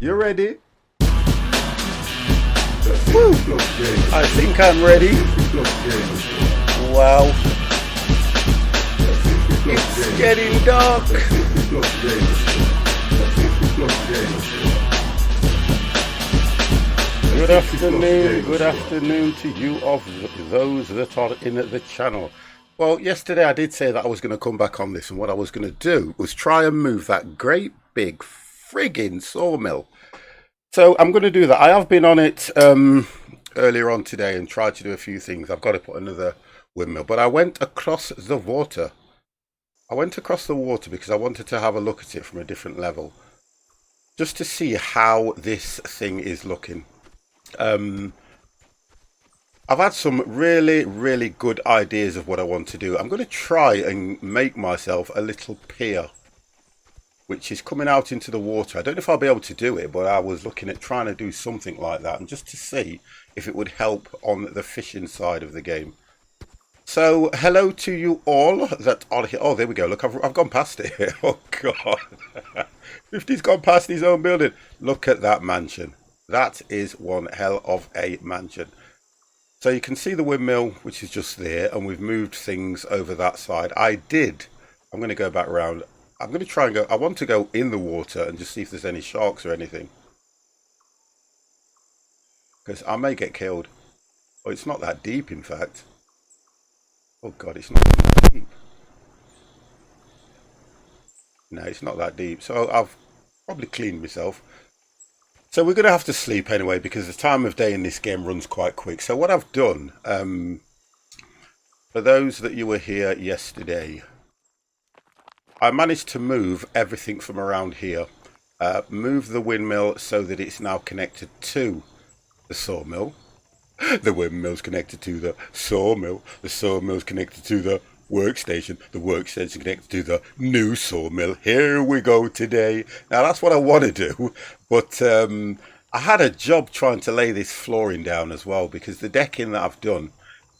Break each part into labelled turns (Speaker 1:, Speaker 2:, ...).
Speaker 1: You ready? Woo! I think I'm ready. Wow. It's getting dark. Good afternoon to you of those that are in the channel. Well, yesterday I did say that I was going to come back on this, and what I was going to do was try and move that great big friggin' sawmill. So I'm going to do that. I have been on it earlier on today and tried to do a few things. I've got to put another windmill, but I went across the water. I went across the water because I wanted to have a look at it from a different level, just to see how this thing is looking. I've had some really good ideas of what I want to do. I'm going to try and make myself a little pier, which is coming out into the water. I don't know if I'll be able to do it, but I was looking at trying to do something like that, and just to see if it would help on the fishing side of the game. So hello to you all that are here. Oh, there we go. Look, I've gone past it. Oh God. 50's gone past his own building. Look at that mansion. That is one hell of a mansion. So you can see the windmill, which is just there, and we've moved things over that side. I'm going to go back around. I'm going to try and go. I want to go in the water and just see if there's any sharks or anything, because I may get killed. Oh, it's not that deep, in fact. Oh God, it's not that deep. No, it's not that deep. So I've probably cleaned myself. So we're going to have to sleep anyway, because the time of day in this game runs quite quick. So what I've done, for those that you were here yesterday, I managed to move everything from around here. Move the windmill so that it's now connected to the sawmill. The windmill's connected to the sawmill. The sawmill's connected to the workstation. The workstation connected to the new sawmill. Here we go today. Now that's what I want to do, but I had a job trying to lay this flooring down as well, because the decking that I've done,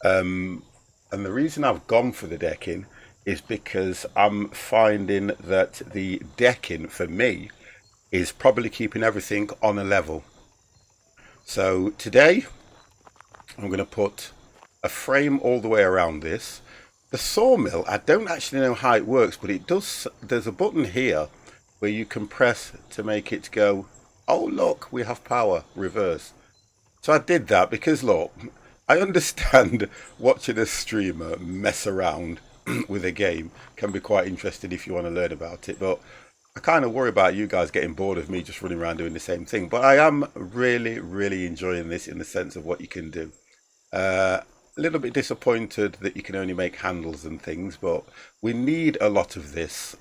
Speaker 1: and the reason I've gone for the decking is because I'm finding that the decking for me is probably keeping everything on a level. So today I'm going to put a frame all the way around this. The sawmill, I don't actually know how it works, but it does. There's a button here where you can press to make it go, oh look, we have power, reverse. So I did that because, look, I understand watching a streamer mess around with a game can be quite interesting if you want to learn about it, but I kind of worry about you guys getting bored of me just running around doing the same thing. But I am really enjoying this in the sense of what you can do. A little bit disappointed that you can only make handles and things, but we need a lot of this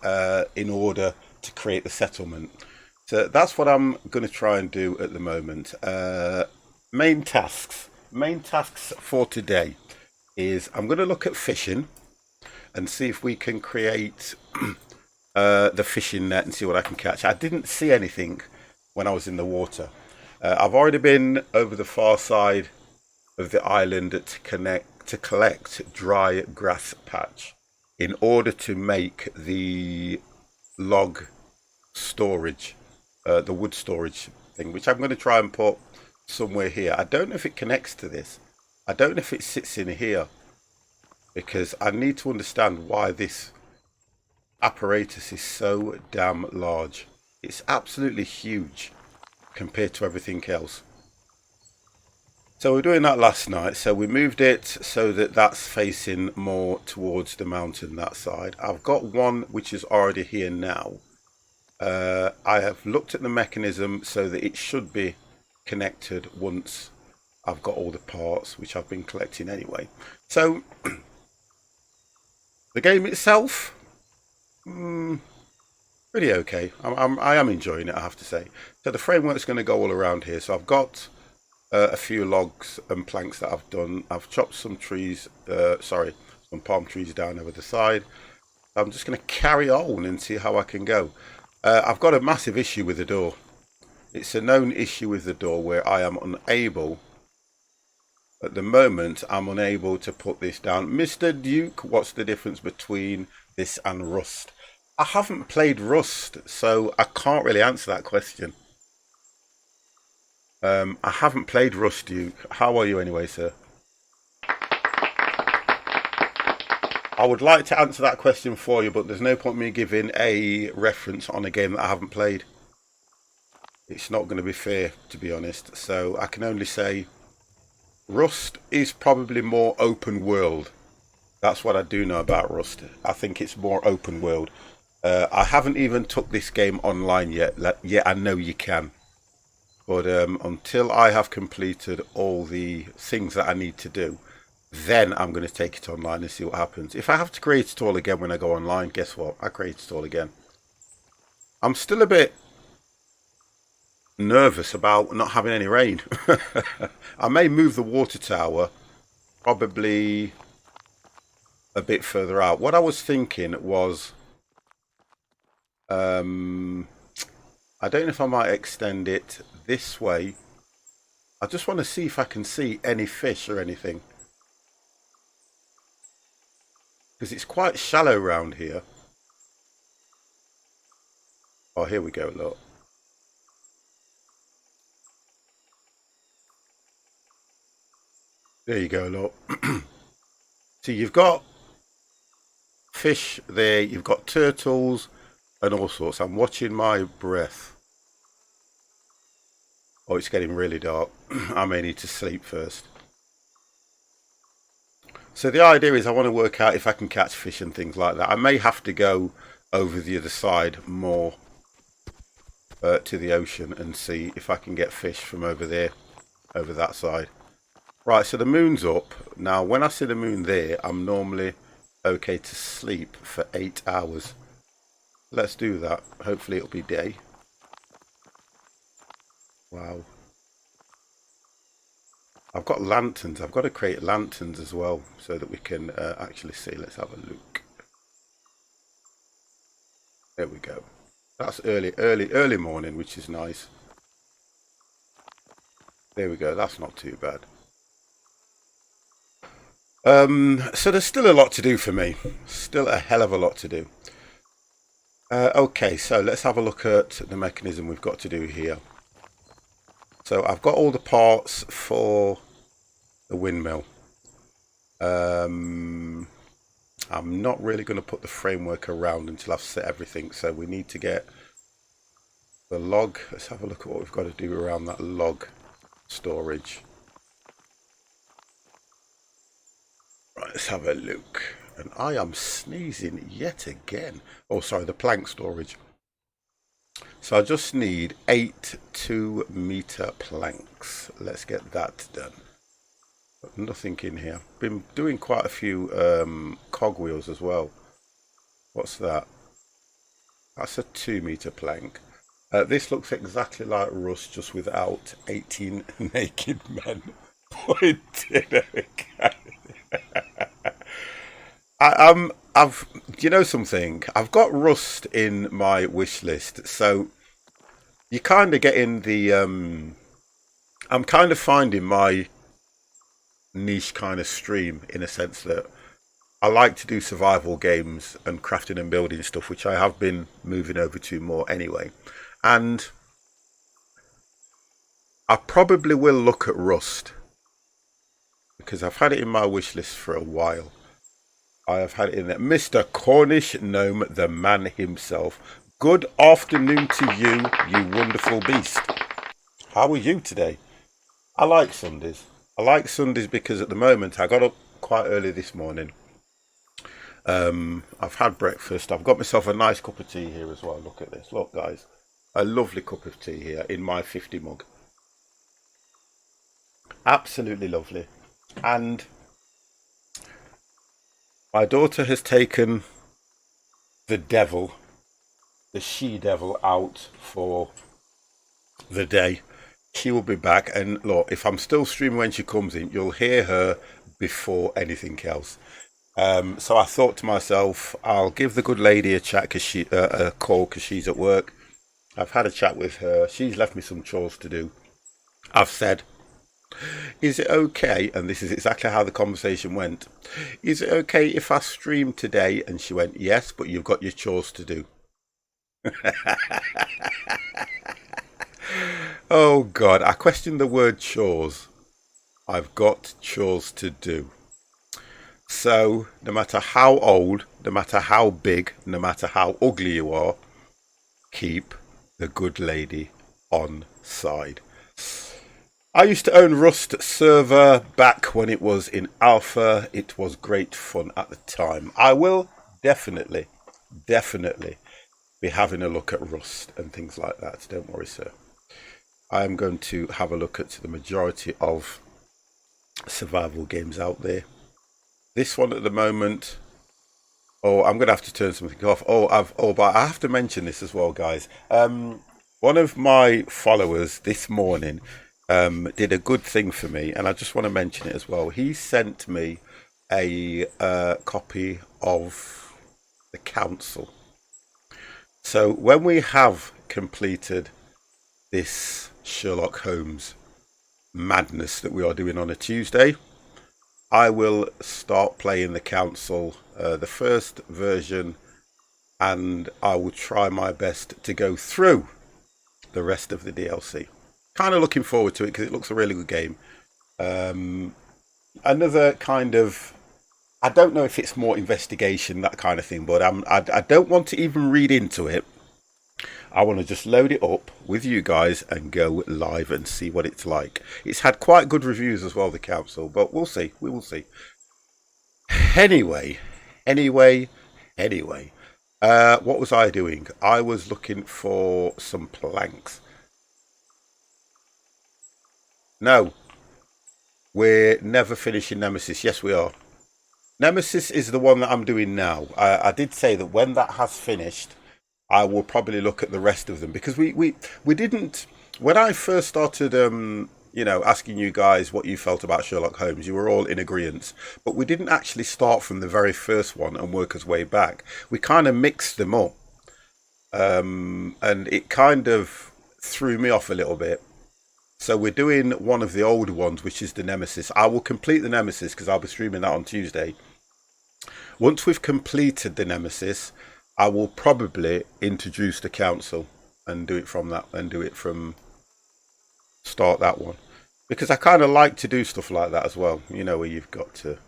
Speaker 1: in order to create the settlement. So that's what I'm going to try and do at the moment. Main tasks for today is I'm going to look at fishing and see if we can create the fishing net and see what I can catch. I didn't see anything when I was in the water. I've already been over the far side of the island to collect dry grass patch in order to make the log storage, the wood storage thing, which I'm going to try and put somewhere here. I don't know if it connects to this. I don't know if it sits in here, because I need to understand why this apparatus is so damn large. It's absolutely huge compared to everything else. So we were doing that last night, so we moved it so that that's facing more towards the mountain, that side. I've got one which is already here now. I have looked at the mechanism so that it should be connected once I've got all the parts, which I've been collecting anyway. So the game itself, pretty okay. I am enjoying it, I have to say. So the framework's going to go all around here. So I've got a few logs and planks that I've done. I've chopped some trees, some palm trees down over the side. I'm just going to carry on and see how I can go. I've got a massive issue with the door. It's a known issue with the door where I am unable, at the moment, I'm unable to put this down. Mr. Duke, what's the difference between this and Rust? I haven't played Rust, so I can't really answer that question. I haven't played Rust, Duke. How are you anyway, sir? I would like to answer that question for you, but there's no point me giving a reference on a game that I haven't played. It's not going to be fair, to be honest. So I can only say Rust is probably more open world. That's what I do know about Rust. I think it's more open world. I haven't even took this game online yet. Yet I know you can. But until I have completed all the things that I need to do, then I'm going to take it online and see what happens. If I have to create it all again when I go online, guess what? I create it all again. I'm still a bit nervous about not having any rain. I may move the water tower probably a bit further out. What I was thinking was, I don't know if I might extend it this way. I just want to see if I can see any fish or anything. Because it's quite shallow around here. Oh, here we go, look. There you go, look. So you've got fish there, you've got turtles and all sorts. I'm watching my breath. Oh, it's getting really dark. I may need to sleep first. So the idea is I want to work out if I can catch fish and things like that. I may have to go over the other side more to the ocean and see if I can get fish from over there, over that side. Right, so the moon's up. Now, when I see the moon there, I'm normally okay to sleep for 8 hours. Let's do that. Hopefully it'll be day. Wow. I've got lanterns. I've got to create lanterns as well so that we can actually see. Let's have a look. There we go. That's early morning, which is nice. There we go. That's not too bad. So there's still a lot to do for me. Still a hell of a lot to do. Okay, so let's have a look at the mechanism we've got to do here. So I've got all the parts for the windmill. I'm not really going to put the framework around until I've set everything. So we need to get the log. Let's have a look at what we've got to do around that log storage. Right, let's have a look. And I am sneezing yet again. Oh, sorry, the plank storage. So I just need 8 2-meter planks. Let's get that done. But nothing in here. Been doing quite a few cogwheels as well. What's that? That's a 2-meter plank. This looks exactly like Rust, just without 18 naked men pointing at a gun. I've, you know something? I've got Rust in my wish list, so you kind of get in the. I'm kind of finding my niche kind of stream in a sense that I like to do survival games and crafting and building stuff, which I have been moving over to more anyway, and I probably will look at Rust because I've had it in my wish list for a while. I have had it in there. Mr. Cornish Gnome, the man himself. Good afternoon to you, you wonderful beast. How are you today? I like Sundays. I like Sundays because at the moment I got up quite early this morning. I've had breakfast. I've got myself a nice cup of tea here as well. Look at this. Look, guys. A lovely cup of tea here in my 50 mug. Absolutely lovely. And my daughter has taken the devil, the she-devil, out for the day. She will be back, and look, if I'm still streaming when she comes in, you'll hear her before anything else. So I thought to myself, I'll give the good lady a chat, a call, because she's at work. I've had a chat with her. She's left me some chores to do. I've said, is it okay? And this is exactly how the conversation went. Is it okay if I stream today? And she went, yes, but you've got your chores to do. Oh God, I question the word chores. I've got chores to do. So no matter how old, no matter how big, no matter how ugly you are, keep the good lady on side. I used to own Rust server back when it was in alpha. It was great fun at the time. I will definitely be having a look at Rust and things like that. Don't worry, sir. I am going to have a look at the majority of survival games out there. This one at the moment. Oh, I'm going to have to turn something off. But I have to mention this as well, guys. One of my followers this morning did a good thing for me, and I just want to mention it as well. He sent me a copy of the council. So when we have completed this Sherlock Holmes madness that we are doing on a Tuesday, I will start playing the council, the first version, and I will try my best to go through the rest of the DLC. Kind of looking forward to it because it looks a really good game. Another kind of, I don't know if it's more investigation, that kind of thing, but I don't want to even read into it. I want to just load it up with you guys and go live and see what it's like. It's had quite good reviews as well, the council, but we'll see. We will see. Anyway. What was I doing? I was looking for some planks. No, we're never finishing Nemesis. Yes, we are. Nemesis is the one that I'm doing now. I did say that when that has finished, I will probably look at the rest of them because we didn't. When I first started, asking you guys what you felt about Sherlock Holmes, you were all in agreement, but we didn't actually start from the very first one and work our way back. We kind of mixed them up, and it kind of threw me off a little bit. So we're doing one of the old ones, which is the Nemesis. I will complete the Nemesis because I'll be streaming that on Tuesday. Once we've completed the Nemesis, I will probably introduce the council and do it from that, and do it from start that one, because I kind of like to do stuff like that as well. You know, where you've got to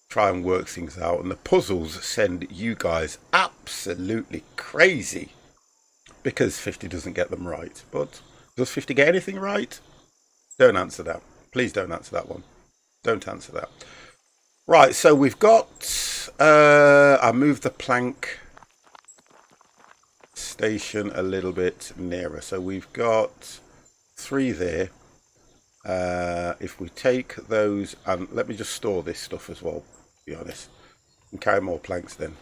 Speaker 1: try and work things out, and the puzzles send you guys absolutely crazy because 50 doesn't get them right. But does 50 get anything right? Don't answer that. Please don't answer that one. Don't answer that. Right, so we've got, I moved the plank station a little bit nearer. So we've got 3 there. If we take those, and let me just store this stuff as well, to be honest, and carry more planks then.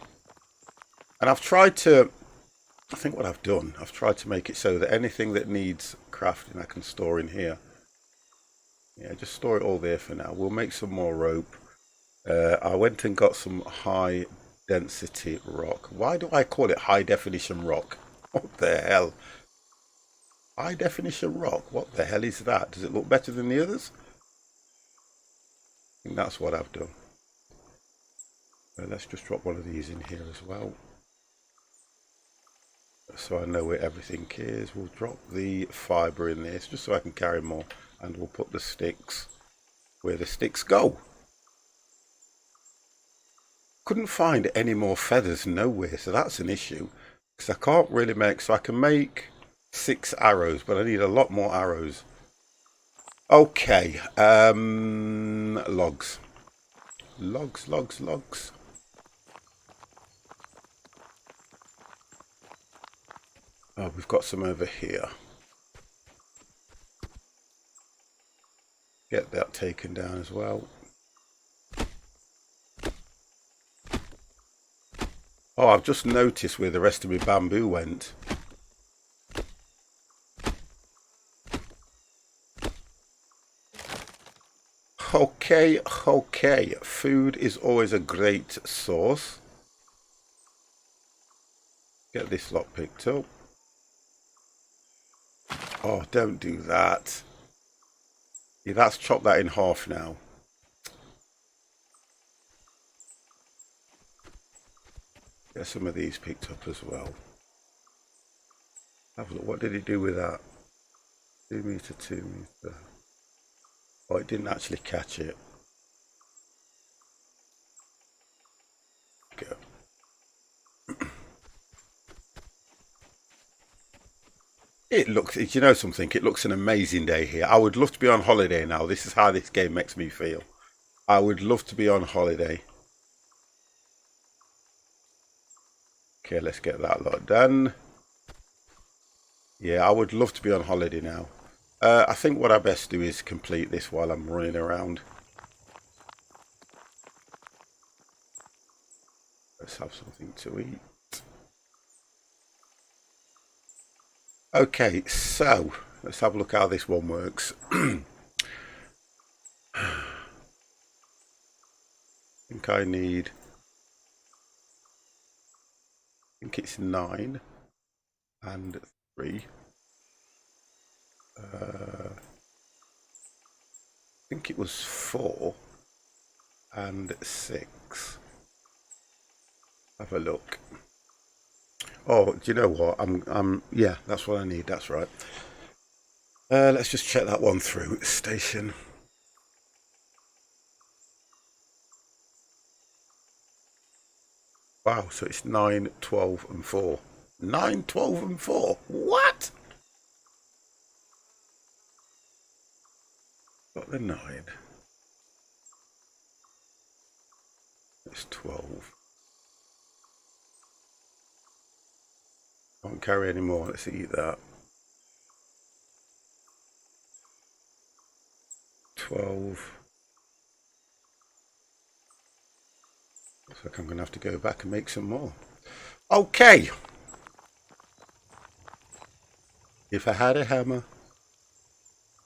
Speaker 1: And I've tried to, I think what I've done, I've tried to make it so that anything that needs crafting I can store in here. Yeah, just store it all there for now. We'll make some more rope. I went and got some high density rock. Why do I call it high definition rock? What the hell? High definition rock? What the hell is that? Does it look better than the others? I think that's what I've done. Let's just drop one of these in here as well, so I know where everything is. We'll drop the fibre in this just so I can carry more, and we'll put the sticks where the sticks go. Couldn't find any more feathers nowhere, so that's an issue, because I can't really make, so I can make 6 arrows, but I need a lot more arrows. Okay, logs. Oh, we've got some over here. Get that taken down as well. Oh, I've just noticed where the rest of my bamboo went. Okay. Food is always a great source. Get this lot picked up. Oh, don't do that. Yeah, that's chopped that in half now. Get some of these picked up as well. Have a look. What did he do with that? 2 meter, 2 meter. Oh, it didn't actually catch it. Go. It looks, you know something, it looks an amazing day here. I would love to be on holiday now. This is how this game makes me feel. I would love to be on holiday. Okay, let's get that lot done. Yeah, I would love to be on holiday now. I think what I best do is complete this while I'm running around. Let's have something to eat. Okay, so let's have a look how this one works. I think I need, I think it's 9 and 3. I think it was 4 and 6. Have a look. Oh, do you know what? Yeah, that's what I need. That's right. Let's just check that one through. Station. Wow, so it's 9, 12 and 4. 9, 12 and 4. What? Got the 9. It's 12. Can't carry any more. Let's eat that. 12. Looks like I'm going to have to go back and make some more. Okay. If I had a hammer,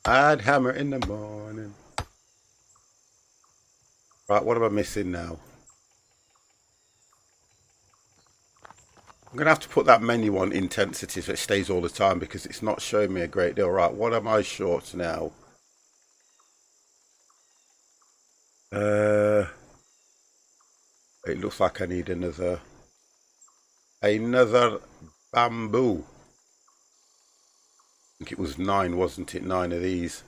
Speaker 1: I'd hammer in the morning. Right, what am I missing now? I'm going to have to put that menu on intensity so it stays all the time because it's not showing me a great deal. Right, what am I short now? It looks like I need another bamboo. I think it was 9, wasn't it? 9 of these.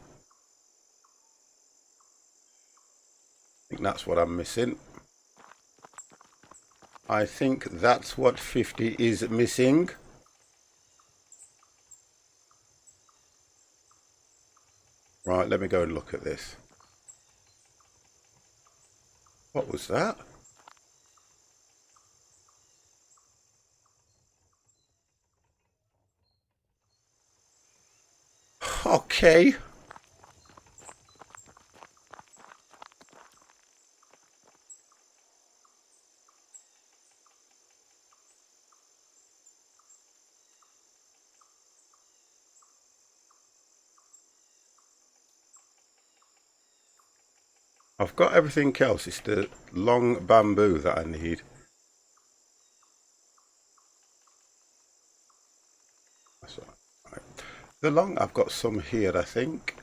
Speaker 1: I think that's what I'm missing. I think that's what 50 is missing. Right, let me go and look at this. What was that? Okay. I've got everything else. It's the long bamboo that I need. That's right. The long, I've got some here, I think.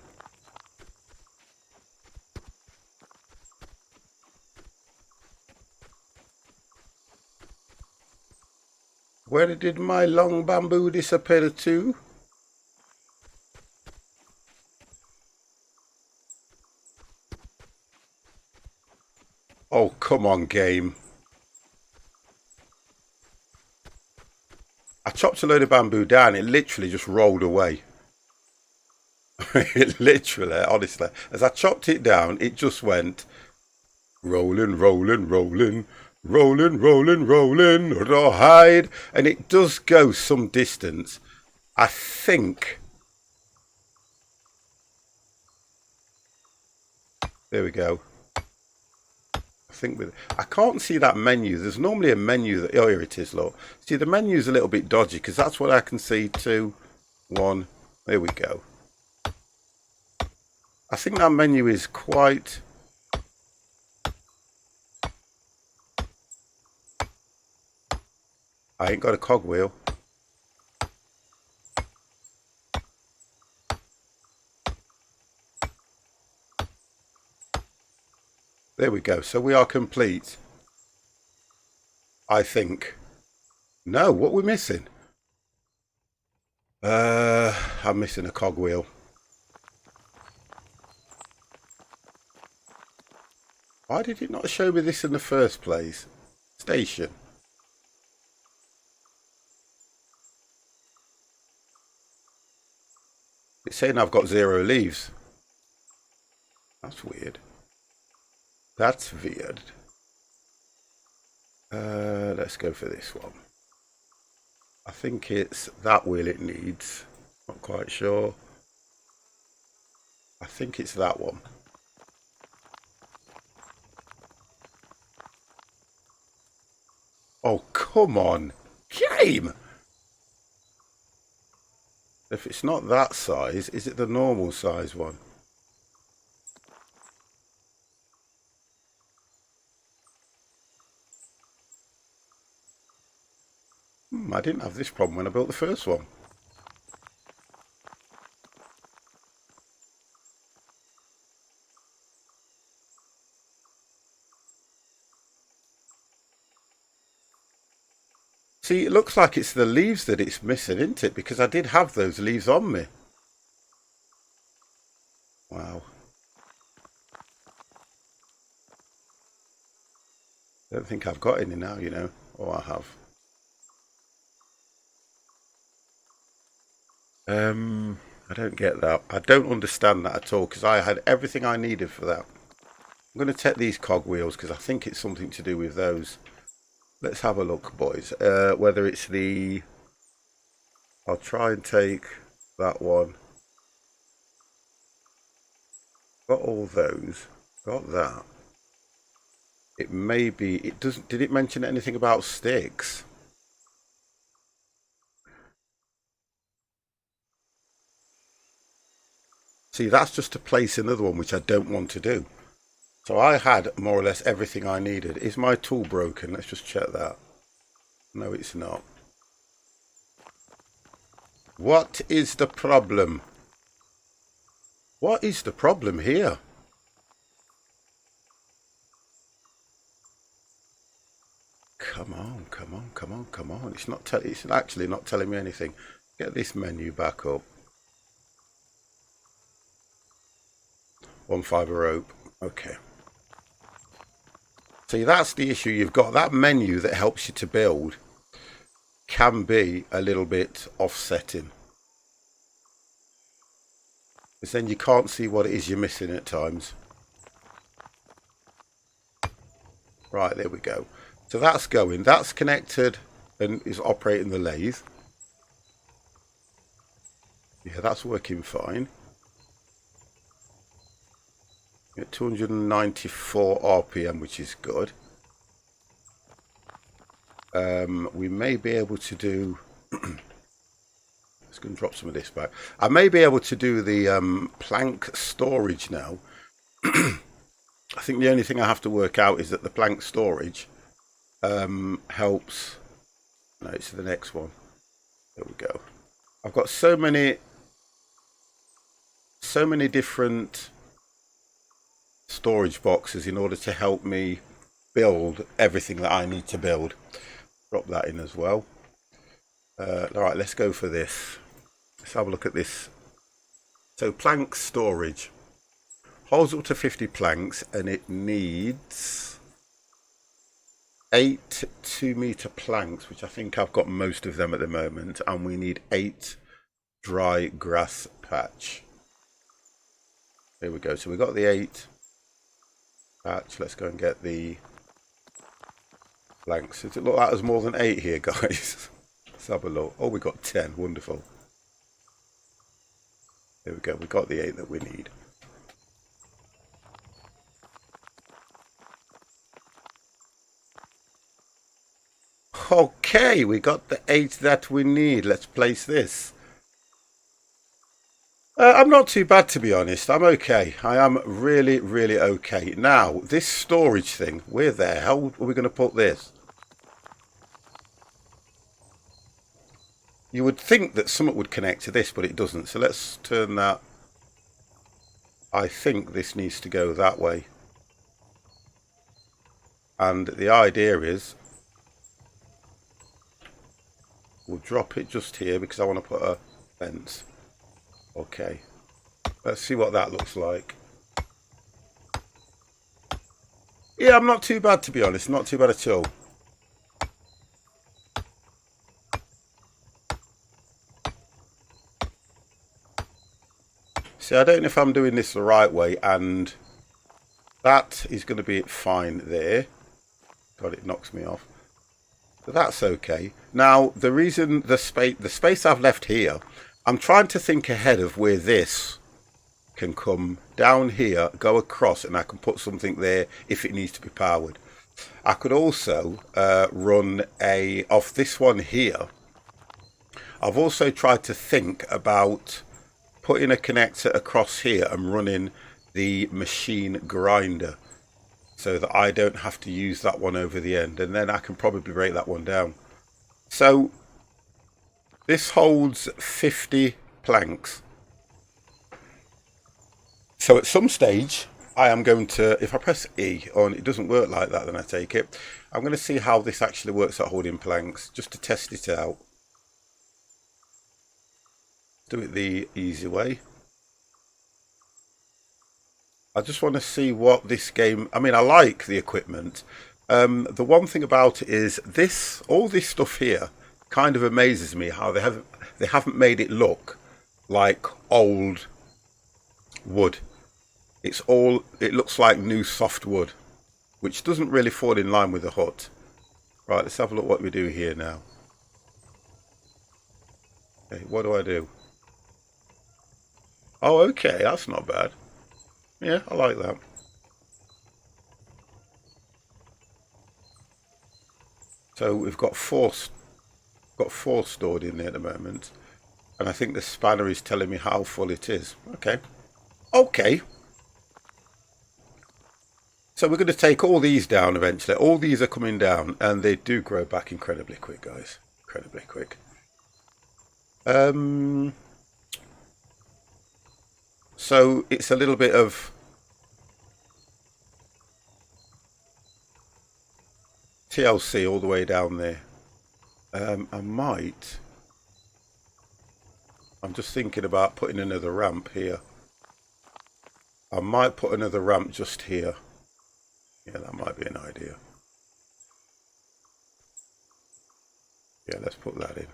Speaker 1: Where did my long bamboo disappear to? Oh, come on, game. I chopped a load of bamboo down. It literally just rolled away. It literally, honestly, as I chopped it down, it just went rolling, rolling, rolling, rolling, rolling, rolling, rawhide. And it does go some distance. I think. There we go. I can't see that menu. There's normally a menu that, oh, here it is, look. See, the menu's a little bit dodgy because that's what I can see. 2, 1, there we go. I think that menu is quite, I ain't got a cogwheel. There we go. So we are complete. I think. No, what we're missing? I'm missing a cogwheel. Why did it not show me this in the first place? Station. It's saying I've got 0 leaves. That's weird. That's weird. Let's go for this one. I think it's that wheel it needs. Not quite sure. I think it's that one. Oh, come on. Game! If it's not that size, is it the normal size one? I didn't have this problem when I built the first one. See, it looks like it's the leaves that it's missing, isn't it? Because I did have those leaves on me. Wow. I don't think I've got any now, you know. Oh, I have. I don't get that. I don't understand that at all because I had everything I needed for that. I'm going to take these cogwheels because I think it's something to do with those. Let's have a look, boys. Whether it's the... I'll try and take that one. Got all those. Got that. It may be... It doesn't... Did it mention anything about sticks? See, that's just to place another one, which I don't want to do. So I had more or less everything I needed. Is my tool broken? Let's just check that. No, it's not. What is the problem? What is the problem here? Come on, come on, come on, come on. It's actually not telling me anything. Get this menu back up. 1 fibre rope. Okay. See, that's the issue. You've got that menu that helps you to build can be a little bit offsetting. Because then you can't see what it is you're missing at times. Right, there we go. So that's going. That's connected and is operating the lathe. Yeah, that's working fine. At 294 RPM, which is good. We may be able to do... Let's go and drop some of this back. I may be able to do the plank storage now. I think the only thing I have to work out is that the plank storage helps... No, it's the next one. There we go. I've got so many different storage boxes in order to help me build everything that I need to build. Drop that in as well. Alright, let's go for this. Let's have a look at this. So plank storage holds up to 50 planks and it needs 8 2-meter planks, which I think I've got most of them at the moment, and we need 8 dry grass patch. Here we go. So we got the 8 patch. Let's go and get the planks. Does it look like there's more than 8 here, guys? Let's have a look. Oh, we got 10. Wonderful. There we go. We got the 8 that we need. Okay, we got the 8 that we need. Let's place this. I'm not too bad, to be honest. I'm okay. I am really, really okay. Now, this storage thing, where the hell are we going to put this? You would think that something would connect to this, but it doesn't. So let's turn that. I think this needs to go that way. And the idea is we'll drop it just here because I want to put a fence. Okay, let's see what that looks like. Yeah, I'm not too bad, to be honest. Not too bad at all. See, I don't know if I'm doing this the right way, and that is going to be fine there. God, it knocks me off. So that's okay. Now, the reason the space I've left here, I'm trying to think ahead of where this can come down here, go across, and I can put something there if it needs to be powered. I could also run off this one here. I've also tried to think about putting a connector across here and running the machine grinder so that I don't have to use that one over the end, and then I can probably break that one down. So this holds 50 planks. So at some stage I am going to, if I press E and it doesn't work like that, then I take it. I'm going to see how this actually works at holding planks, just to test it out. Do it the easy way. I just want to see what this game, I mean, I like the equipment. The one thing about it is this, all this stuff here kind of amazes me how they haven't made it look like old wood. It looks like new soft wood, which doesn't really fall in line with the hut. Right, let's have a look what we do here now. Okay, what do I do? Oh, okay, that's not bad. Yeah, I like that. So we've got four stored in there at the moment, and I think the spanner is telling me how full it is. Okay. Okay. So we're going to take all these down eventually. All these are coming down, and they do grow back incredibly quick, guys. Incredibly quick. So it's a little bit of TLC all the way down there. I'm just thinking about putting another ramp here. I might put another ramp just here. Yeah, that might be an idea. Yeah, let's put that in.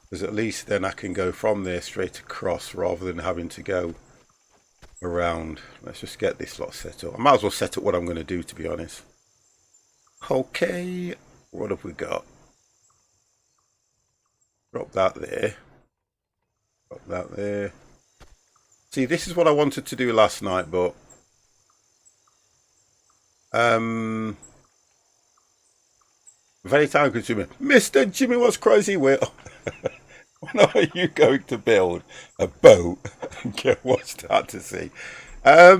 Speaker 1: Because at least then I can go from there straight across rather than having to go around. Let's just get this lot set up. I might as well set up what I'm going to do, to be honest. Okay, what have we got? Drop that there. Drop that there. See, this is what I wanted to do last night, but very time consuming. Mr. Jimmy was crazy. When are you going to build a boat and get watched out to sea? I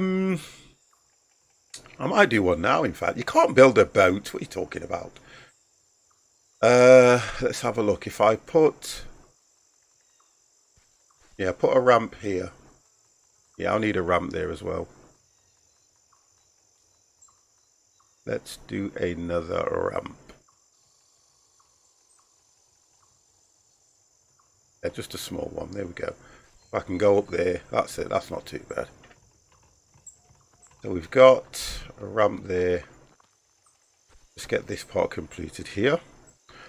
Speaker 1: might do one now, in fact. You can't build a boat. What are you talking about? Let's have a look. If I put... Yeah, put a ramp here. Yeah, I'll need a ramp there as well. Let's do another ramp. Yeah, just a small one. There we go. If I can go up there, that's it. That's not too bad. So we've got a ramp there. Let's get this part completed here.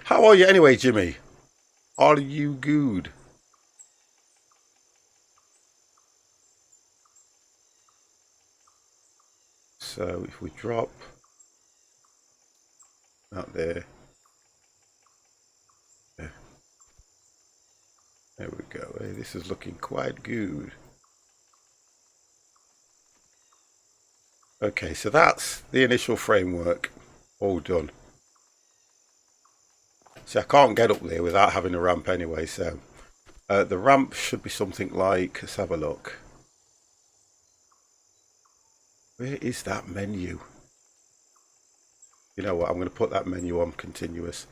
Speaker 1: How are you anyway, Jimmy? Are you good? So if we drop out there. There we go. Hey, this is looking quite good. Okay, so that's the initial framework all done. See, I can't get up there without having a ramp anyway, so the ramp should be something like, let's have a look. Where is that menu? You know what, I'm going to put that menu on continuous.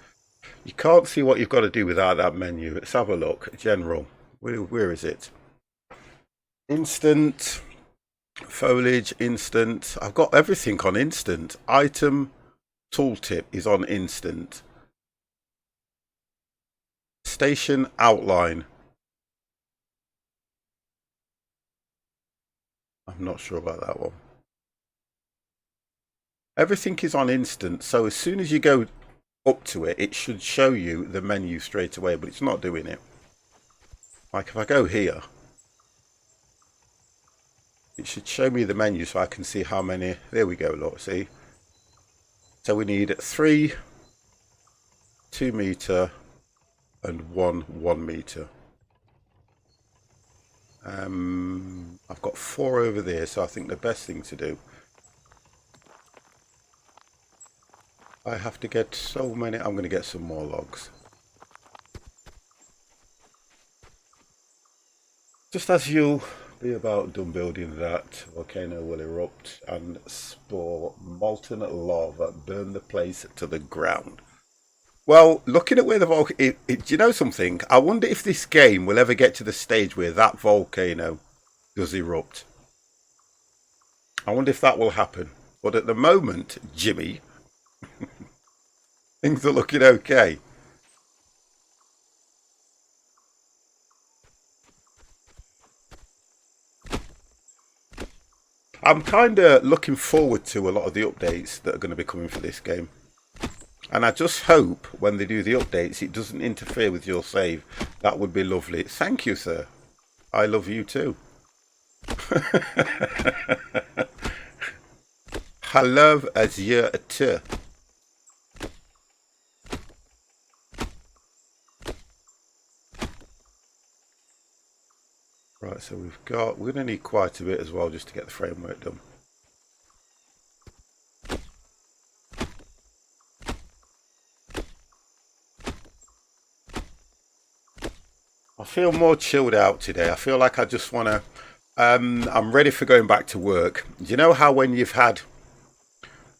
Speaker 1: You can't see what you've got to do without that menu. Let's have a look. General. Where is it? Instant. Foliage, instant. I've got everything on instant. Item tooltip is on instant. Station outline. I'm not sure about that one. Everything is on instant, so as soon as you go up to it, it should show you the menu straight away, but it's not doing it. Like if I go here, it should show me the menu so I can see how many. There we go, look, see? So we need 3 2 meter and 1 meter. I've got 4 over there, so I think the best thing to do, I have to get so many. I'm going to get some more logs. Just as you'll be about done building that, volcano will erupt and spore molten lava, burn the place to the ground. Well, looking at where the volcano, do you know something? I wonder if this game will ever get to the stage where that volcano does erupt. I wonder if that will happen. But at the moment, Jimmy, things are looking okay. I'm kind of looking forward to a lot of the updates that are going to be coming for this game. And I just hope when they do the updates, it doesn't interfere with your save. That would be lovely. Thank you, sir. I love you too. I love as you too. Right, so we're going to need quite a bit as well just to get the framework done. I feel more chilled out today. I feel like I just want to, I'm ready for going back to work. Do you know how when you've had,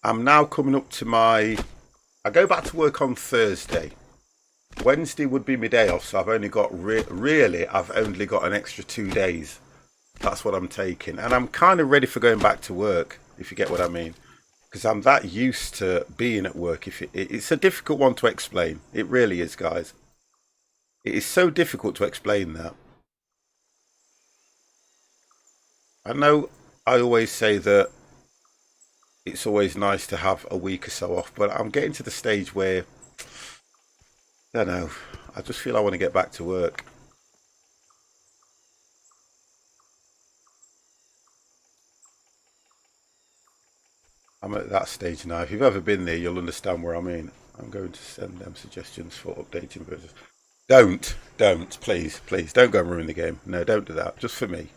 Speaker 1: I'm now coming up to I go back to work on Thursday. Wednesday would be my day off, so I've only got, really, I've only got an extra 2 days. That's what I'm taking. And I'm kind of ready for going back to work, if you get what I mean. Because I'm that used to being at work. It's a difficult one to explain. It really is, guys. It is so difficult to explain that. I know I always say that it's always nice to have a week or so off, but I'm getting to the stage where, I don't know, I just feel I want to get back to work. I'm at that stage now. If you've ever been there, you'll understand where I mean. I'm going to send them suggestions for updating versions. Don't, please, don't go and ruin the game. No, don't do that. Just for me.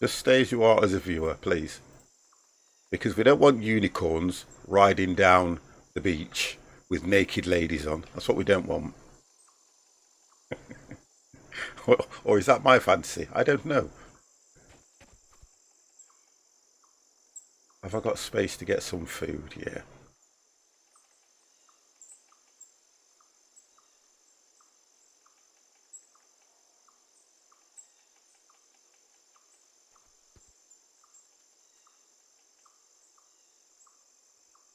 Speaker 1: Just stay as you are as a viewer, please. Because we don't want unicorns riding down the beach with naked ladies on. That's what we don't want. Or is that my fantasy? I don't know. Have I got space to get some food? Yeah.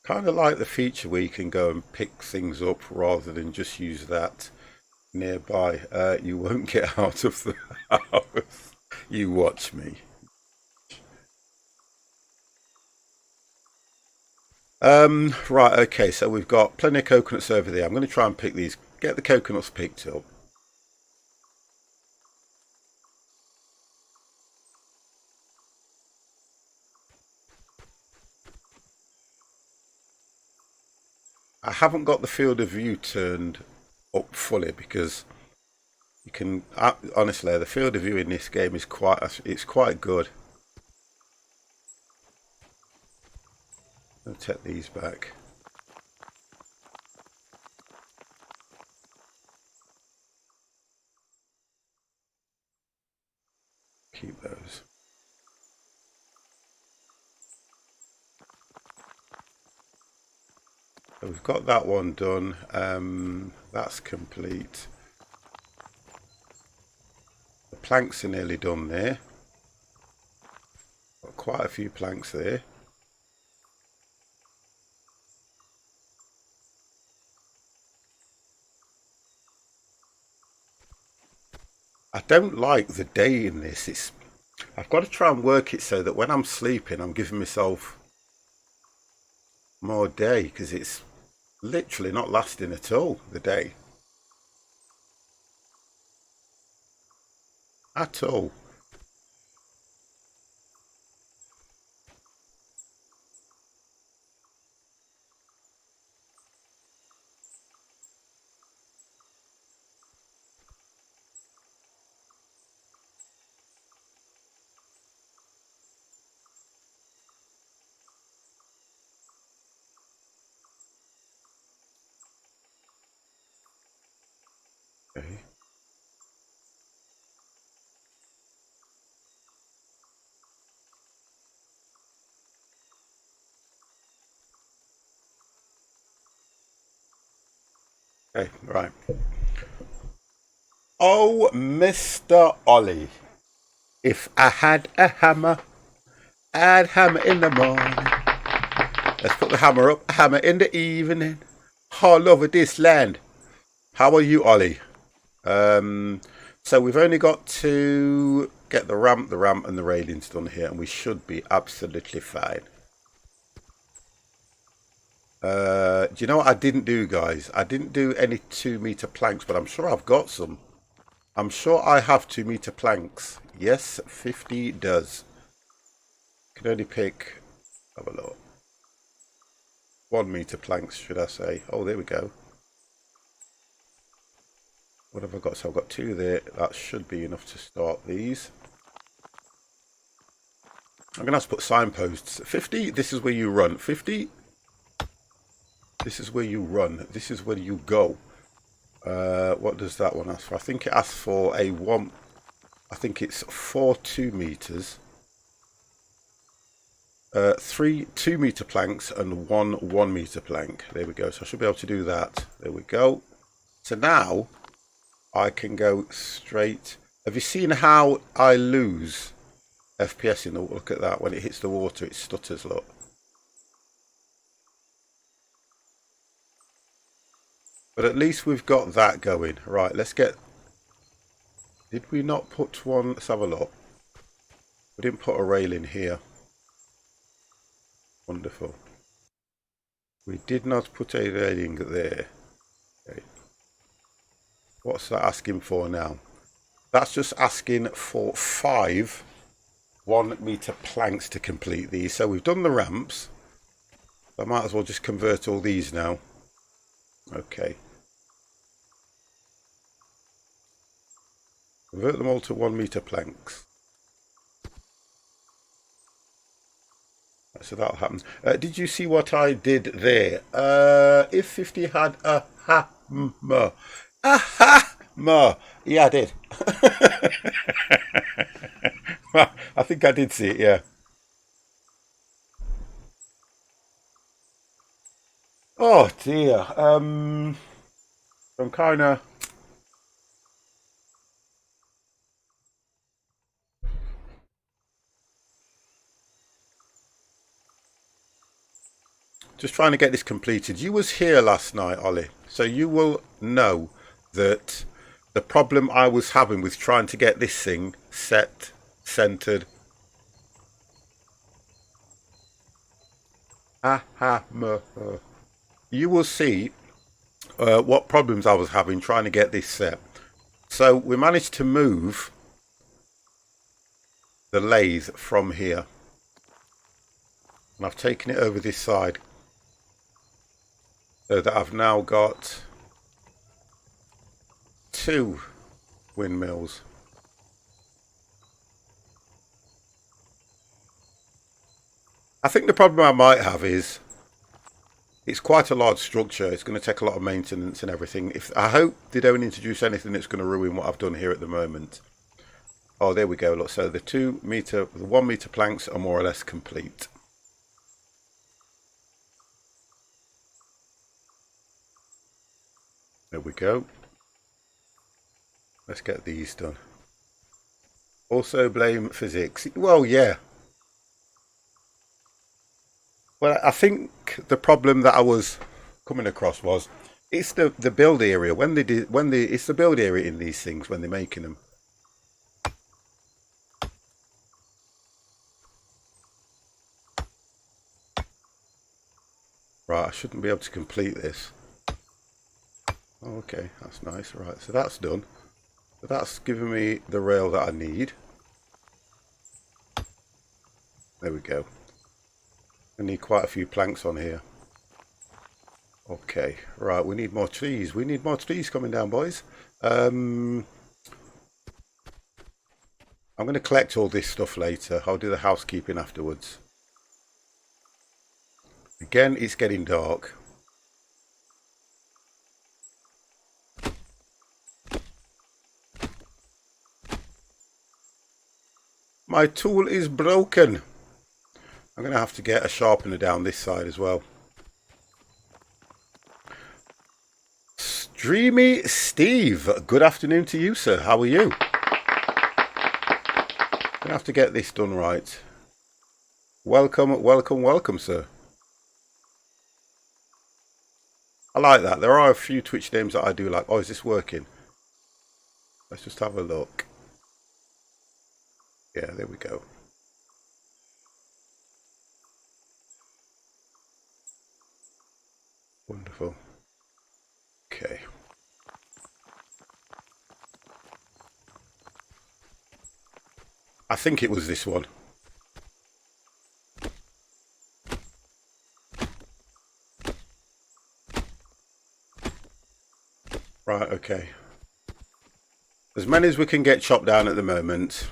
Speaker 1: Kind of like the feature where you can go and pick things up rather than just use that nearby. You won't get out of the house. You watch me. Right, okay, so we've got plenty of coconuts over there. I'm going to try and pick these, get the coconuts picked up. I haven't got the field of view turned up fully because you can, honestly, the field of view in this game is it's quite good. I'll take these back. Keep those. So we've got that one done. That's complete. The planks are nearly done there. Got quite a few planks there. I don't like the day in this. I've got to try and work it so that when I'm sleeping, I'm giving myself more day, because it's literally not lasting at all, the day. At all. Okay. Okay, right. Oh, Mr. Ollie, if I had a hammer, I'd hammer in the morning. Let's put the hammer up, hammer in the evening. All over this land. How are you, Ollie? So we've only got to get the ramp, and the railings done here, and we should be absolutely fine. Do you know what I didn't do, guys? I didn't do any 2-meter planks, but I'm sure I've got some. I'm sure I have 2-meter planks. Yes, 50 does. Can only pick, have a look. 1-meter planks, should I say? Oh, there we go. What have I got? So I've got 2 there. That should be enough to start these. I'm going to have to put signposts. 50, this is where you run. 50, this is where you run. This is where you go. What does that one ask for? I think it asks for a 1. I think it's 4 2-meters. 3 2-meter planks and 1 1-meter plank. There we go. So I should be able to do that. There we go. So now I can go straight. Have you seen how I lose FPS in the, look at that, when it hits the water it stutters, look. But at least we've got that going. Right, let's get, did we not put one, let's have a look. We didn't put a rail in here. Wonderful. We did not put a railing there. Okay. What's that asking for now? That's just asking for 5 1-meter planks to complete these. So we've done the ramps. I might as well just convert all these now. Okay. Convert them all to 1-meter planks. So that'll happen. Did you see what I did there? If 50 had a hammer. A hammer! Yeah, I did. I think I did see it, yeah. Oh dear. I'm kind of... just trying to get this completed. You was here last night, Ollie, so you will know that the problem I was having with trying to get this thing set, centered. You will see what problems I was having trying to get this set. So we managed to move the lathe from here, and I've taken it over this side, so that I've now got 2 windmills. I think the problem I might have is it's quite a large structure. It's going to take a lot of maintenance and everything. I hope they don't introduce anything that's going to ruin what I've done here at the moment. Oh, there we go. Look, so the 1-meter planks are more or less complete. There we go. Let's get these done. Also blame physics. Well, yeah. Well, I think the problem that I was coming across was it's the build area. It's the build area in these things when they're making them. Right, I shouldn't be able to complete this. Oh, okay, that's nice. Right, so that's done. So that's given me the rail that I need. There we go. I need quite a few planks on here. Okay, right, we need more trees. We need more trees coming down, boys. I'm going to collect all this stuff later. I'll do the housekeeping afterwards. Again, it's getting dark. My tool is broken. I'm going to have to get a sharpener down this side as well. Dreamy Steve, good afternoon to you, sir. How are you? I'm going to have to get this done right. Welcome, welcome, welcome, sir. I like that. There are a few Twitch names that I do like. Oh, is this working? Let's just have a look. Yeah, there we go. Wonderful. Okay. I think it was this one. Right, okay. As many as we can get chopped down at the moment.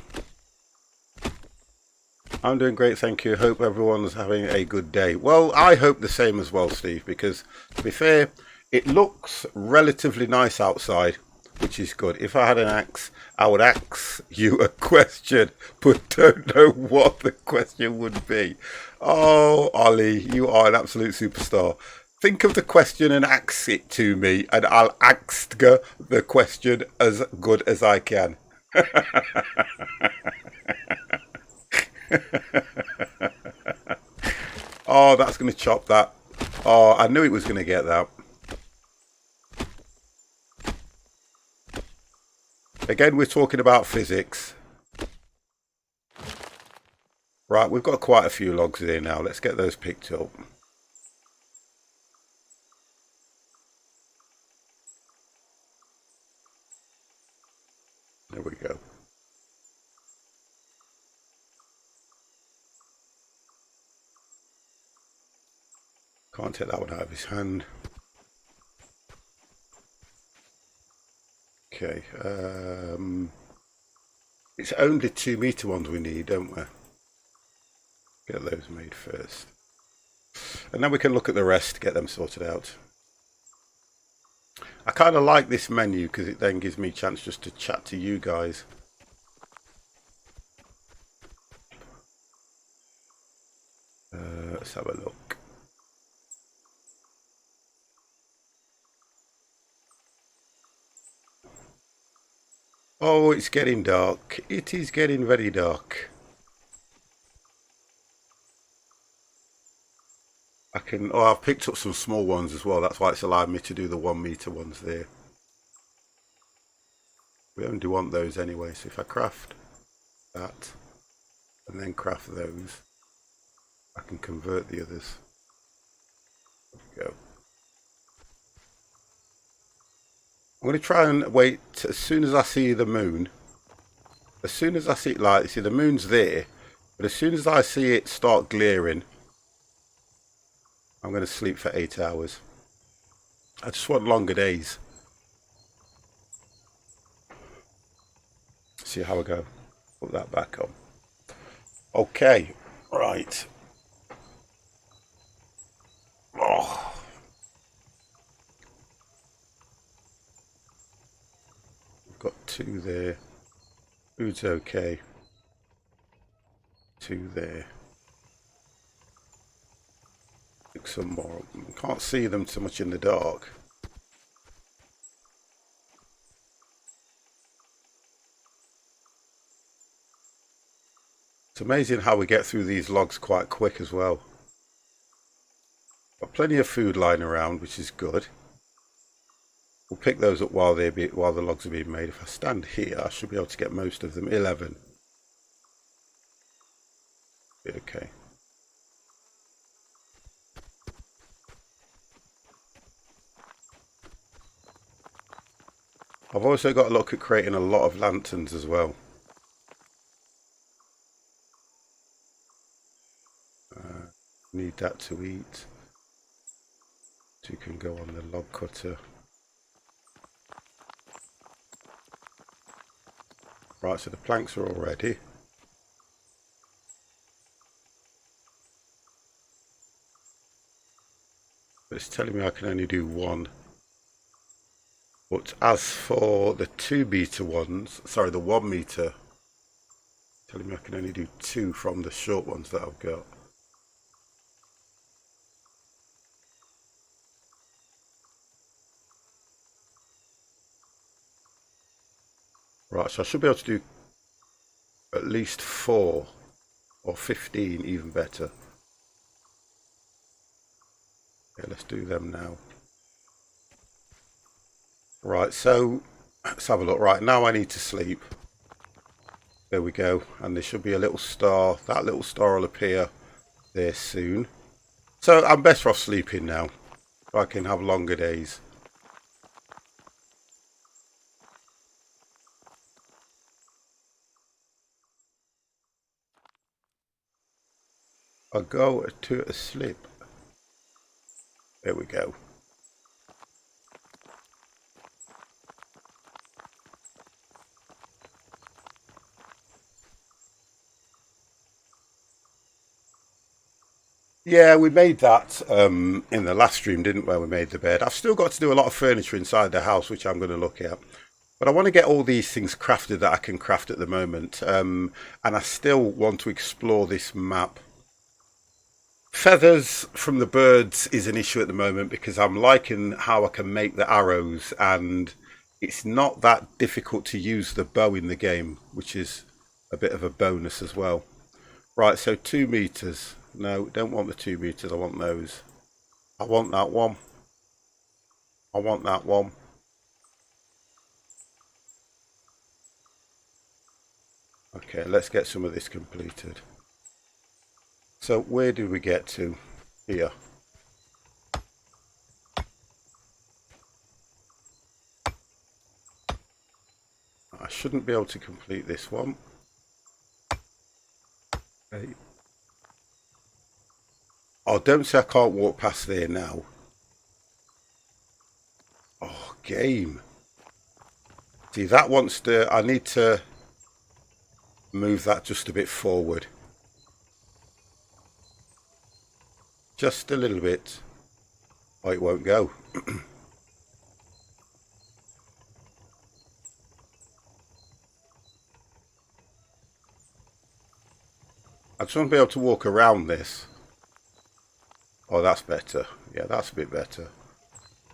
Speaker 1: I'm doing great, thank you. Hope everyone's having a good day. Well, I hope the same as well, Steve, because to be fair, it looks relatively nice outside, which is good. If I had an axe, I would ask you a question, but don't know what the question would be. Oh, Ollie, you are an absolute superstar. Think of the question and ask it to me, and I'll ask the question as good as I can. Oh, that's going to chop that. Oh, I knew it was going to get that. Again, we're talking about physics. Right, we've got quite a few logs here now. Let's get those picked up. There we go. Can't take that one out of his hand. Okay. It's only 2 meter ones we need, don't we? Get those made first. And then we can look at the rest, get them sorted out. I kind of like this menu because it then gives me a chance just to chat to you guys. Let's have a look. Oh, it's getting dark. It is getting very dark. I've picked up some small ones as well. That's why it's allowed me to do the 1 meter ones there. We only want those anyway. So if I craft that and then craft those, I can convert the others. There we go. I'm going to try and wait as soon as I see the moon. As soon as I see it, like, see the moon's there, but as soon as I see it start glaring, I'm going to sleep for 8 hours. I just want longer days. See how I go. Put that back on. Okay, right. Oh. Got 2 there. Food's okay. 2 there. Pick some more. Can't see them too much in the dark. It's amazing how we get through these logs quite quick as well. Got plenty of food lying around, which is good. We'll pick those up while the logs are being made. If I stand here, I should be able to get most of them. 11. Okay. I've also got to look at creating a lot of lanterns as well. Need that to eat. So you can go on the log cutter. Right, so the planks are all ready. But it's telling me I can only do one. But as for the 2 meter ones, sorry, the 1 meter, telling me I can only do 2 from the short ones that I've got. Right, so I should be able to do at least 4 or 15, even better. Okay, let's do them now. Right, so let's have a look. Right, now I need to sleep. There we go. And there should be a little star. That little star will appear there soon. So I'm better off sleeping now. So I can have longer days. I'll go to sleep. There we go. Yeah, we made that in the last stream, didn't we? We made the bed. I've still got to do a lot of furniture inside the house, which I'm going to look at. But I want to get all these things crafted that I can craft at the moment. And I still want to explore this map. Feathers from the birds is an issue at the moment because I'm liking how I can make the arrows, and it's not that difficult to use the bow in the game, which is a bit of a bonus as well. Right, so 2 meters. No, don't want the 2 meters. I want those. I want that one. I want that one. Okay, let's get some of this completed. So where did we get to? Here. I shouldn't be able to complete this one. Okay. Oh, don't say I can't walk past there now. Oh, game. See, that wants to... I need to move that just a bit forward. Just a little bit. Oh, it won't go. I just want to be able to walk around this. Oh, that's better. Yeah, that's a bit better.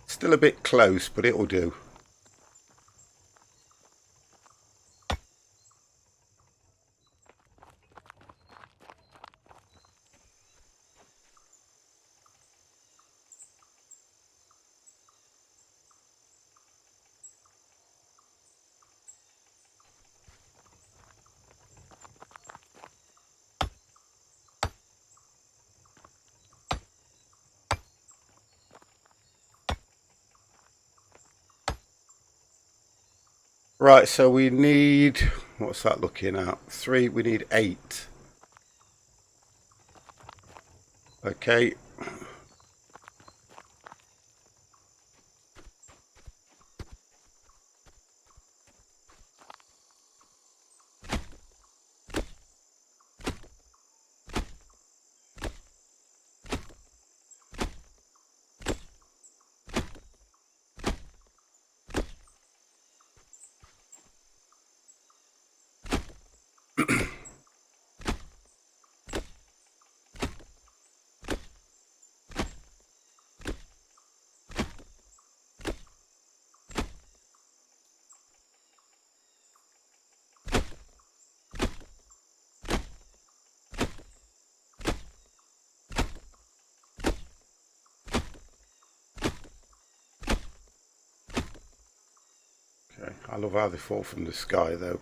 Speaker 1: Still a bit close, but it'll do. Right, so we need... What's that looking at? 3, we need 8. Okay. Okay, I love how they fall from the sky though.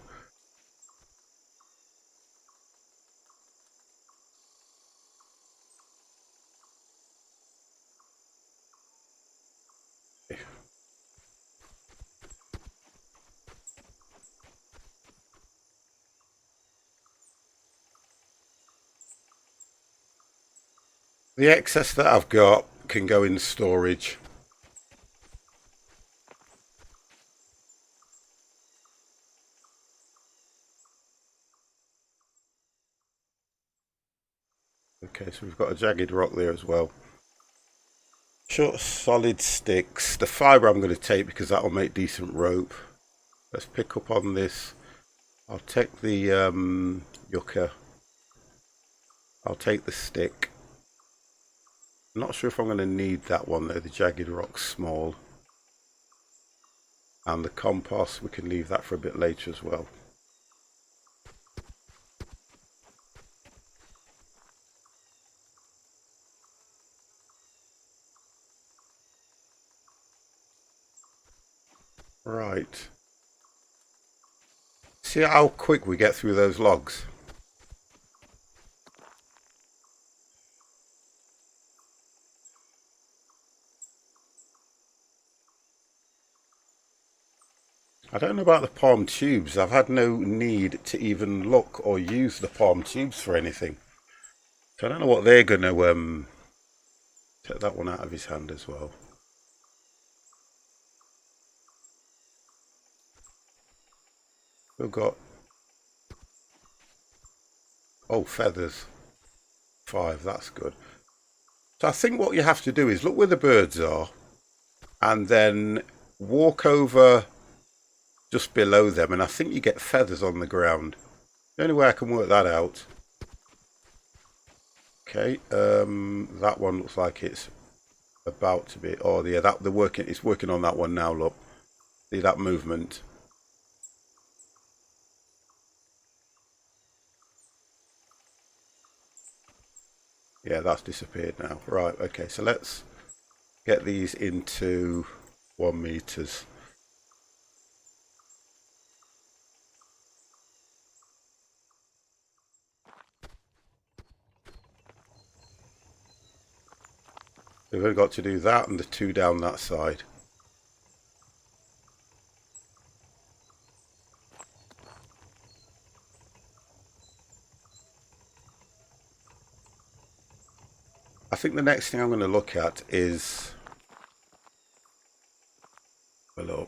Speaker 1: The excess that I've got can go in storage. Okay, so we've got a jagged rock there as well. Short solid sticks. The fibre I'm going to take because that will make decent rope. Let's pick up on this. I'll take the yucca. I'll take the stick. I'm not sure if I'm going to need that one though. The jagged rock's small. And the compost, we can leave that for a bit later as well. Right. See how quick we get through those logs? I don't know about the palm tubes. I've had no need to even look or use the palm tubes for anything. So I don't know what they're going to... take that one out of his hand as well. We've got... oh, feathers. 5, that's good. So I think what you have to do is look where the birds are and then walk over just below them, and I think you get feathers on the ground. The only way I can work that out. Okay, that one looks like it's about to be... oh yeah, that it's working on that one now, look. See that movement? Yeah, that's disappeared now. Right, okay, so let's get these into 1 meters. We've only got to do that and the 2 down that side. I think the next thing I'm going to look at is... hello.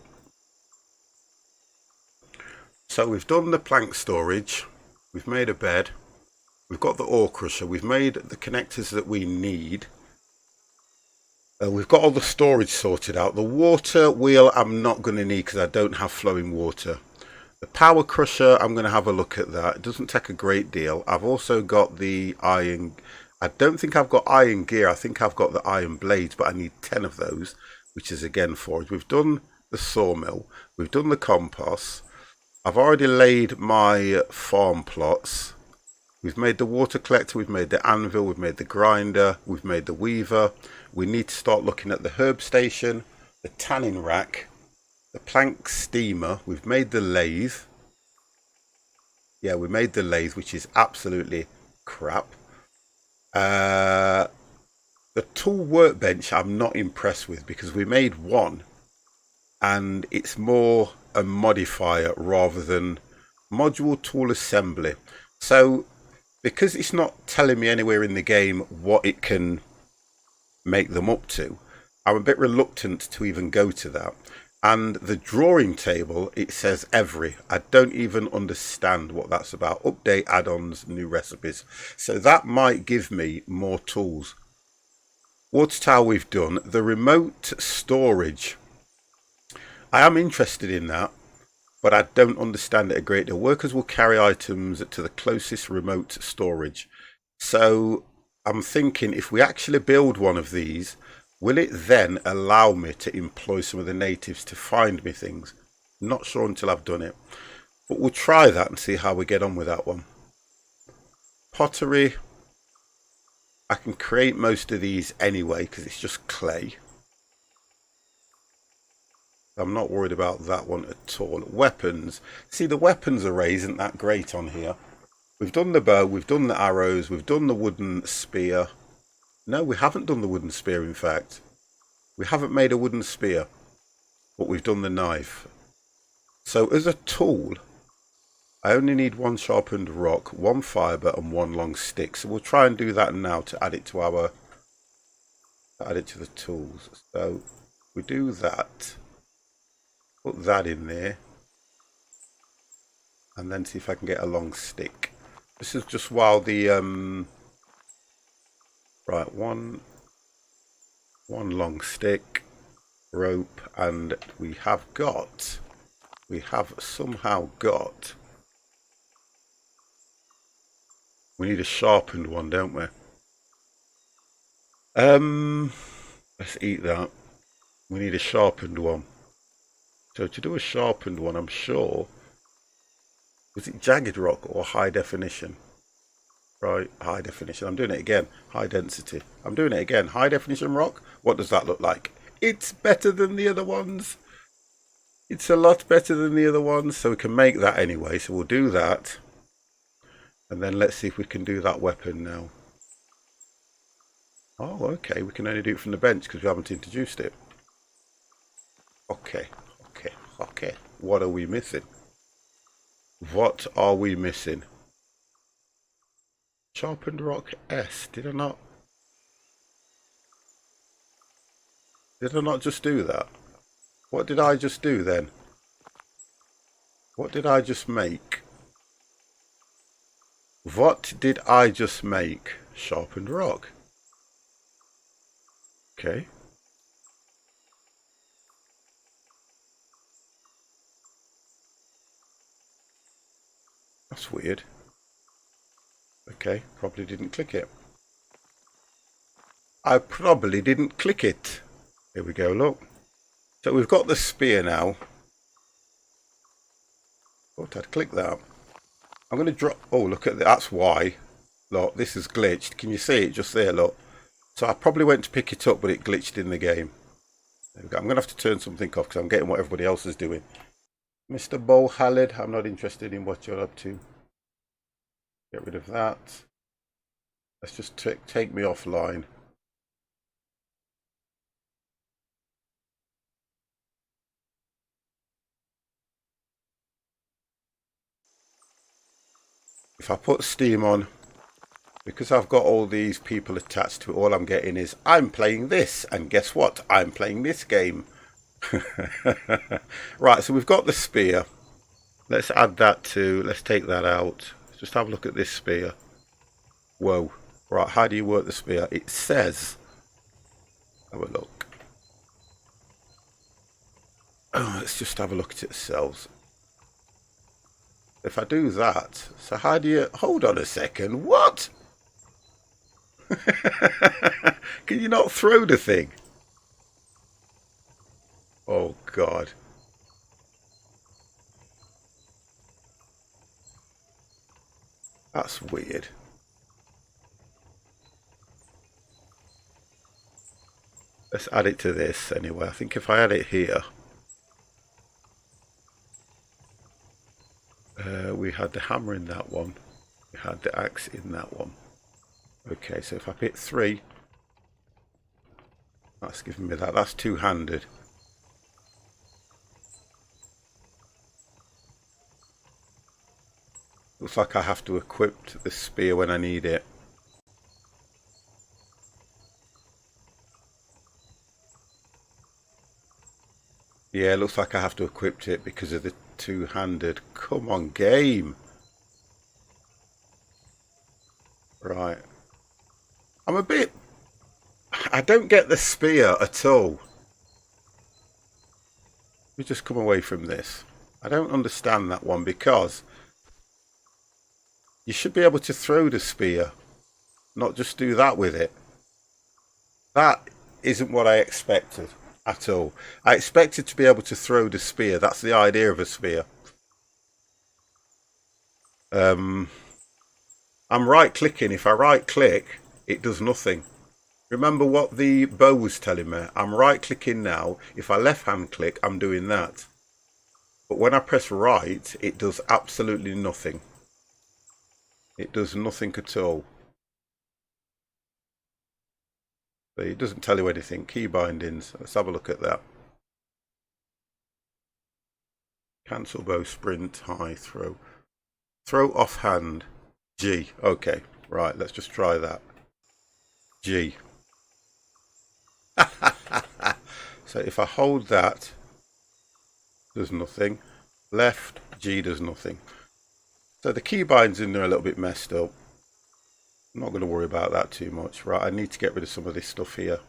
Speaker 1: So we've done the plank storage, we've made a bed, we've got the ore crusher, we've made the connectors that we need. We've got all the storage sorted out. The water wheel I'm not going to need because I don't have flowing water. The power crusher, I'm going to have a look at that. It doesn't take a great deal. I've also got the iron... I don't think I've got iron gear. I think I've got the iron blades, but I need 10 of those, which is again forage. We've done the sawmill. We've done the compost. I've already laid my farm plots. We've made the water collector, we've made the anvil, we've made the grinder, we've made the weaver. We need to start looking at the herb station, the tanning rack, the plank steamer. We've made the lathe. Yeah, we made the lathe, which is absolutely crap. The tool workbench I'm not impressed with because we made one and it's more a modifier rather than module tool assembly. So because it's not telling me anywhere in the game what it can make them up to, I'm a bit reluctant to even go to that. And the drawing table, it says every. I don't even understand what that's about. Update, add-ons, new recipes. So that might give me more tools. Water tower we've done. The remote storage. I am interested in that, but I don't understand it a great deal. Workers will carry items to the closest remote storage. So I'm thinking if we actually build one of these, will it then allow me to employ some of the natives to find me things? Not sure until I've done it. But we'll try that and see how we get on with that one. Pottery. I can create most of these anyway because it's just clay. I'm not worried about that one at all. Weapons. See, the weapons array isn't that great on here. We've done the bow, we've done the arrows, we've done the wooden spear. No, we haven't done the wooden spear, in fact. We haven't made a wooden spear, but we've done the knife. So as a tool, I only need 1 sharpened rock, 1 fibre and 1 long stick. So we'll try and do that now to add it to our Add it to the tools. So we do that. Put that in there. And then see if I can get a long stick. This is just while the right, one long stick, rope, and we have somehow got, we need a sharpened one, don't we? Let's eat that. We need a sharpened one. So to do a sharpened one, I'm sure, was it jagged rock or high definition? Right, high definition. I'm doing it again. High density. I'm doing it again. High definition rock. What does that look like? It's better than the other ones. It's a lot better than the other ones. So we can make that anyway. So we'll do that. And then let's see if we can do that weapon now. Oh, okay. We can only do it from the bench because we haven't introduced it. Okay. What are we missing? What are we missing? Sharpened rock S. Did I not just do that? What did I just do then? What did I just make? What did I just make? Sharpened rock. Okay. That's weird. Okay, probably didn't click it. I probably didn't click it. Here we go, look. So we've got the spear now. Thought I'd click that. I'm going to drop... Oh, look at that. That's why. Look, this is glitched. Can you see it just there, look? So I probably went to pick it up, but it glitched in the game. There we go. I'm going to have to turn something off because I'm getting what everybody else is doing. Mr. Bowhaled, I'm not interested in what you're up to. Get rid of that. Let's just take me offline. If I put Steam on, because I've got all these people attached to it, all I'm getting is, I'm playing this, and guess what? I'm playing this game. Right, so we've got the spear. Let's add that to, let's take that out. Let's just have a look at this spear. Whoa. Right, how do you work the spear? It says, have a look. Oh, let's just have a look at itself. If I do that, so how do you, hold on a second, what? Can you not throw the thing? Oh God. That's weird. Let's add it to this anyway. I think if I add it here, we had the hammer in that one. We had the axe in that one. Okay, so if I hit 3, that's giving me that. That's two-handed. Looks like I have to equip the spear when I need it. Yeah, it looks like I have to equip it because of the two-handed. Come on, game. Right. I'm a bit... I don't get the spear at all. Let me just come away from this. I don't understand that one because you should be able to throw the spear, not just do that with it. That isn't what I expected at all. I expected to be able to throw the spear. That's the idea of a spear. I'm right clicking. If I right click, it does nothing. Remember what the bow was telling me? I'm right clicking now. If I left hand click, I'm doing that. But when I press right, it does absolutely nothing. It does nothing at all. It doesn't tell you anything. Key bindings. Let's have a look at that. Cancel bow, sprint, high, throw. Throw offhand. G. Okay. Right, let's just try that. G. So if I hold that, does nothing. Left, G does nothing. So the keybinds in there are a little bit messed up. I'm not going to worry about that too much. Right, I need to get rid of some of this stuff here.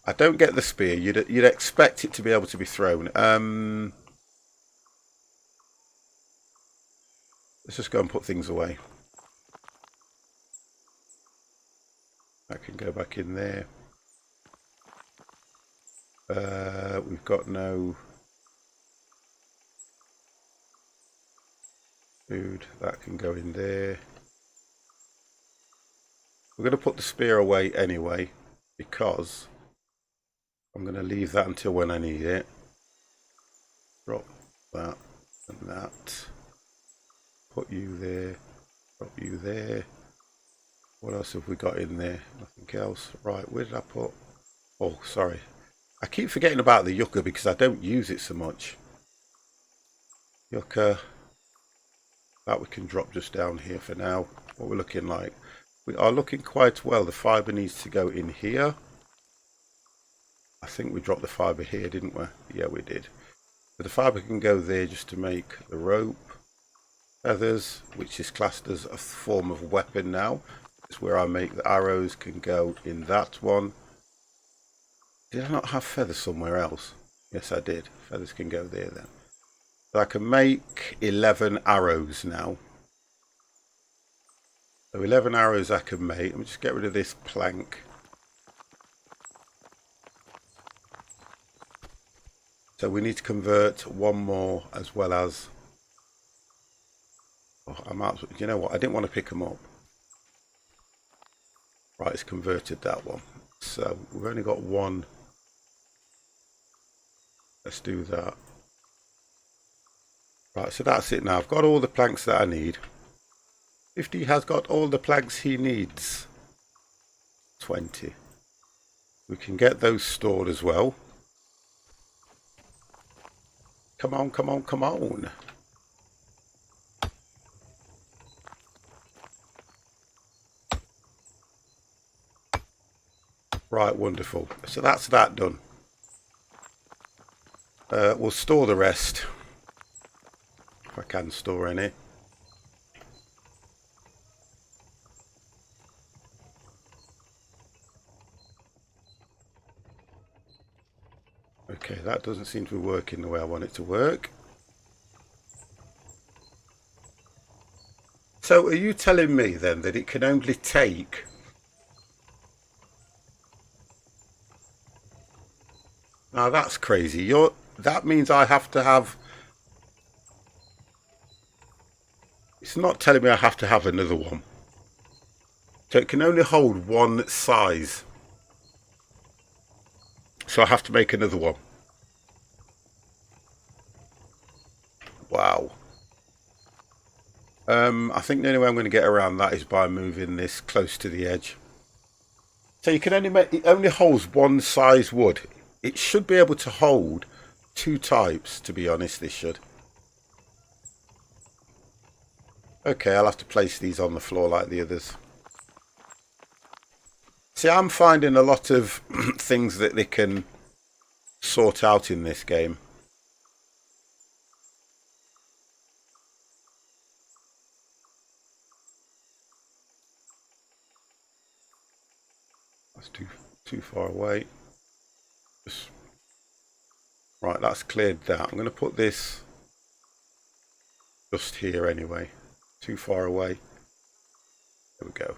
Speaker 1: I don't get the spear. You'd expect it to be able to be thrown. Let's just go and put things away. I can go back in there. We've got no food. That can go in there. We're going to put the spear away anyway, because I'm going to leave that until when I need it. Drop that and that. Put you there. Drop you there. What else have we got in there? Nothing else. Right, where did I put? Oh, sorry. I keep forgetting about the yucca because I don't use it so much. Yucca. That we can drop just down here for now. What we're looking like. We are looking quite well. The fibre needs to go in here. I think we dropped the fibre here, didn't we? Yeah, we did. So the fibre can go there just to make the rope. Feathers, which is classed as a form of weapon now. It's where I make the arrows, can go in that one. Did I not have feathers somewhere else? Yes, I did. Feathers can go there then. So I can make 11 arrows now. So 11 arrows I can make. Let me just get rid of this plank. So we need to convert one more as well as... Oh, I might, you know what? I didn't want to pick them up. Right, it's converted that one. So we've only got one. Let's do that. Right, so that's it now. I've got all the planks that I need. 50 has got all the planks he needs. 20. We can get those stored as well. Come on, come on, come on. Right, wonderful. So that's that done. We'll store the rest. If I can store any. Okay, that doesn't seem to be working the way I want it to work. So are you telling me then that it can only take... Now that's crazy. That means I have to have... It's not telling me I have to have another one. So it can only hold one size. So I have to make another one. Wow. I think the only way I'm going to get around that is by moving this close to the edge. So you can only make... It only holds one size wood. It should be able to hold two types, to be honest, this should. Okay, I'll have to place these on the floor like the others. See, I'm finding a lot of things that they can sort out in this game. That's too far away. Right, that's cleared that. I'm going to put this just here anyway. Too far away. There we go.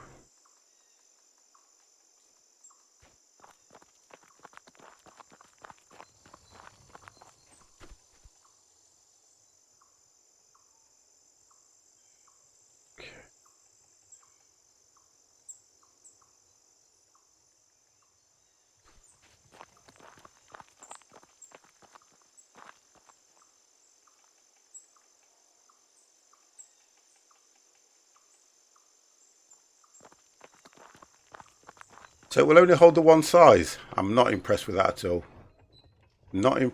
Speaker 1: So it will only hold the one size. I'm not impressed with that at all. No,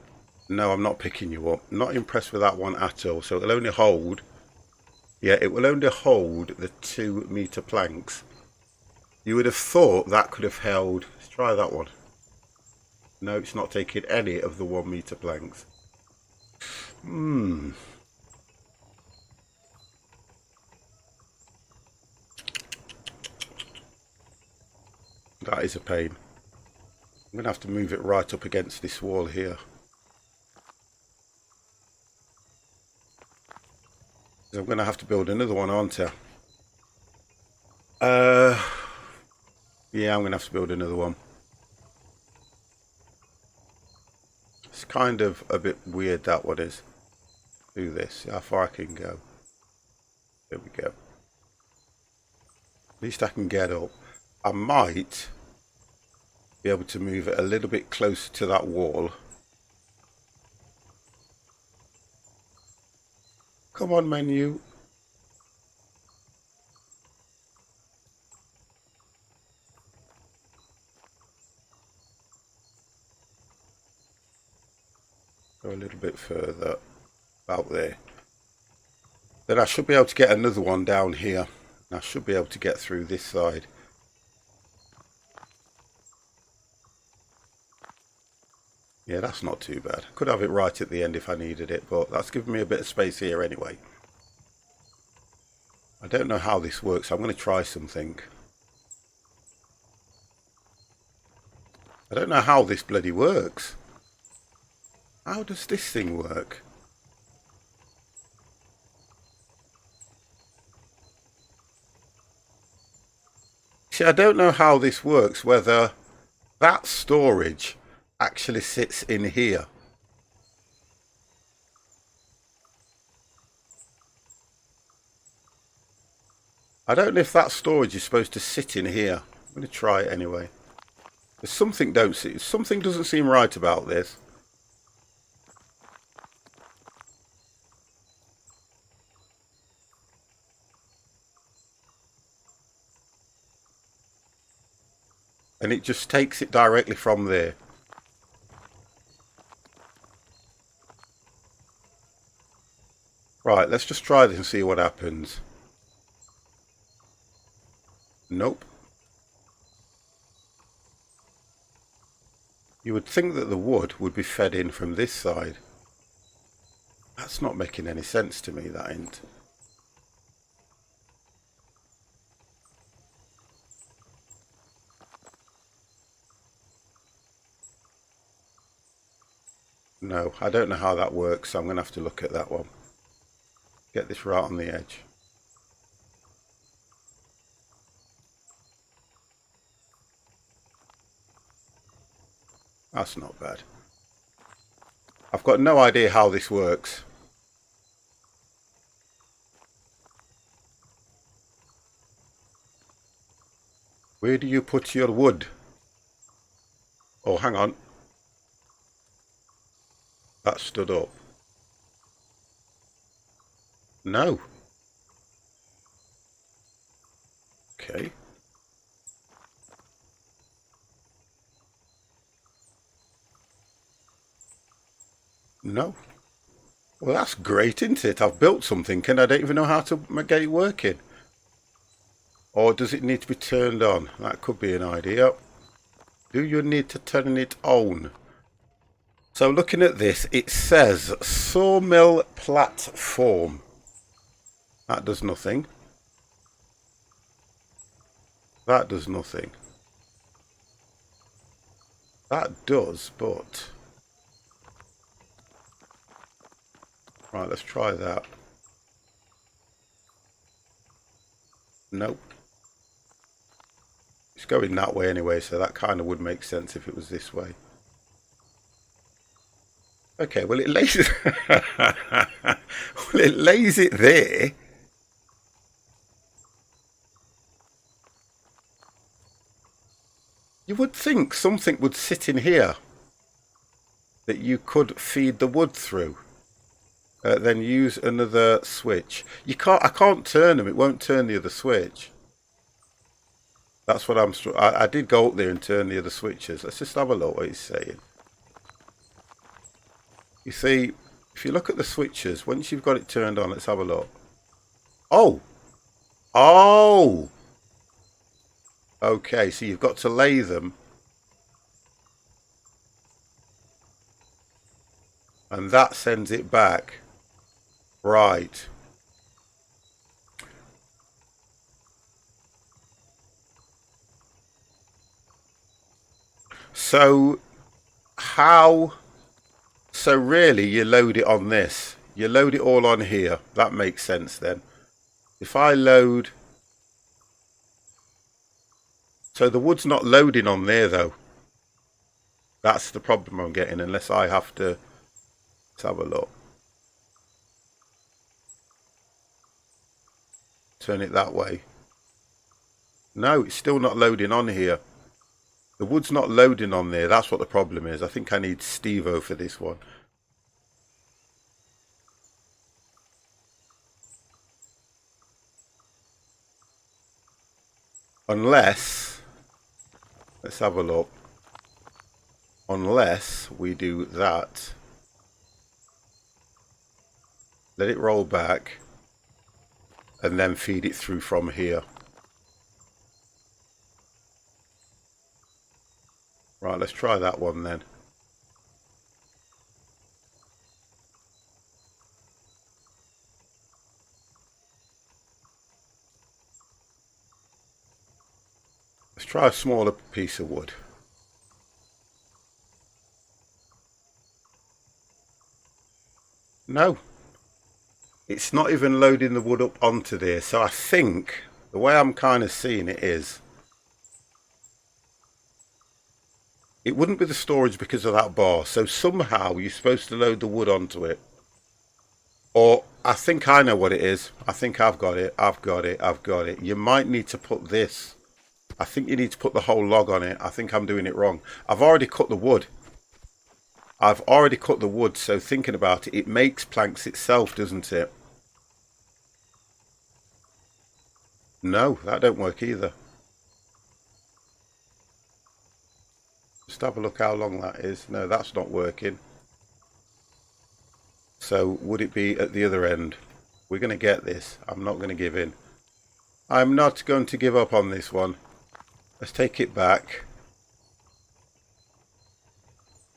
Speaker 1: I'm not picking you up. Not impressed with that one at all. So it'll only hold... Yeah, it will only hold the 2 meter planks. You would have thought that could have held... Let's try that one. No, it's not taking any of the 1 meter planks. That is a pain. I'm going to have to move it right up against this wall here. I'm going to have to build another one, aren't I? Yeah, I'm going to have to build another one. It's kind of a bit weird, that one is. Do this, see how far I can go. There we go. At least I can get up. I might be able to move it a little bit closer to that wall. Come on, menu. Go a little bit further, about there. Then I should be able to get another one down here. And I should be able to get through this side. Yeah, that's not too bad. Could have it right at the end if I needed it, but that's giving me a bit of space here anyway. I don't know how this works. I'm going to try something. I don't know how this bloody works. How does this thing work? See, I don't know how this works, whether that storage actually sits in here. I don't know if that storage is supposed to sit in here. I'm going to try it anyway. There's something doesn't seem right about this. And it just takes it directly from there. Right, let's just try this and see what happens. Nope. You would think that the wood would be fed in from this side. That's not making any sense to me, that ain't. No, I don't know how that works, so I'm going to have to look at that one. Get this right on the edge. That's not bad. I've got no idea how this works. Where do you put your wood? Oh, hang on. That stood up. No. Okay. No. Well, that's great, isn't it? I've built something and I don't even know how to get it working. Or does it need to be turned on? That could be an idea. Do you need to turn it on? So looking at this, it says sawmill platform. That does nothing. That does nothing. That does, but... Right, let's try that. Nope. It's going that way anyway, so that kind of would make sense if it was this way. Okay, well it lays it, well, it lays it there. You would think something would sit in here that you could feed the wood through. Then use another switch. You can't. I can't turn them. It won't turn the other switch. That's what I did go up there and turn the other switches. Let's just have a look what he's saying. You see, if you look at the switches, once you've got it turned on, let's have a look. Oh! Oh! Okay, so you've got to lay them And that sends it back. Right. So how... So really you load it on this. You load it all on here. That makes sense then. If I load... So the wood's not loading on there though. That's the problem I'm getting, unless I have to... Let's have a look. Turn it that way. No, it's still not loading on here. The wood's not loading on there. That's what the problem is. I think I need Steve-O for this one. Unless... Let's have a look. Unless we do that. Let it roll back. And then feed it through from here. Right, let's try that one then. Let's try a smaller piece of wood. No. It's not even loading the wood up onto there. So I think the way I'm kind of seeing it is, it wouldn't be the storage because of that bar. So somehow you're supposed to load the wood onto it. Or I think I know what it is. I think I've got it. I've got it. I've got it. You might need to put this. I think you need to put the whole log on it. I think I'm doing it wrong. I've already cut the wood. I've already cut the wood. So thinking about it, it makes planks itself, doesn't it? No, that don't work either. Just have a look how long that is. No, that's not working. So would it be at the other end? We're going to get this. I'm not going to give in. I'm not going to give up on this one. Let's take it back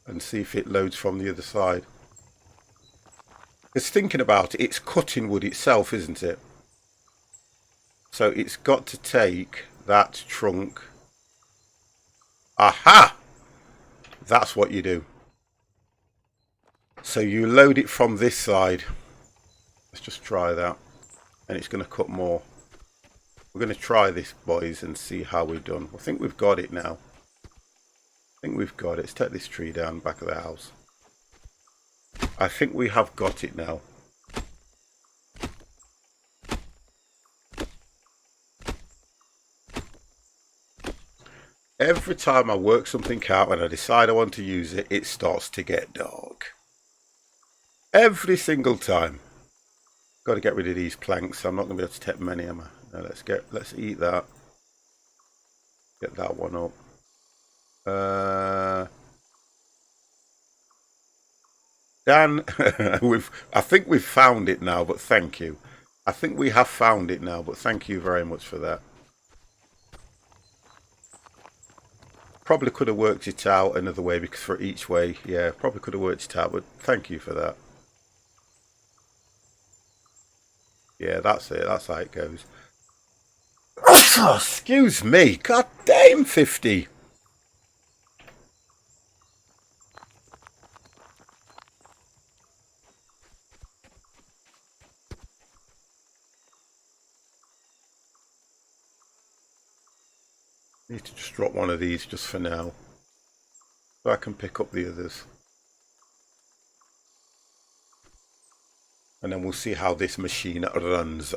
Speaker 1: and see if it loads from the other side. Because thinking about it, it's cutting wood itself, isn't it? So it's got to take that trunk. Aha! That's what you do. So you load it from this side. Let's just try that. And it's going to cut more. We're going to try this, boys, and see how we've done. I think we've got it now. I think we've got it. Let's take this tree down back of the house. I think we have got it now. Every time I work something out and I decide I want to use it, it starts to get dark. Every single time. Got to get rid of these planks. I'm not going to be able to take many, am I? No, let's eat that. Get that one up. Dan, I think we've found it now, but thank you. I think we have found it now, but thank you very much for that. Probably could have worked it out another way, because for each way, yeah, probably could have worked it out, but thank you for that. Yeah, that's it. That's how it goes. Oh, excuse me. God damn 50. Need to just drop one of these just for now, so I can pick up the others. And then we'll see how this machine runs.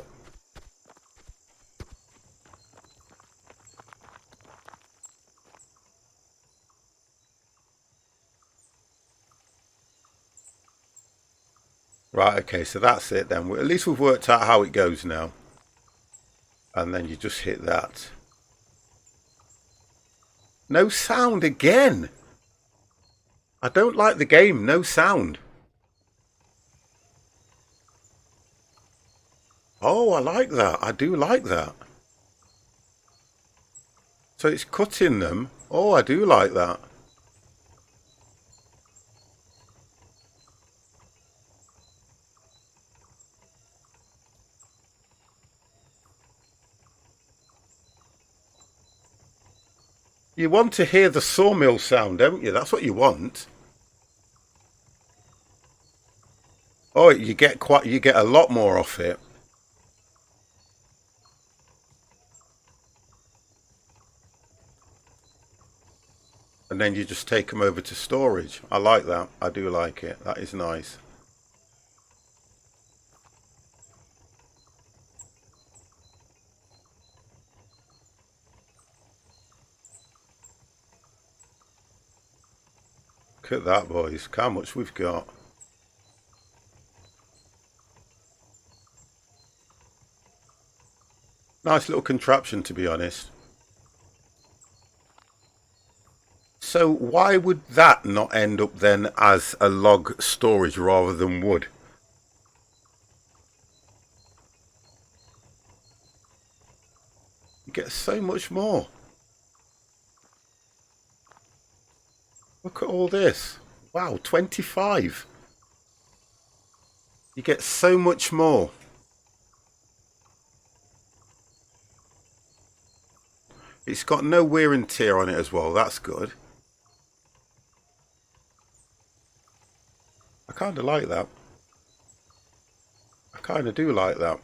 Speaker 1: Right, okay, so that's it then. At least we've worked out how it goes now. And then you just hit that. No sound again. I don't like the game. No sound. Oh, I like that. I do like that. So it's cutting them. Oh, I do like that. You want to hear the sawmill sound, don't you? That's what you want. Oh, you get a lot more off it. And then you just take them over to storage. I like that. I do like it. That is nice. Look at that, boys. Look how much we've got. Nice little contraption, to be honest. So why would that not end up then as a log storage rather than wood? You get so much more. Look at all this. Wow, 25. You get so much more. It's got no wear and tear on it as well. That's good. I kind of like that. I kind of do like that.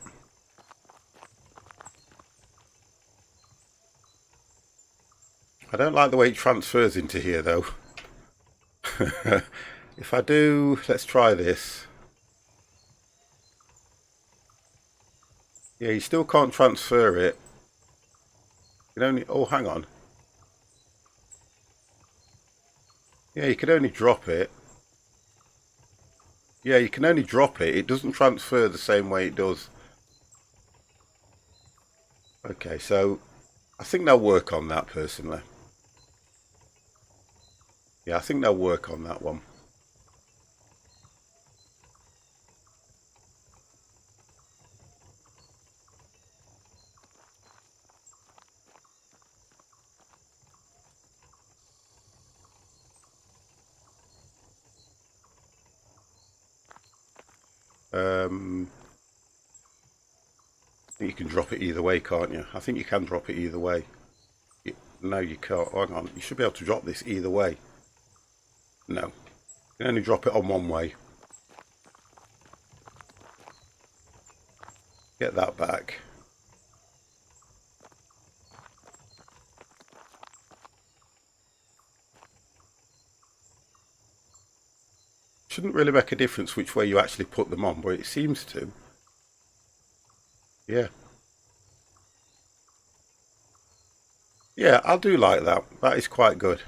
Speaker 1: I don't like the way it transfers into here though. If I do, let's try this. Yeah, you still can't transfer it. You can only, oh, hang on. Yeah, you can only drop it. Yeah, you can only drop it. It doesn't transfer the same way it does. Okay, so I think they'll work on that personally. Yeah, I think they'll work on that one. You can drop it either way, can't you? I think you can drop it either way. No, you can't. Hang on. You should be able to drop this either way. No. You can only drop it on one way. Get that back. Shouldn't really make a difference which way you actually put them on, but it seems to. Yeah. Yeah, I do like that. That is quite good.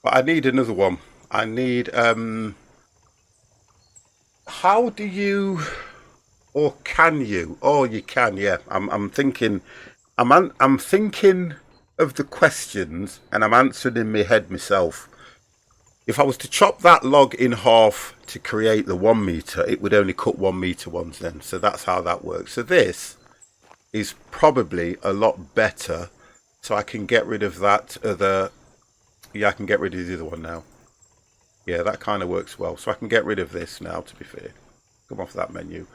Speaker 1: But I need another one. I need how do you, or can you? Oh, you can, yeah. I'm thinking I'm thinking of the questions and I'm answering in my head myself. If I was to chop that log in half to create the 1 meter, it would only cut 1 meter ones then. So that's how that works. So this is probably a lot better. So I can get rid of that other. Yeah, I can get rid of the other one now. Yeah, that kind of works well. So I can get rid of this now, to be fair. Come off that menu.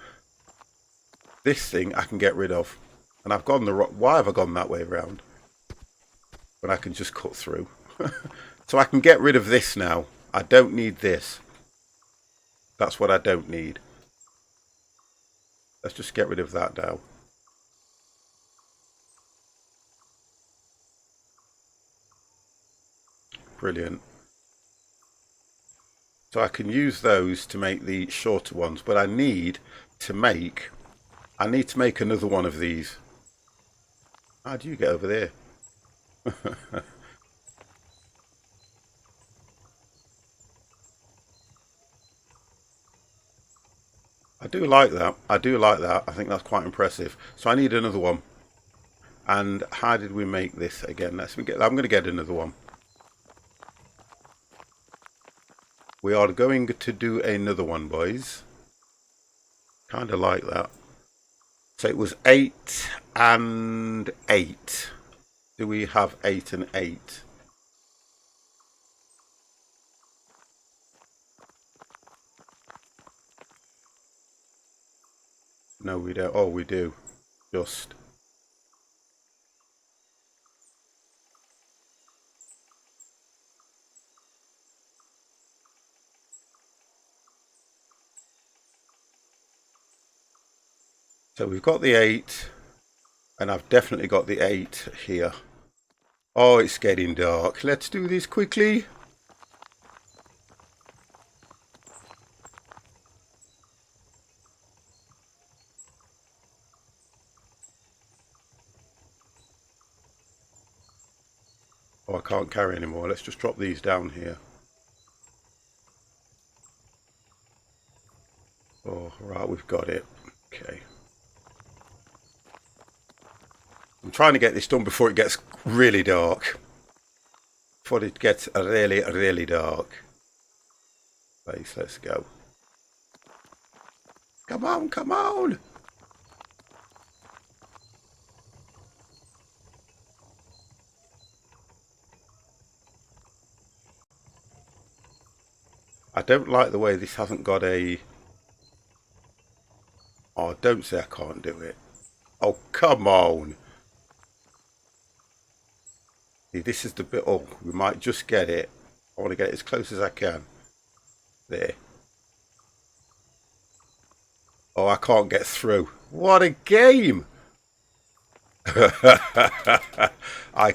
Speaker 1: This thing I can get rid of. And I've gone the wrong. Why have I gone that way around? When I can just cut through. So I can get rid of this now. I don't need this. That's what I don't need. Let's just get rid of that now. Brilliant. So I can use those to make the shorter ones, but I need to make another one of these. How do you get over there? I do like that. I do like that. I think that's quite impressive. So I need another one. And how did we make this again? I'm going to get another one. We are going to do another one, boys. Kind of like that. So it was 8 and 8. Do we have 8 and 8? No, we don't. Oh, we do. Just. So we've got the 8, and I've definitely got the 8 here. Oh, it's getting dark. Let's do this quickly. Oh, I can't carry anymore. Let's just drop these down here. Oh, right, we've got it. Okay. I'm trying to get this done before it gets really dark. Before it gets really, really dark. Base, let's go. Come on, come on! I don't like the way this hasn't got a... Oh, don't say I can't do it. Oh, come on! See, this is the bit... Oh, we might just get it. I want to get it as close as I can. There. Oh, I can't get through. What a game! I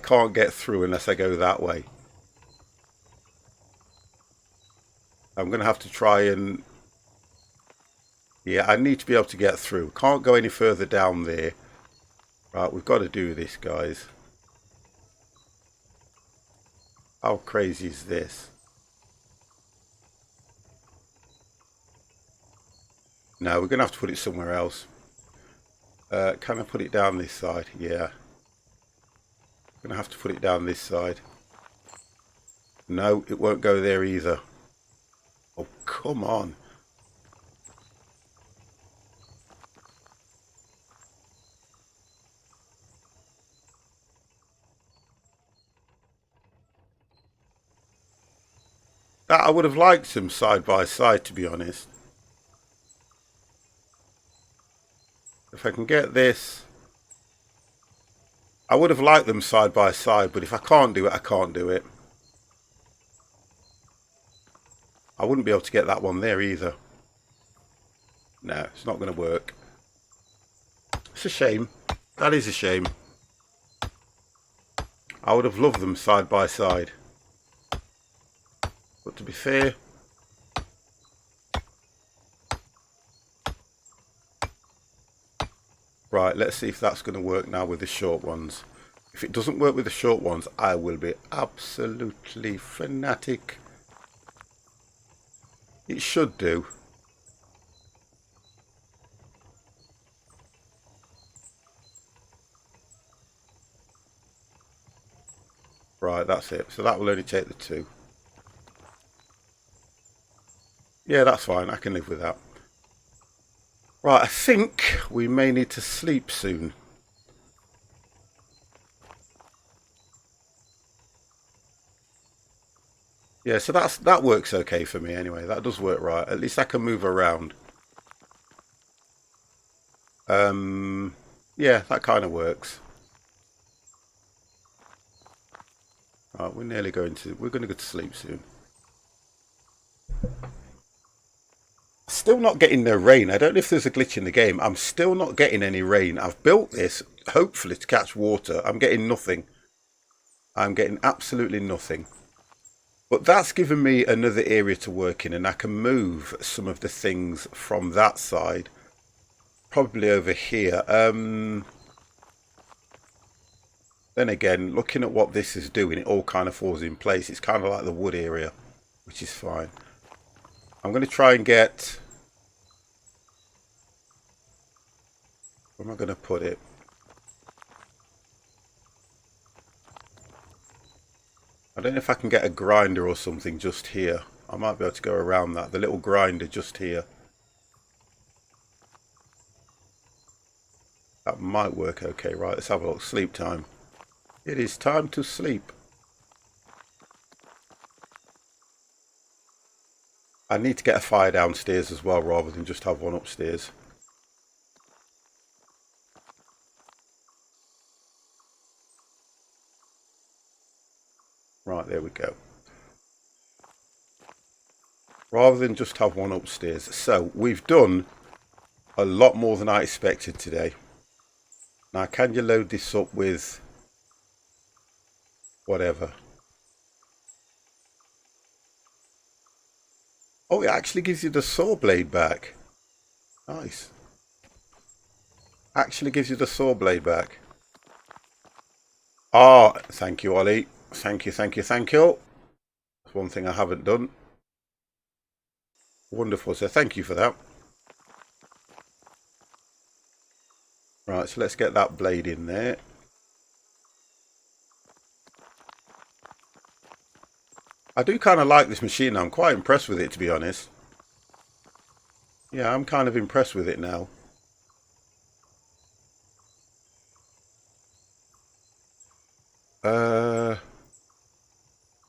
Speaker 1: can't get through unless I go that way. I'm going to have to try and... Yeah, I need to be able to get through. Can't go any further down there. Right, we've got to do this, guys. How crazy is this? No, we're going to have to put it somewhere else. Can I put it down this side? Yeah. Going to have to put it down this side. No, it won't go there either. Oh, come on. That I would have liked them side by side, to be honest. If I can get this... I would have liked them side by side, but if I can't do it, I can't do it. I wouldn't be able to get that one there either. No, it's not going to work. It's a shame. That is a shame. I would have loved them side by side. But to be fair... Right, let's see if that's going to work now with the short ones. If it doesn't work with the short ones, I will be absolutely fanatic. It should do. Right, that's it. So that will only take the 2. Yeah, that's fine. I can live with that. Right, I think we may need to sleep soon. Yeah, so that works okay for me anyway. That does work right. At least I can move around. Yeah, that kind of works. Right, we're going to go to sleep soon. Still not getting no rain. I don't know if there's a glitch in the game. I'm still not getting any rain. I've built this hopefully to catch water. I'm getting nothing. I'm getting absolutely nothing. But that's given me another area to work in, and I can move some of the things from that side. Probably over here. Then again, looking at what this is doing, it all kind of falls in place. It's kind of like the wood area, which is fine. I'm going to try and get... Where am I going to put it? I don't know if I can get a grinder or something just here. I might be able to go around that. The little grinder just here. might work okay. Right, let's have a look. Sleep time. It is time to sleep. I need to get a fire downstairs as well, rather than just have one upstairs. Right, there we go. Rather than just have one upstairs. So, we've done a lot more than I expected today. Now, can you load this up with whatever? Oh, it actually gives you the saw blade back. Nice. Actually gives you the saw blade back. Ah, thank you, Ollie. Thank you, thank you, thank you. That's one thing I haven't done. Wonderful, so thank you for that. Right, so let's get that blade in there. I do kind of like this machine. I'm quite impressed with it, to be honest. Yeah, I'm kind of impressed with it now.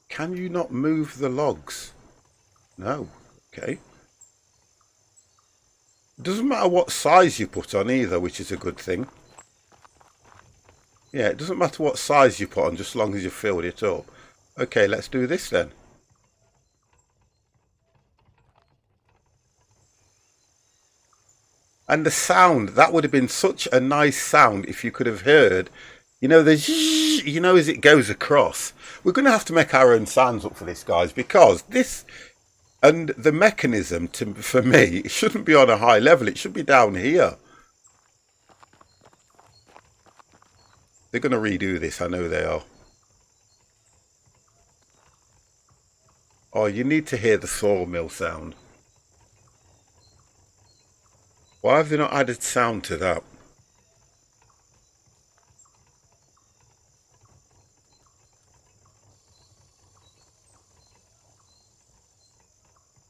Speaker 1: Can you not move the logs? No. Okay. Doesn't matter what size you put on either, which is a good thing. Yeah, it doesn't matter what size you put on, just as long as you filled it up. Okay, let's do this then. And the sound, that would have been such a nice sound if you could have heard, you know, the zzz, you know, as it goes across. We're going to have to make our own sounds up for this, guys, because this, and the mechanism, for me, it shouldn't be on a high level. It should be down here. They're going to redo this. I know they are. Oh, you need to hear the sawmill sound. Why have they not added sound to that?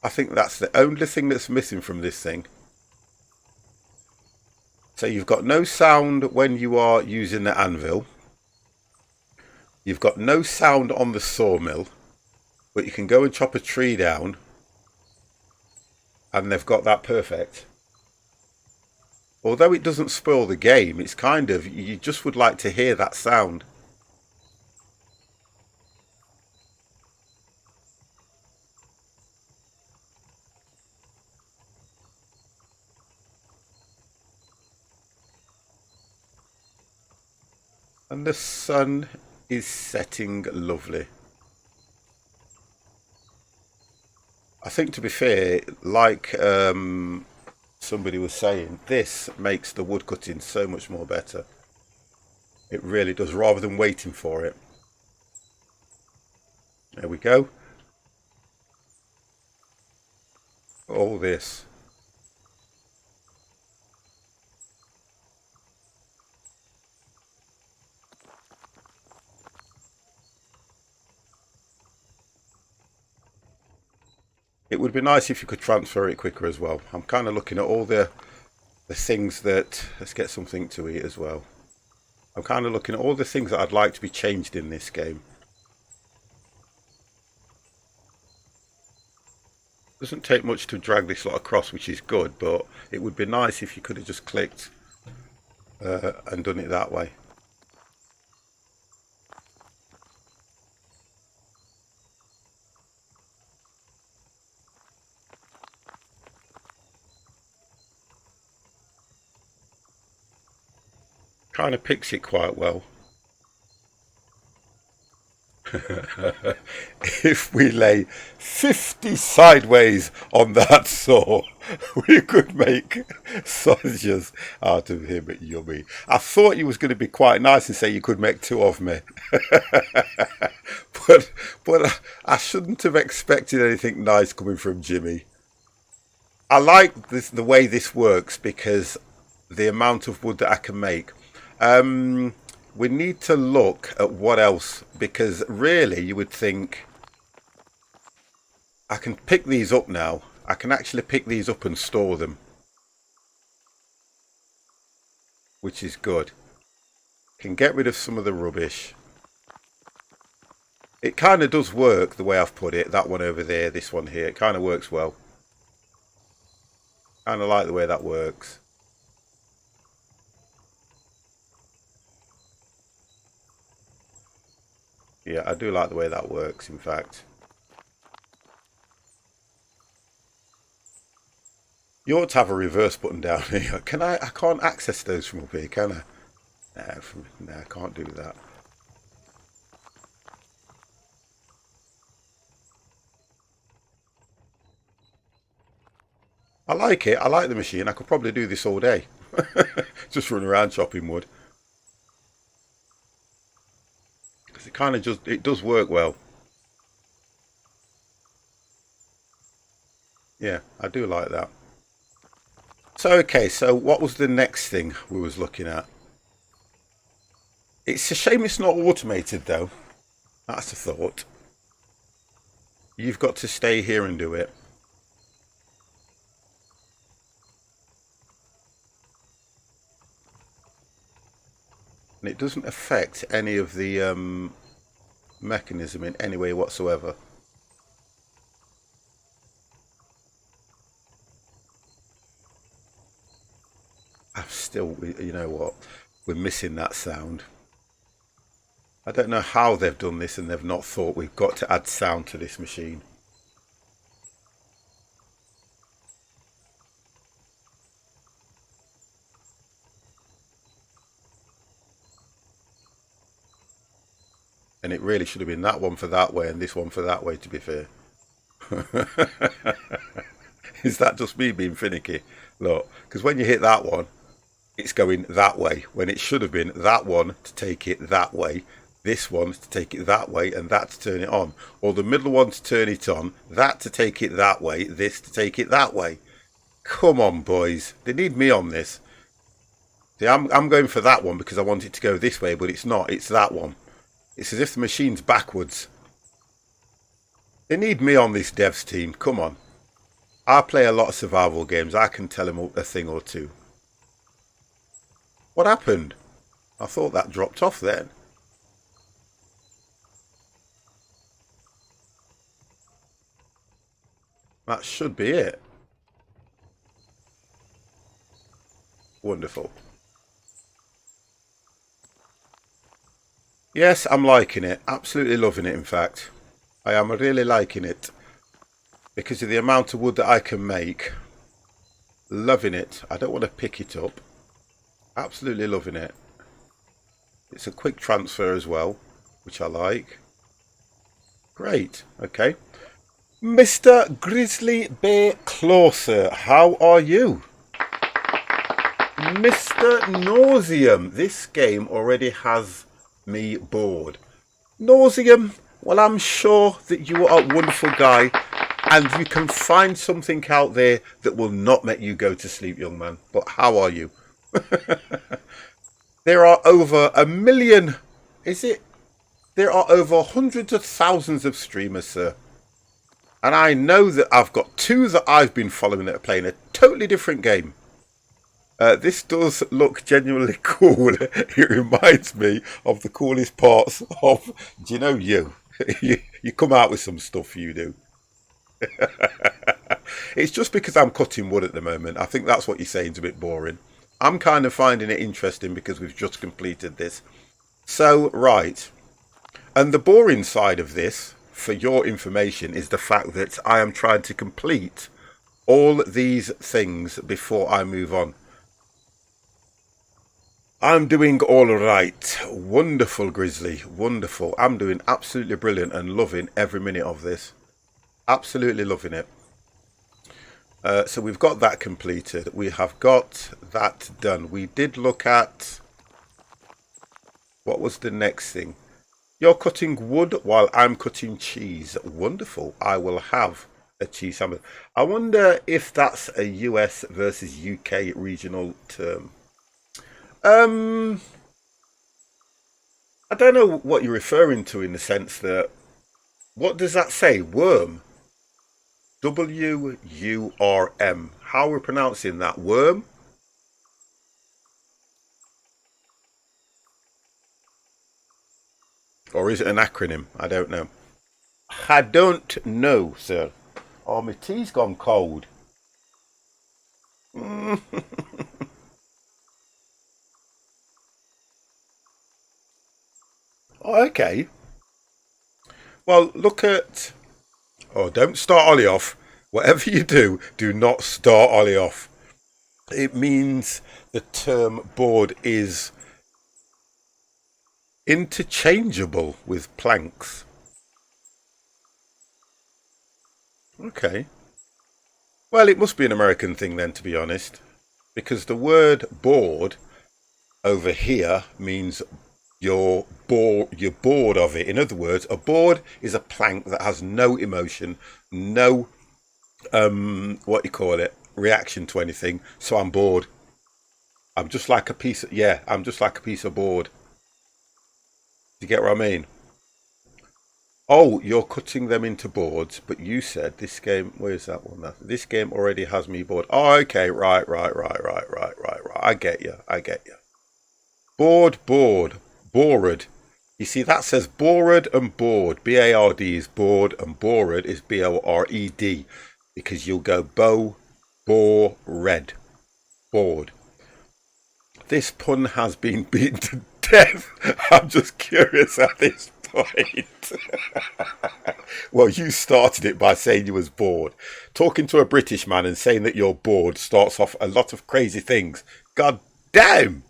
Speaker 1: I think that's the only thing that's missing from this thing. So you've got no sound when you are using the anvil. You've got no sound on the sawmill, but you can go and chop a tree down, and they've got that perfect. Although it doesn't spoil the game, it's kind of, you just would like to hear that sound. And the sun is setting lovely. I think, to be fair, like somebody was saying, this makes the wood cutting so much more better. It really does, rather than waiting for it. There we go. All this. It would be nice if you could transfer it quicker as well. I'm kind of looking at all the things that... Let's get something to eat as well. I'm kind of looking at all the things that I'd like to be changed in this game. Doesn't take much to drag this lot across, which is good, but it would be nice if you could have just clicked and done it that way. Kind of picks it quite well. If we lay 50 sideways on that saw, we could make sausages out of him. Yummy. I thought you was going to be quite nice and say you could make two of me. but I shouldn't have expected anything nice coming from Jimmy. I like this, the way this works, because the amount of wood that I can make. We need to look at what else, because really you would think I can pick these up now. I can actually pick these up and store them. which is good. Can get rid of some of the rubbish. It kind of does work the way I've put it. That one over there, this one here. It kind of works well. Kind of like the way that works. Yeah, I do like the way that works, in fact. You ought to have a reverse button down here. Can I? I can't access those from up here, can I? No, I can't do that. I like it. I like the machine. I could probably do this all day. Just run around chopping wood. Because it kind of just, it does work well. Yeah, I do like that. So, okay, so what was the next thing we was looking at? It's a shame it's not automated, though. That's a thought. You've got to stay here and do it. And it doesn't affect any of the mechanism in any way whatsoever. I'm still, you know what, we're missing that sound. I don't know how they've done this and they've not thought we've got to add sound to this machine. And it really should have been that one for that way and this one for that way, to be fair. Is that just me being finicky? Look, because when you hit that one, it's going that way, when it should have been that one to take it that way, this one to take it that way, and that to turn it on. Or the middle one to turn it on, that to take it that way, this to take it that way. Come on, boys. They need me on this. See, I'm going for that one because I want it to go this way, but it's not. It's that one. It's as if the machine's backwards. They need me on this devs team. Come on. I play a lot of survival games. I can tell them a thing or two. What happened? I thought that dropped off then. That should be it. Wonderful. Yes, I'm liking it. Absolutely loving it, in fact. I am really liking it. Because of the amount of wood that I can make. Loving it. I don't want to pick it up. Absolutely loving it. It's a quick transfer as well, which I like. Great. Okay. Mr. Grizzly Bear Closer, how are you? Mr. Nauseum, this game already has me bored. Nauseum, well, I'm sure that you are a wonderful guy and you can find something out there that will not make you go to sleep, young man. But how are you? There are over 1 million, is it? There are over hundreds of thousands of streamers, sir. And I know that I've got two that I've been following that are playing a totally different game. This does look genuinely cool. It reminds me of the coolest parts of, do you know you? You come out with some stuff, you do. It's just because I'm cutting wood at the moment. I think that's what you're saying is a bit boring. I'm kind of finding it interesting because we've just completed this. So, right. And the boring side of this, for your information, is the fact that I am trying to complete all these things before I move on. I'm doing all right. Wonderful, Grizzly. Wonderful. I'm doing absolutely brilliant and loving every minute of this. Absolutely loving it. So we've got that completed. We have got that done. We did look at... What was the next thing? You're cutting wood while I'm cutting cheese. Wonderful. I will have a cheese sandwich. I wonder if that's a US versus UK regional term. I don't know what you're referring to in the sense that... What does that say? Worm? W-U-R-M. How are we pronouncing that? Worm? Or is it an acronym? I don't know. I don't know, sir. Oh, my tea's gone cold. Oh, okay. Well, look at... Oh, don't start Ollie off. Whatever you do, do not start Ollie off. It means the term board is interchangeable with planks. Okay. Well, it must be an American thing then, to be honest. Because the word board over here means you're bored of it. In other words, a board is a plank that has no emotion, no what you call it, reaction to anything. So I'm bored. I'm just like a piece of I'm just like a piece of board. Do you get what I mean? Oh, you're cutting them into boards, but you said this game. Where's that one? This game already has me bored. Oh, okay, right. I get you. I get you. Bored. You see, that says bored and bored. B-A-R-D is bored, and bored is B-O-R-E-D, because you'll go red, bored. This pun has been beaten to death. I'm just curious at this point. Well, you started it by saying you was bored. Talking to a British man and saying that you're bored starts off a lot of crazy things. God damn!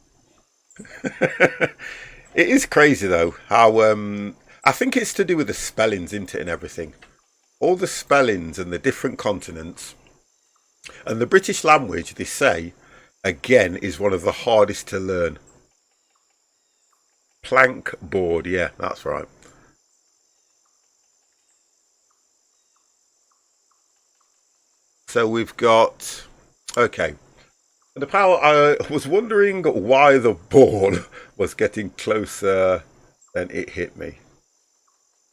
Speaker 1: It is crazy though how I think it's to do with the spellings, isn't it, and everything. All the spellings and the different continents and the British language, they say, again, is one of the hardest to learn. Plank board, yeah, that's right. So we've got okay. The power. I was wondering why the ball was getting closer than it hit me.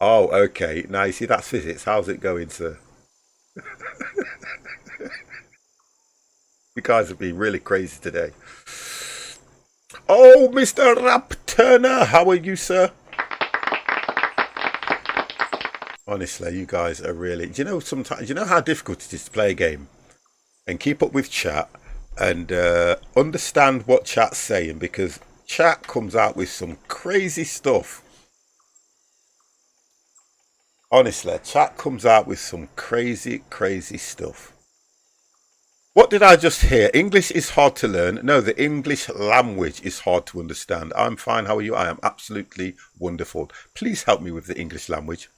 Speaker 1: Oh, okay. Now you see that's physics. How's it going, sir? You guys have been really crazy today. Oh, Mr. Rap Turner, how are you, sir? Honestly, you guys are really. Do you know sometimes? Do you know how difficult it is to play a game and keep up with chat and understand what chat's saying, because chat comes out with some crazy stuff. Honestly, chat comes out with some crazy stuff. What did I just hear? English is hard to learn. No, the English language is hard to understand. I'm fine. How are you? I am absolutely wonderful. Please help me with the English language.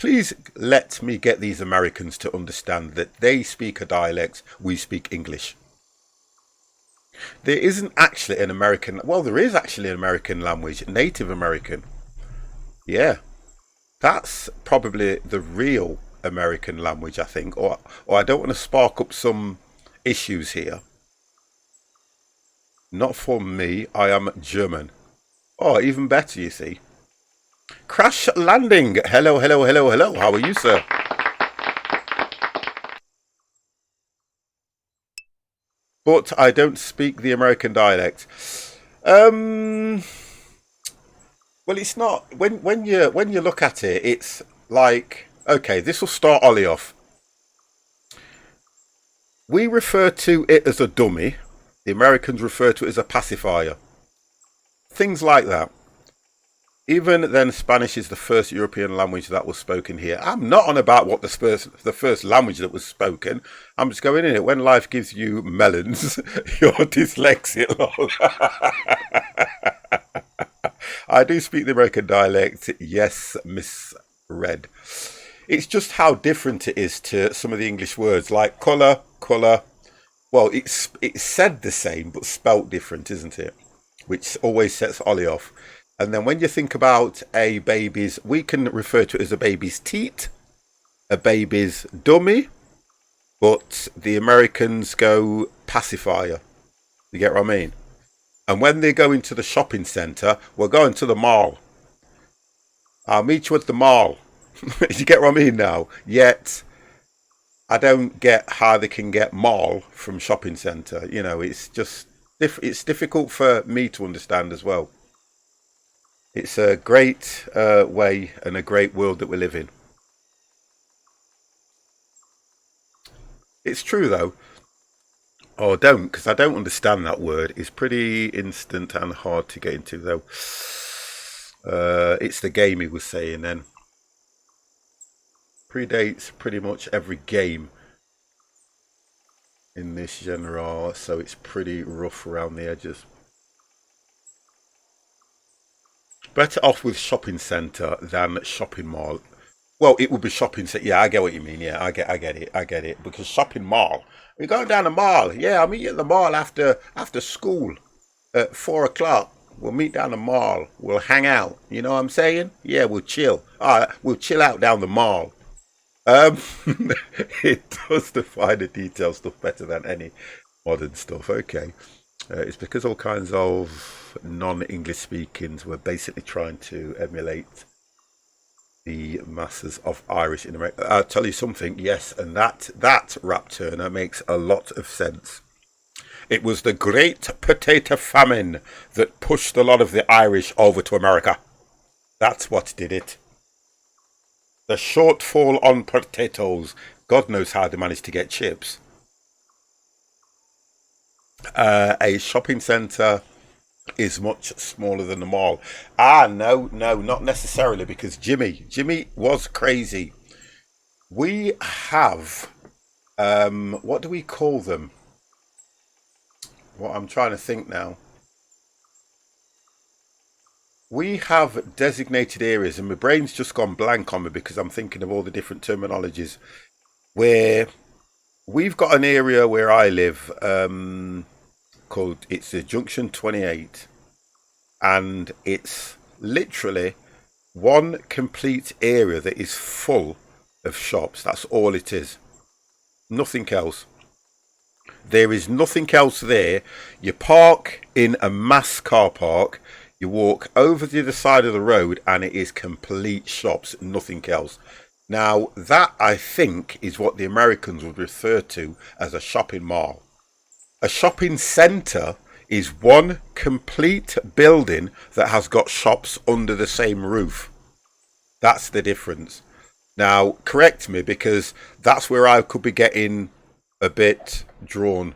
Speaker 1: Please let me get these Americans to understand that they speak a dialect, we speak English. There isn't actually an American, well, there is actually an American language, Native American. Yeah, that's probably the real American language, I think. Or I don't want to spark up some issues here. Not for me, I am German. Oh, even better, you see. Crash landing. Hello. How are you, sir? But I don't speak the American dialect. Um, well, it's not when you look at it, it's like okay, this will start Ollie off. We refer to it as a dummy. The Americans refer to it as a pacifier. Things like that. Even then, Spanish is the first European language that was spoken here. I'm not on about what the first language that was spoken. I'm just going in it. When life gives you melons, you're dyslexic. I do speak the American dialect. Yes, Miss Red. It's just how different it is to some of the English words, like colour. Well, it's said the same but spelt different, isn't it? Which always sets Ollie off. And then when you think about a baby's, we can refer to it as a baby's teat, a baby's dummy, but the Americans go pacifier. You get what I mean? And when they go into the shopping centre, we're going to the mall. I'll meet you at the mall. You get what I mean now? Yet, I don't get how they can get mall from shopping centre. You know, it's just, it's difficult for me to understand as well. It's a great way and a great world that we live in. It's true though. Oh, don't, because I don't understand that word. It's pretty instant and hard to get into though. It's the game he was saying then. Predates pretty much every game in this genre, so it's pretty rough around the edges. Better off with shopping centre than shopping mall. Well, it would be shopping centre. Yeah, I get what you mean. Yeah, I get it. Because shopping mall, we're going down the mall. Yeah, I'll meet you at the mall after school at 4 o'clock. We'll meet down the mall. We'll hang out. You know what I'm saying? Yeah, we'll chill. All right, we'll chill out down the mall. Um, it does the finer detail stuff better than any modern stuff. Okay. It's because all kinds of non-English speakings were basically trying to emulate the masses of Irish in America. I'll tell you something, yes, and that rap Turner makes a lot of sense. It was the Great Potato Famine that pushed a lot of the Irish over to America. That's what did it. The shortfall on potatoes. God knows how they managed to get chips. A shopping centre is much smaller than the mall. Ah, no, not necessarily, because Jimmy was crazy. We have, what do we call them? What I'm trying to think now. We have designated areas, and my brain's just gone blank on me because I'm thinking of all the different terminologies. Where we've got an area where I live, called, it's the Junction 28, and it's literally one complete area that is full of shops. That's all it is. Nothing else. There is nothing else there. You park in a mass car park, you walk over the other side of the road, and it is complete shops, nothing else. Now, that I think is what the Americans would refer to as a shopping mall. A shopping centre is one complete building that has got shops under the same roof. That's the difference. Now, correct me, because that's where I could be getting a bit drawn.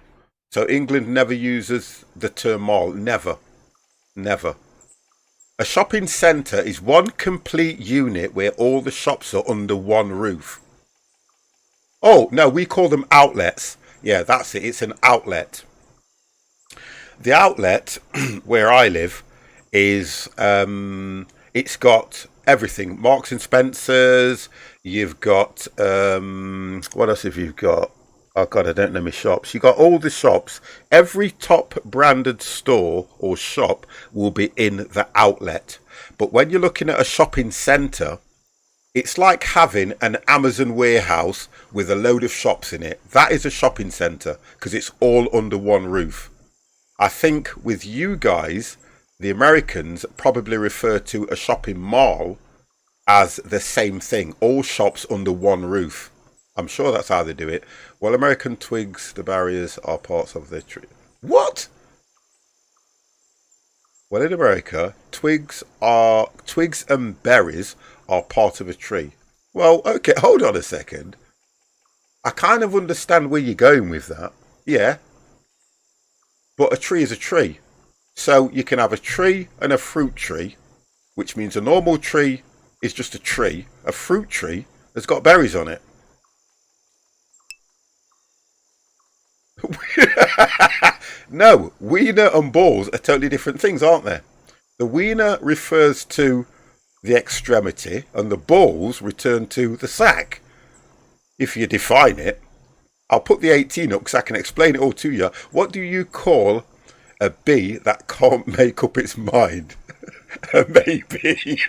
Speaker 1: So England never uses the term mall. Never. Never. A shopping centre is one complete unit where all the shops are under one roof. Oh, no, we call them outlets. Yeah, that's it. It's an outlet. The outlet where I live is, it's got everything. Marks and Spencer's. You've got, what else have you got? Oh God, I don't know my shops. You got all the shops. Every top branded store or shop will be in the outlet. But when you're looking at a shopping centre, it's like having an Amazon warehouse with a load of shops in it. That is a shopping centre because it's all under one roof. I think with you guys, the Americans probably refer to a shopping mall as the same thing. All shops under one roof. I'm sure that's how they do it. Well, American twigs, the barriers are parts of the tree. What? Well, in America, twigs and berries are part of a tree. Well, okay, hold on a second. I kind of understand where you're going with that. Yeah. But a tree is a tree. So you can have a tree and a fruit tree, which means a normal tree is just a tree. A fruit tree has got berries on it. No, wiener and balls are totally different things, aren't they? The wiener refers to the extremity and the balls return to the sack. If you define it, I'll put the 18 up because I can explain it all to you. What do you call a bee that can't make up its mind? A maybe.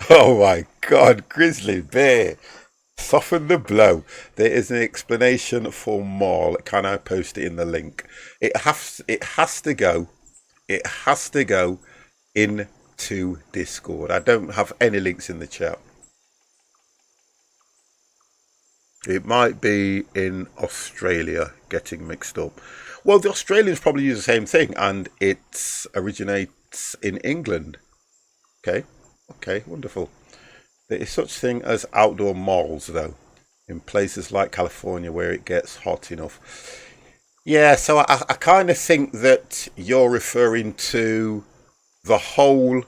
Speaker 1: Oh my God, grizzly bear. Soften the blow. There is an explanation for mall. Can I post it in the link? It has to go. It has to go into Discord. I don't have any links in the chat. It might be in Australia getting mixed up. Well, the Australians probably use the same thing, and it originates in England. Okay, okay, wonderful. There is such thing as outdoor malls, though, in places like California where it gets hot enough. Yeah, so I kind of think that you're referring to the whole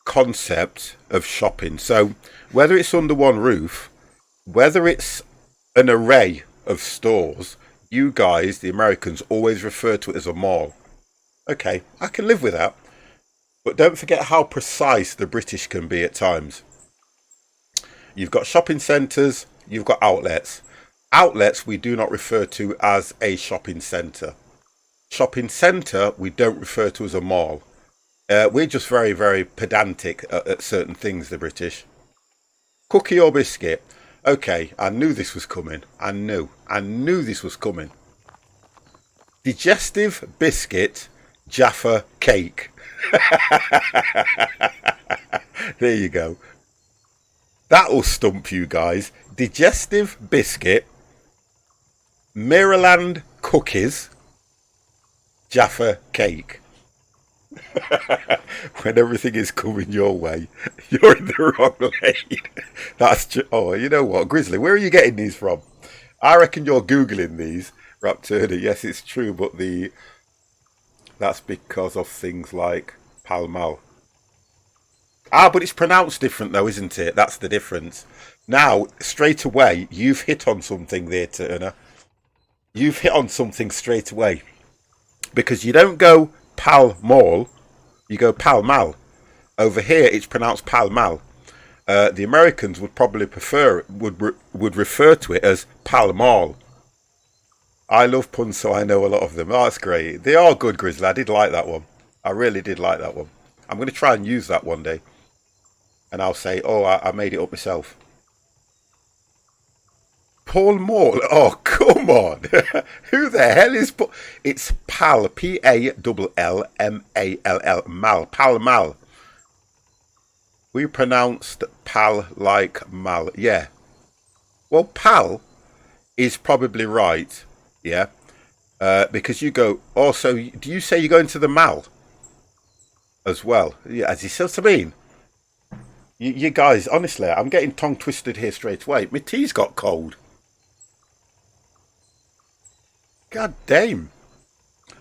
Speaker 1: concept of shopping. So whether it's under one roof, whether it's an array of stores, you guys, the Americans, always refer to it as a mall. Okay, I can live with that. But don't forget how precise the British can be at times. You've got shopping centres, you've got outlets. Outlets we do not refer to as a shopping centre. Shopping centre we don't refer to as a mall. We're just very, very pedantic at certain things, the British. Cookie or biscuit? Okay, I knew this was coming. I knew this was coming. Digestive biscuit, Jaffa cake. There you go. That'll stump you guys. Digestive biscuit, Maryland cookies, Jaffa cake. When everything is coming your way, you're in the wrong lane. Oh, you know what, Grizzly, where are you getting these from? I reckon you're Googling these, Rapturna. Yes, it's true, but that's because of things like Pall Mall. But it's pronounced different though, isn't it? That's the difference. Now, straight away, you've hit on something there, Turner. You've hit on something straight away. Because you don't go Pall Mall, you go Pall Mall. Over here, it's pronounced Pall Mall. The Americans would probably would refer to it as Pall Mall. I love puns, so I know a lot of them. Oh, that's great. They are good, Grizzly. I did like that one. I really did like that one. I'm going to try and use that one day. And I'll say, oh, I made it up myself. Paul Mall. Oh, come on. Who the hell is Paul? It's Pal. Pall Mal. Pall Mall. We pronounced Pal like Mal. Yeah. Well, Pal is probably right. Yeah. Because you go, also, do you say you're going to the Mal as well? Yeah, as you see what I mean? You guys, honestly, I'm getting tongue twisted here straight away. My tea's got cold. God damn.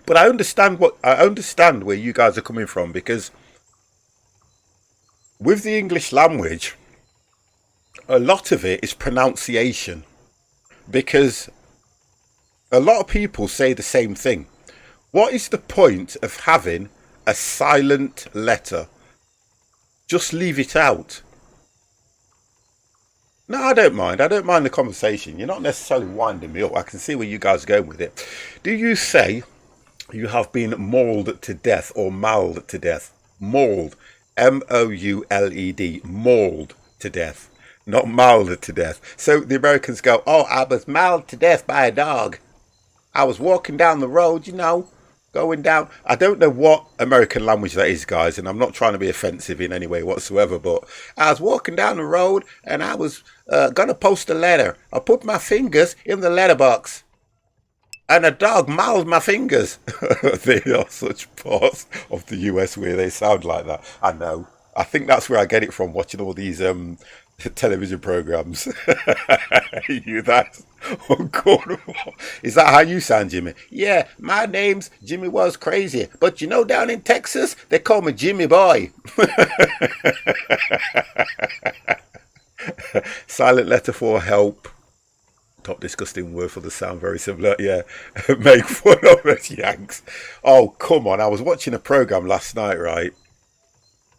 Speaker 1: But I understand where you guys are coming from, because with the English language, a lot of it is pronunciation. Because a lot of people say the same thing. What is the point of having a silent letter? Just leave it out. No, I don't mind. I don't mind the conversation. You're not necessarily winding me up. I can see where you guys are going with it. Do you say you have been mauled to death or mauled to death? Mauled. Mouled. Mauled to death. Not mauled to death. So the Americans go, oh, I was mauled to death by a dog. I was walking down the road, going down. I don't know what American language that is, guys, and I'm not trying to be offensive in any way whatsoever, but I was walking down the road and I was going to post a letter. I put my fingers in the letterbox and a dog mauled my fingers. They are such parts of the US where they sound like that. I know. I think that's where I get it from, watching all these television programs. Oh God, is that how you sound, Jimmy? Yeah, my name's Jimmy Was Crazy, but down in Texas they call me Jimmy Boy. Silent letter for help. Top disgusting word for the sound, very similar. Yeah, make fun of us Yanks. Oh come on, I was watching a program last night, right?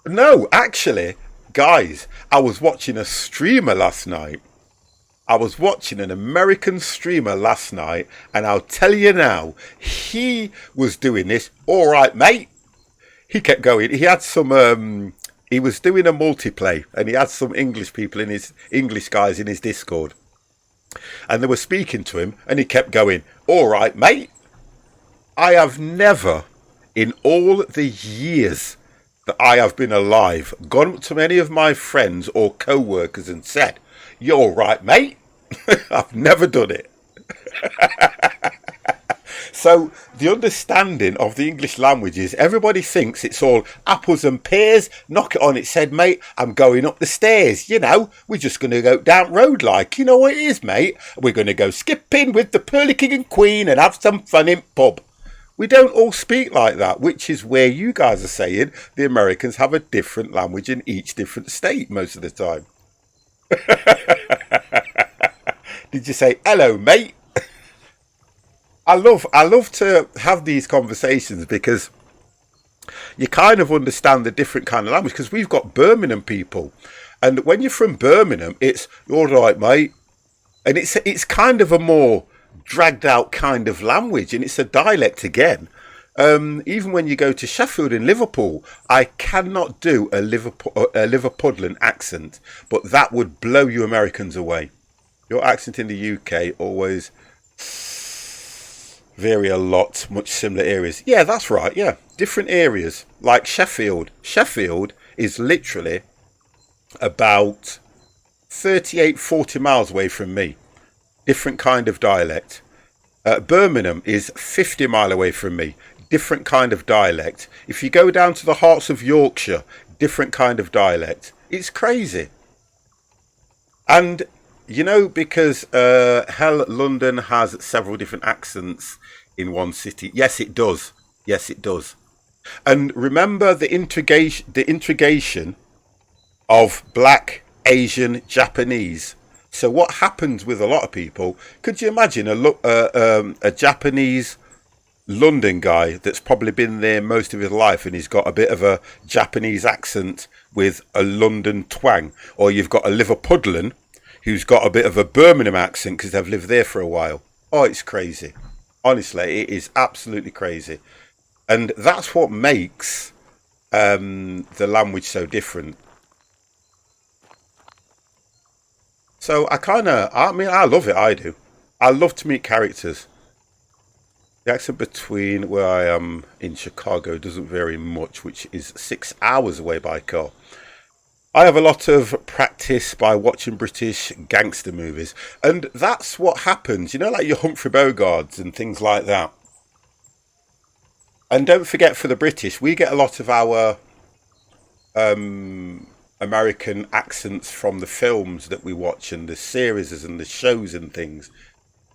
Speaker 1: No, actually, guys, I was watching a streamer last night. I was watching an American streamer last night, and I'll tell you now, he was doing this. All right, mate. He kept going. He had some. He was doing a multiplay, and he had some English guys in his Discord, and they were speaking to him, and he kept going. All right, mate. I have never, in all the years that I have been alive, gone up to many of my friends or co-workers and said, "You're right, mate." I've never done it. So the understanding of the English language is everybody thinks it's all apples and pears. Knock it on its head, mate. I'm going up the stairs. You know, we're just going to go down road like. You know what it is, mate? We're going to go skipping with the Pearly King and Queen and have some fun in pub. We don't all speak like that, which is where you guys are saying the Americans have a different language in each different state most of the time. Did you say hello, mate? I love to have these conversations because you kind of understand the different kind of language, because we've got Birmingham people, and when you're from Birmingham, it's all right, mate, and it's kind of a more dragged out kind of language, and it's a dialect again. Even when you go to Sheffield and Liverpool, I cannot do a Liverpudlian accent, but that would blow you Americans away. Your accent in the UK always vary a lot, much similar areas. Yeah, that's right, yeah. Different areas, like Sheffield. Sheffield is literally about 38-40 miles away from me. Different kind of dialect. Birmingham is 50 mile away from me. Different kind of dialect. If you go down to the hearts of Yorkshire, different kind of dialect. It's crazy. And you know, because London has several different accents in one city. Yes, it does. Yes, it does. And remember the integration of black, Asian, Japanese. So what happens with a lot of people? Could you imagine a Japanese London guy that's probably been there most of his life, and he's got a bit of a Japanese accent with a London twang, or you've got a Liverpudlian who's got a bit of a Birmingham accent because they've lived there for a while. Oh, it's crazy. Honestly, it is absolutely crazy. And that's what makes the language so different. So I love it, I do. I love to meet characters. The accent between where I am in Chicago doesn't vary much, which is 6 hours away by car. I have a lot of practice by watching British gangster movies, and that's what happens, you know, like your Humphrey Bogarts and things like that. And don't forget, for the British, we get a lot of our American accents from the films that we watch and the series and the shows and things.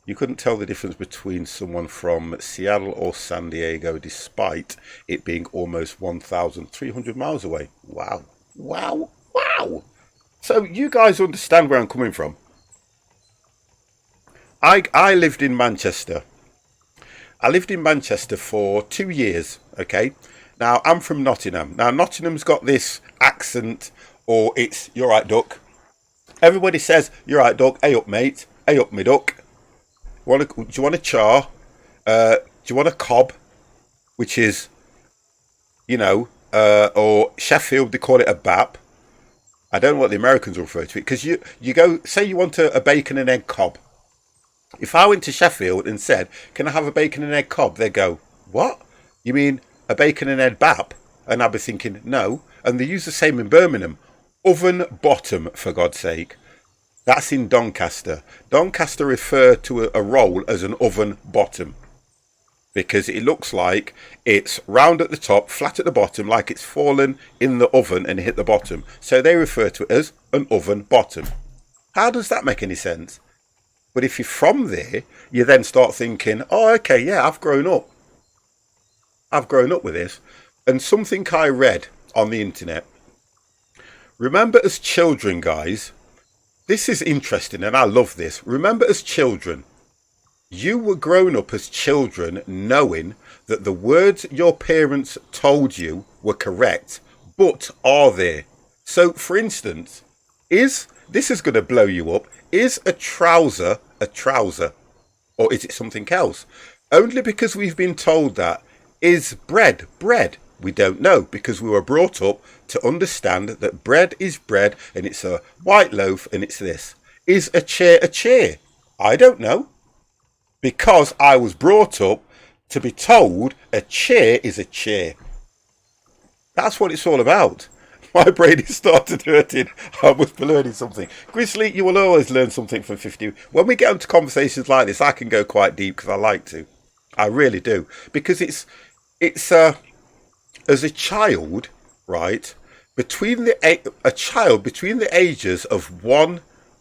Speaker 1: You couldn't tell the difference between someone from Seattle or San Diego, despite it being almost 1,300 miles away. Wow. Wow. Wow. So you guys understand where I'm coming from. I lived in Manchester. I lived in Manchester for 2 years, okay? Now, I'm from Nottingham. Now, Nottingham's got this accent, or it's, you're right, duck. Everybody says, you're right, duck. Hey up, mate. Hey up, me duck. Do you want a char? Do you want a cob? Which is, you know, or Sheffield, they call it a bap. I don't know what the Americans refer to it, because you go, say you want a bacon and egg cob. If I went to Sheffield and said, can I have a bacon and egg cob? They go, what? You mean a bacon and egg bap? And I'd be thinking, no. And they use the same in Birmingham. Oven bottom, for God's sake. That's in Doncaster. Doncaster refer to a roll as an oven bottom, because it looks like it's round at the top, flat at the bottom, like it's fallen in the oven and hit the bottom. So they refer to it as an oven bottom. How does that make any sense? But if you're from there, you then start thinking, oh, okay, yeah, I've grown up. I've grown up with this. And something I read on the internet. Remember as children, guys, this is interesting and I love this. Remember as children, you were grown up as children knowing that the words your parents told you were correct, but are they? So, for instance, this is going to blow you up, is a trouser a trouser? Or is it something else? Only because we've been told that. Is bread bread? We don't know, because we were brought up to understand that bread is bread and it's a white loaf and it's this. Is a chair a chair? I don't know. Because I was brought up to be told a chair is a chair. That's what it's all about. My brain has started hurting. I must be learning something. Grizzly, you will always learn something from 50. When we get into conversations like this, I can go quite deep because I like to. I really do. Because it's as a child, right? A child between the ages of 1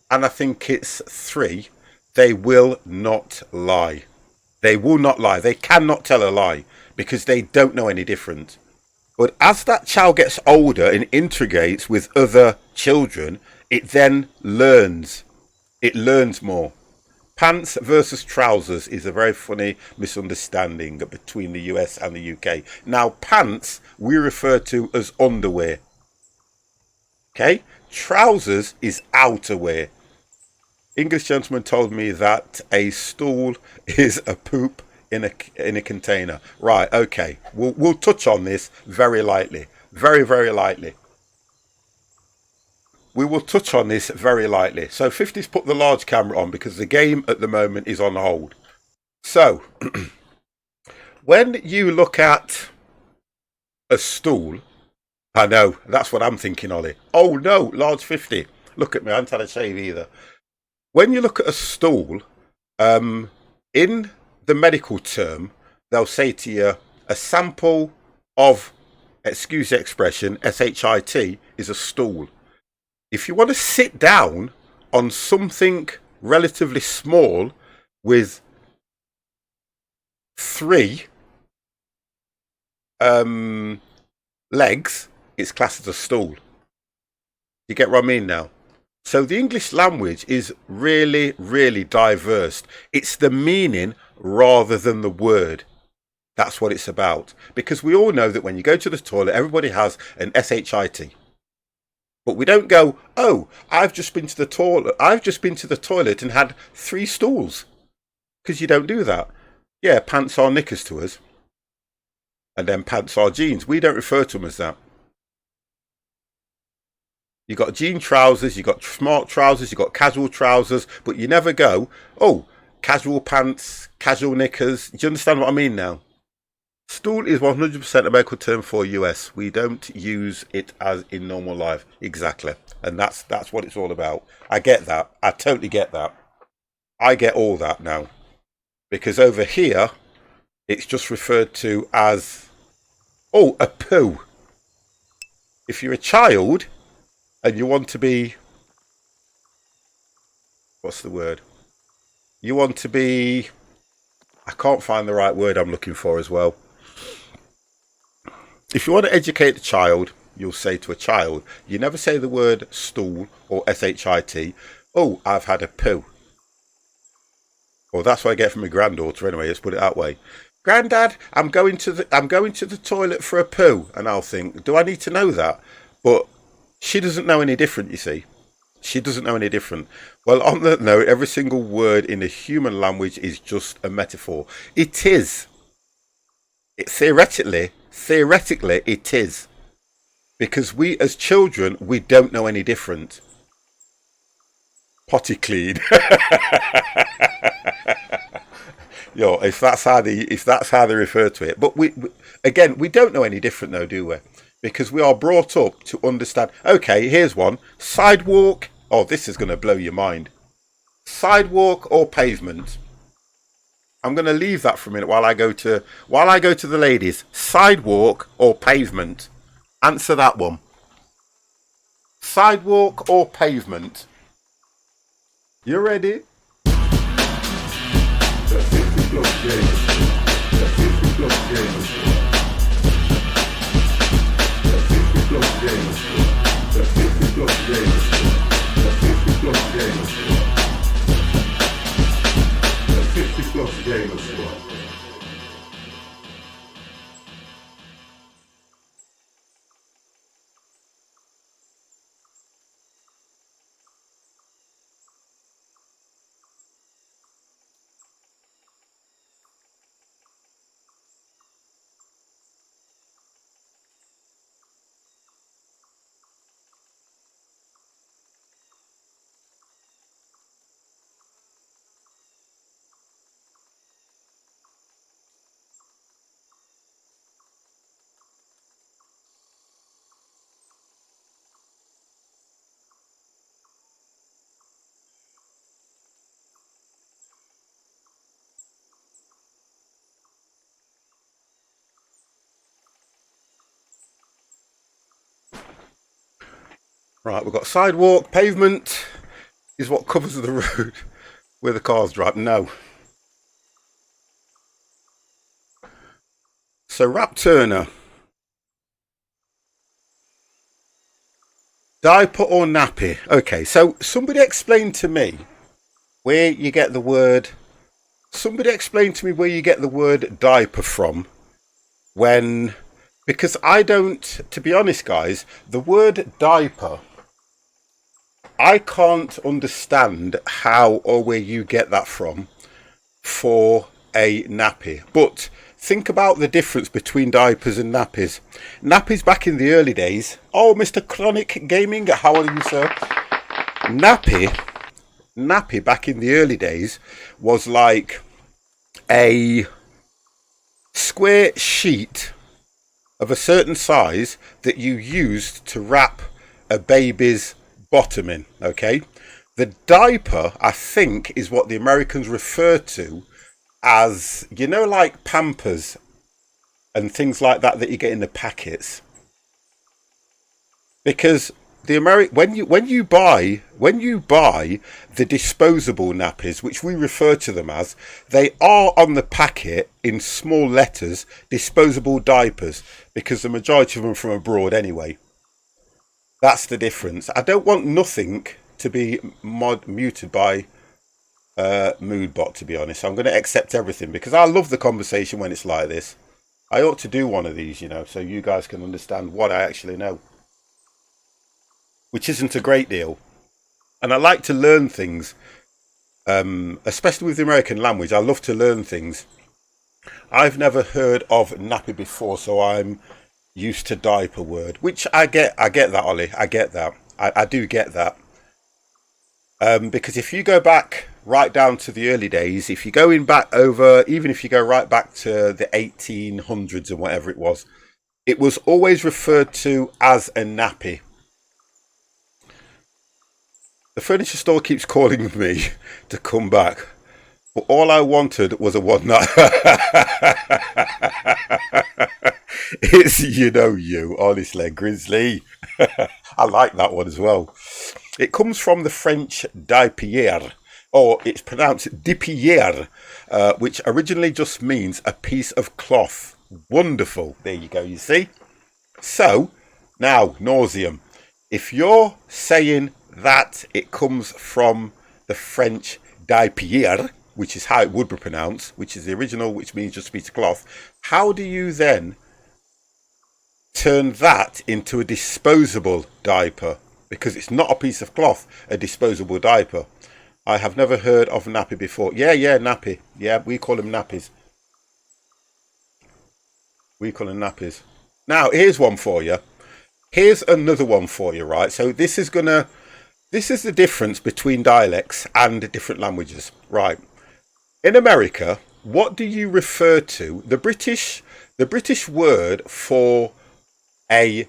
Speaker 1: and I think it's 3, they will not lie. They will not lie. They cannot tell a lie because they don't know any different. But as that child gets older and integrates with other children, it then learns. It learns more. Pants versus trousers is a very funny misunderstanding between the US and the UK. Now, pants we refer to as underwear. Okay? Trousers is outerwear. English gentleman told me that a stool is a poop in a container. Right, okay. We'll touch on this very lightly. Very, very lightly. We will touch on this very lightly. So 50's put the large camera on because the game at the moment is on hold. So when you look at a stool, I know, that's what I'm thinking, Ollie. Oh no, large 50. Look at me, I haven't had a shave either. When you look at a stool, in the medical term, they'll say to you, a sample of, excuse the expression, SHIT is a stool. If you want to sit down on something relatively small with 3 legs, it's classed as a stool. You get what I mean now? So the English language is really, really diverse. It's the meaning rather than the word. That's what it's about. Because we all know that when you go to the toilet, everybody has an SHIT. But we don't go, oh, I've just been to the toilet. I've just been to the toilet and had 3 stools. Because you don't do that. Yeah, pants are knickers to us. And then pants are jeans. We don't refer to them as that. You got jean trousers, you got smart trousers, you got casual trousers, but you never go, oh, casual pants, casual knickers. Do you understand what I mean now? Stool is 100% a medical term for US. We don't use it as in normal life. Exactly. And that's what it's all about. I get that. I totally get that. I get all that now. Because over here, it's just referred to as, oh, a poo. If you're a child and you want to be, what's the word? You want to be, I can't find the right word I'm looking for as well. If you want to educate a child, you'll say to a child, you never say the word stool or SHIT. Oh, I've had a poo. Well, that's what I get from my granddaughter anyway. Let's put it that way. Granddad, I'm going to the toilet for a poo, and I'll think, do I need to know that? But she doesn't know any different. You see, she doesn't know any different. Well, on that note, every single word in the human language is just a metaphor. It is. Theoretically, it is. Because we, as children, we don't know any different. Potty clean. Yo, if that's how they refer to it. But we again, we don't know any different though, do we? Because we are brought up to understand. Okay, here's one: sidewalk. Oh, this is going to blow your mind. Sidewalk or pavement? I'm going to leave that for a minute while I go to the ladies. Sidewalk or pavement? Answer that one. Sidewalk or pavement? You ready? Right, we've got sidewalk. Pavement is what covers the road where the cars drive. No. So Rap Turner. Diaper or nappy? Okay, so somebody explain to me where you get the word. Somebody explain to me where you get the word diaper from when. Because I don't, to be honest, guys, the word diaper, I can't understand how or where you get that from for a nappy. But think about the difference between diapers and nappies. Nappies back in the early days. Oh, Mr. Chronic Gaming, how are you, sir? Nappy back in the early days was like a square sheet of a certain size that you used to wrap a baby's bottom in. Okay, the diaper, I think, is what the Americans refer to as, you know, like Pampers and things like that that you get in the packets. Because when you buy the disposable nappies, which we refer to them as, they are on the packet in small letters, disposable diapers, because the majority of them are from abroad anyway. That's the difference. I don't want nothing to be muted by Moodbot, to be honest. I'm going to accept everything because I love the conversation when it's like this. I ought to do one of these, you know, so you guys can understand what I actually know, which isn't a great deal. And I like to learn things, especially with the American language. I love to learn things. I've never heard of nappy before, so I'm used to diaper word, which I get. I get that, Ollie. I get that. I do get that. Because if you go back right down to the early days, if you're going back over, even if you go right back to the 1800s and whatever it was always referred to as a nappy. The furniture store keeps calling me to come back, but all I wanted was a one night. It's you, honestly, Grizzly. I like that one as well. It comes from the French dipier, or it's pronounced dipier, which originally just means a piece of cloth. Wonderful. There you go, you see. So, now, nauseum. If you're saying that it comes from the French dipier, which is how it would be pronounced, which is the original, which means just a piece of cloth, how do you then turn that into a disposable diaper? Because it's not a piece of cloth, a disposable diaper. I have never heard of nappy before. Yeah, nappy. Yeah, we call them nappies. We call them nappies. Now, here's one for you. Here's another one for you, right? So this is the difference between dialects and different languages, right? In America, what do you refer to? The British word for a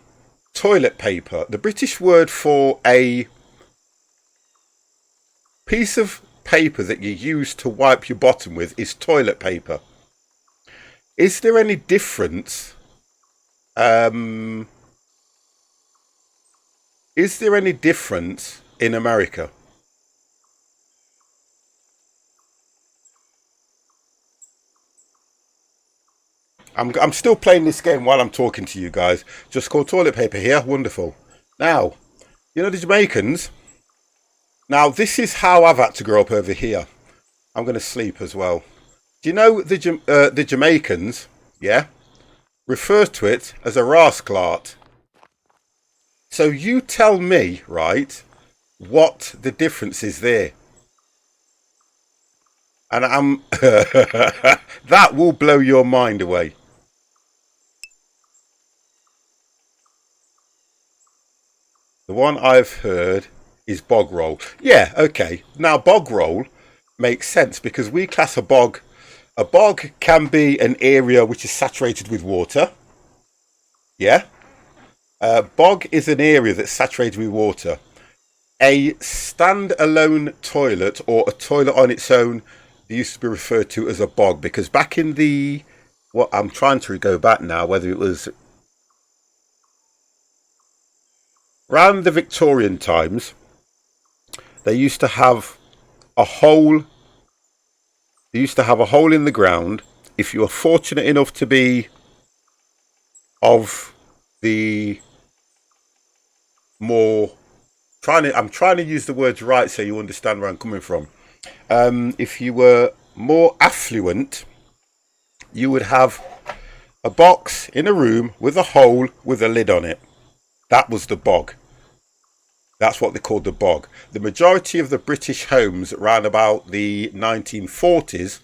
Speaker 1: toilet paper, the British word for a piece of paper that you use to wipe your bottom with is toilet paper. Is there any difference? Is there any difference in America? I'm still playing this game while I'm talking to you guys. Just called toilet paper here. Wonderful. Now, you know the Jamaicans. Now this is how I've had to grow up over here. I'm going to sleep as well. Do you know the Jamaicans? Yeah, refer to it as a rascalart. So you tell me, right, what the difference is there. And I'm that will blow your mind away. The one I've heard is bog roll. Yeah, okay. Now bog roll makes sense because we class a bog. A bog can be an area which is saturated with water. Yeah. A bog is an area that's saturated with water. A stand-alone toilet or a toilet on its own used to be referred to as a bog because back in the what I'm trying to go back now, whether it was Around the Victorian times, they used to have a hole. They used to have a hole in the ground. If you were fortunate enough to be of the more I'm trying to use the words right so you understand where I'm coming from. If you were more affluent, you would have a box in a room with a hole with a lid on it. That was the bog. That's what they called the bog. The majority of the British homes around about the 1940s,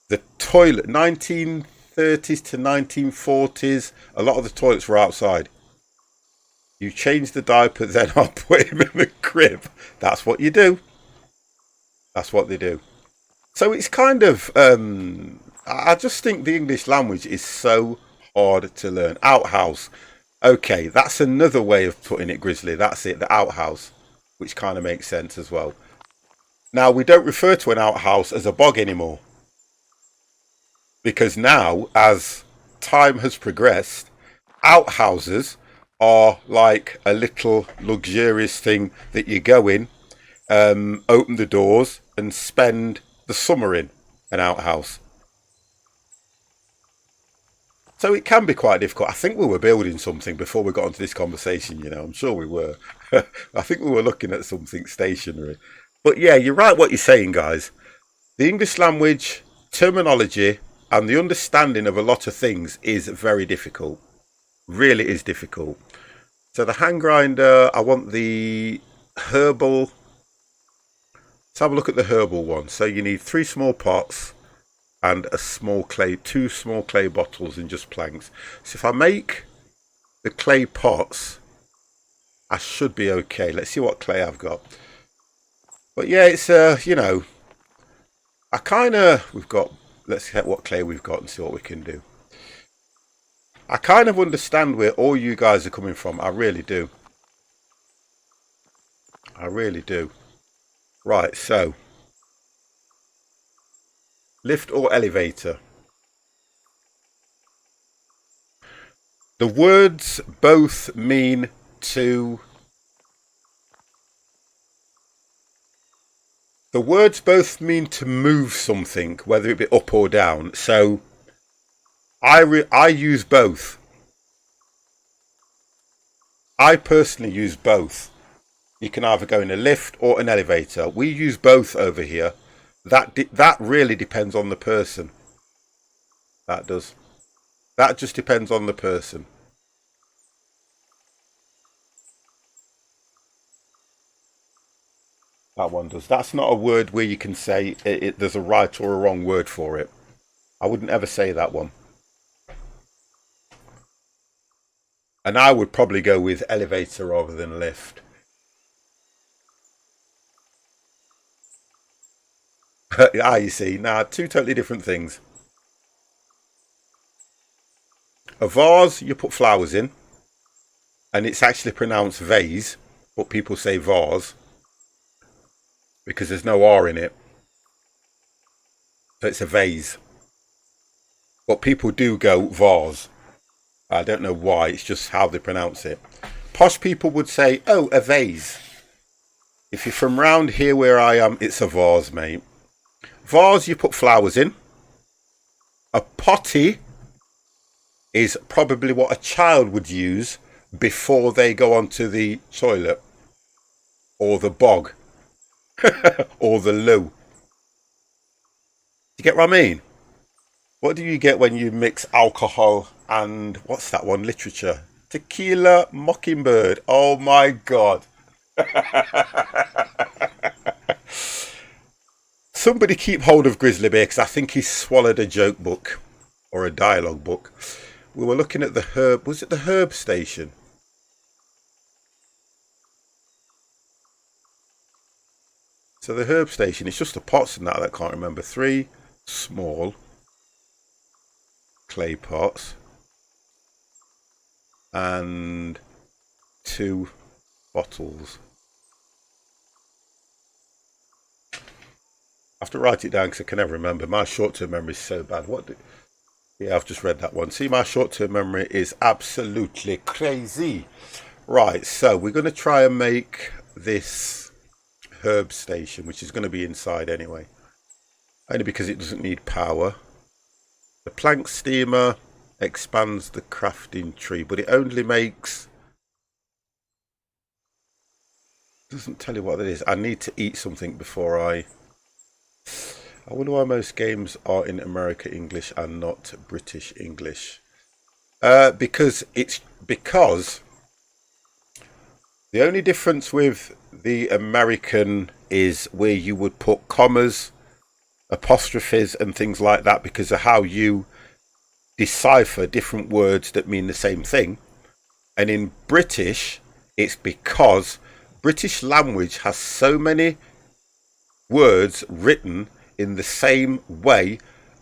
Speaker 1: the toilet, 1930s to 1940s, a lot of the toilets were outside. You change the diaper, then I'll put him in the crib. That's what you do. That's what they do. So it's kind of, I just think the English language is so hard to learn. Outhouse. Okay, that's another way of putting it, Grizzly. That's it, the outhouse, which kind of makes sense as well. Now, we don't refer to an outhouse as a bog anymore. Because now, as time has progressed, outhouses are like a little luxurious thing that you go in, open the doors and spend the summer in an outhouse. So it can be quite difficult. I think we were building something before we got into this conversation, you know. I'm sure we were. I think we were looking at something stationary. But yeah, you're right what you're saying, guys. The English language, terminology, and the understanding of a lot of things is very difficult. Really is difficult. So the hand grinder, I want the herbal. Let's have a look at the herbal one. So you need 3 small pots and a small clay, 2 small clay bottles and just planks. So if I make the clay pots, I should be okay. Let's see what clay I've got. But yeah, it's you know, let's get what clay we've got and see what we can do. I kind of understand where all you guys are coming from. I really do. I really do. Right, so lift or elevator. The words both mean to move something, whether it be up or down. So I use both. I personally use both. You can either go in a lift or an elevator. We use both over here. That really depends on the person. That does. That just depends on the person. That one does. That's not a word where you can say there's a right or a wrong word for it. I wouldn't ever say that one. And I would probably go with elevator rather than lift. You see. Now, 2 totally different things. A vase, you put flowers in. And it's actually pronounced vase. But people say vase. Because there's no R in it. So it's a vase. But people do go vase. I don't know why. It's just how they pronounce it. Posh people would say, oh, a vase. If you're from round here where I am, it's a vase, mate. Vase, you put flowers in. A potty is probably what a child would use before they go onto the toilet. Or the bog. Or the loo. You get what I mean? What do you get when you mix alcohol and, what's that one, literature? Tequila Mockingbird. Oh my God. Somebody keep hold of Grizzly Bear because I think he swallowed a joke book or a dialogue book. We were looking at the herb. Was it the herb station? So the herb station, it's just the pots and that I can't remember. 3 small clay pots and 2 bottles. I have to write it down because I can never remember. My short-term memory is so bad. Yeah, I've just read that one. See, my short-term memory is absolutely crazy. Right, so we're going to try and make this herb station, which is going to be inside anyway, only because it doesn't need power. The plank steamer expands the crafting tree, but it only makes... doesn't tell you what it is. I need to eat something before I wonder why most games are in American English and not British English. Because the only difference with the American is where you would put commas, apostrophes and things like that, because of how you decipher different words that mean the same thing. And in British, it's because British language has so many words written in the same way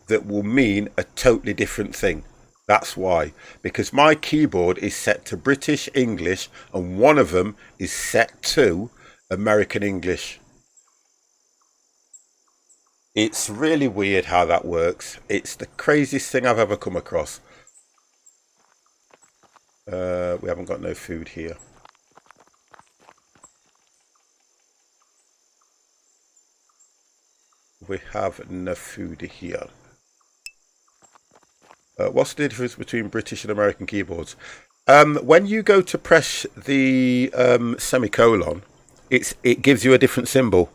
Speaker 1: that will mean a totally different thing. That's why, because my keyboard is set to British English and one of them is set to American English. It's really weird how that works. It's the craziest thing I've ever come across. We haven't got no food here. We have no food here. What's the difference between British and American keyboards? When you go to press the semicolon, it gives you a different symbol.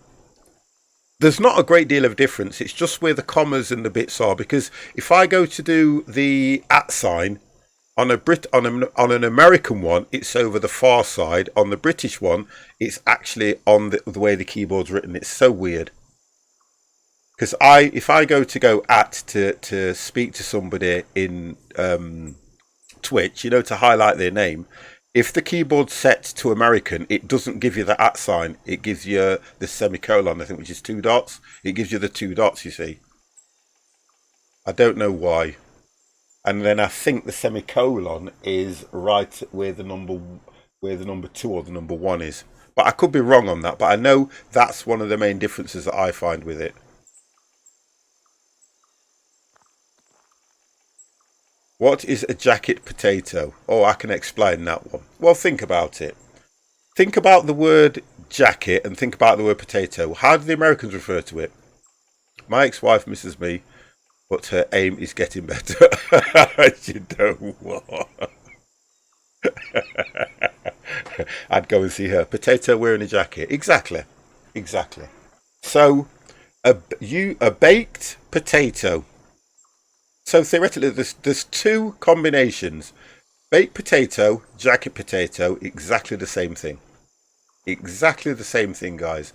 Speaker 1: There's not a great deal of difference. It's just where the commas and the bits are. Because if I go to do the @ sign on an American one, it's over the far side. On the British one, it's actually on the way the keyboard's written. It's so weird. Because if I go to speak to somebody in Twitch, you know, to highlight their name, if the keyboard's set to American, it doesn't give you the @ sign. It gives you the semicolon, I think, which is 2 dots. It gives you the 2 dots, you see. I don't know why. And then I think the semicolon is right where the number 2 or the number 1 is. But I could be wrong on that. But I know that's one of the main differences that I find with it. What is a jacket potato? Oh, I can explain that one. Well, think about it. Think about the word jacket and think about the word potato. How do the Americans refer to it? My ex-wife misses me, but her aim is getting better. You know what? I'd go and see her. Potato wearing a jacket. Exactly. So, a baked potato. So theoretically, there's 2 combinations. Baked potato, jacket potato, exactly the same thing. Exactly the same thing, guys.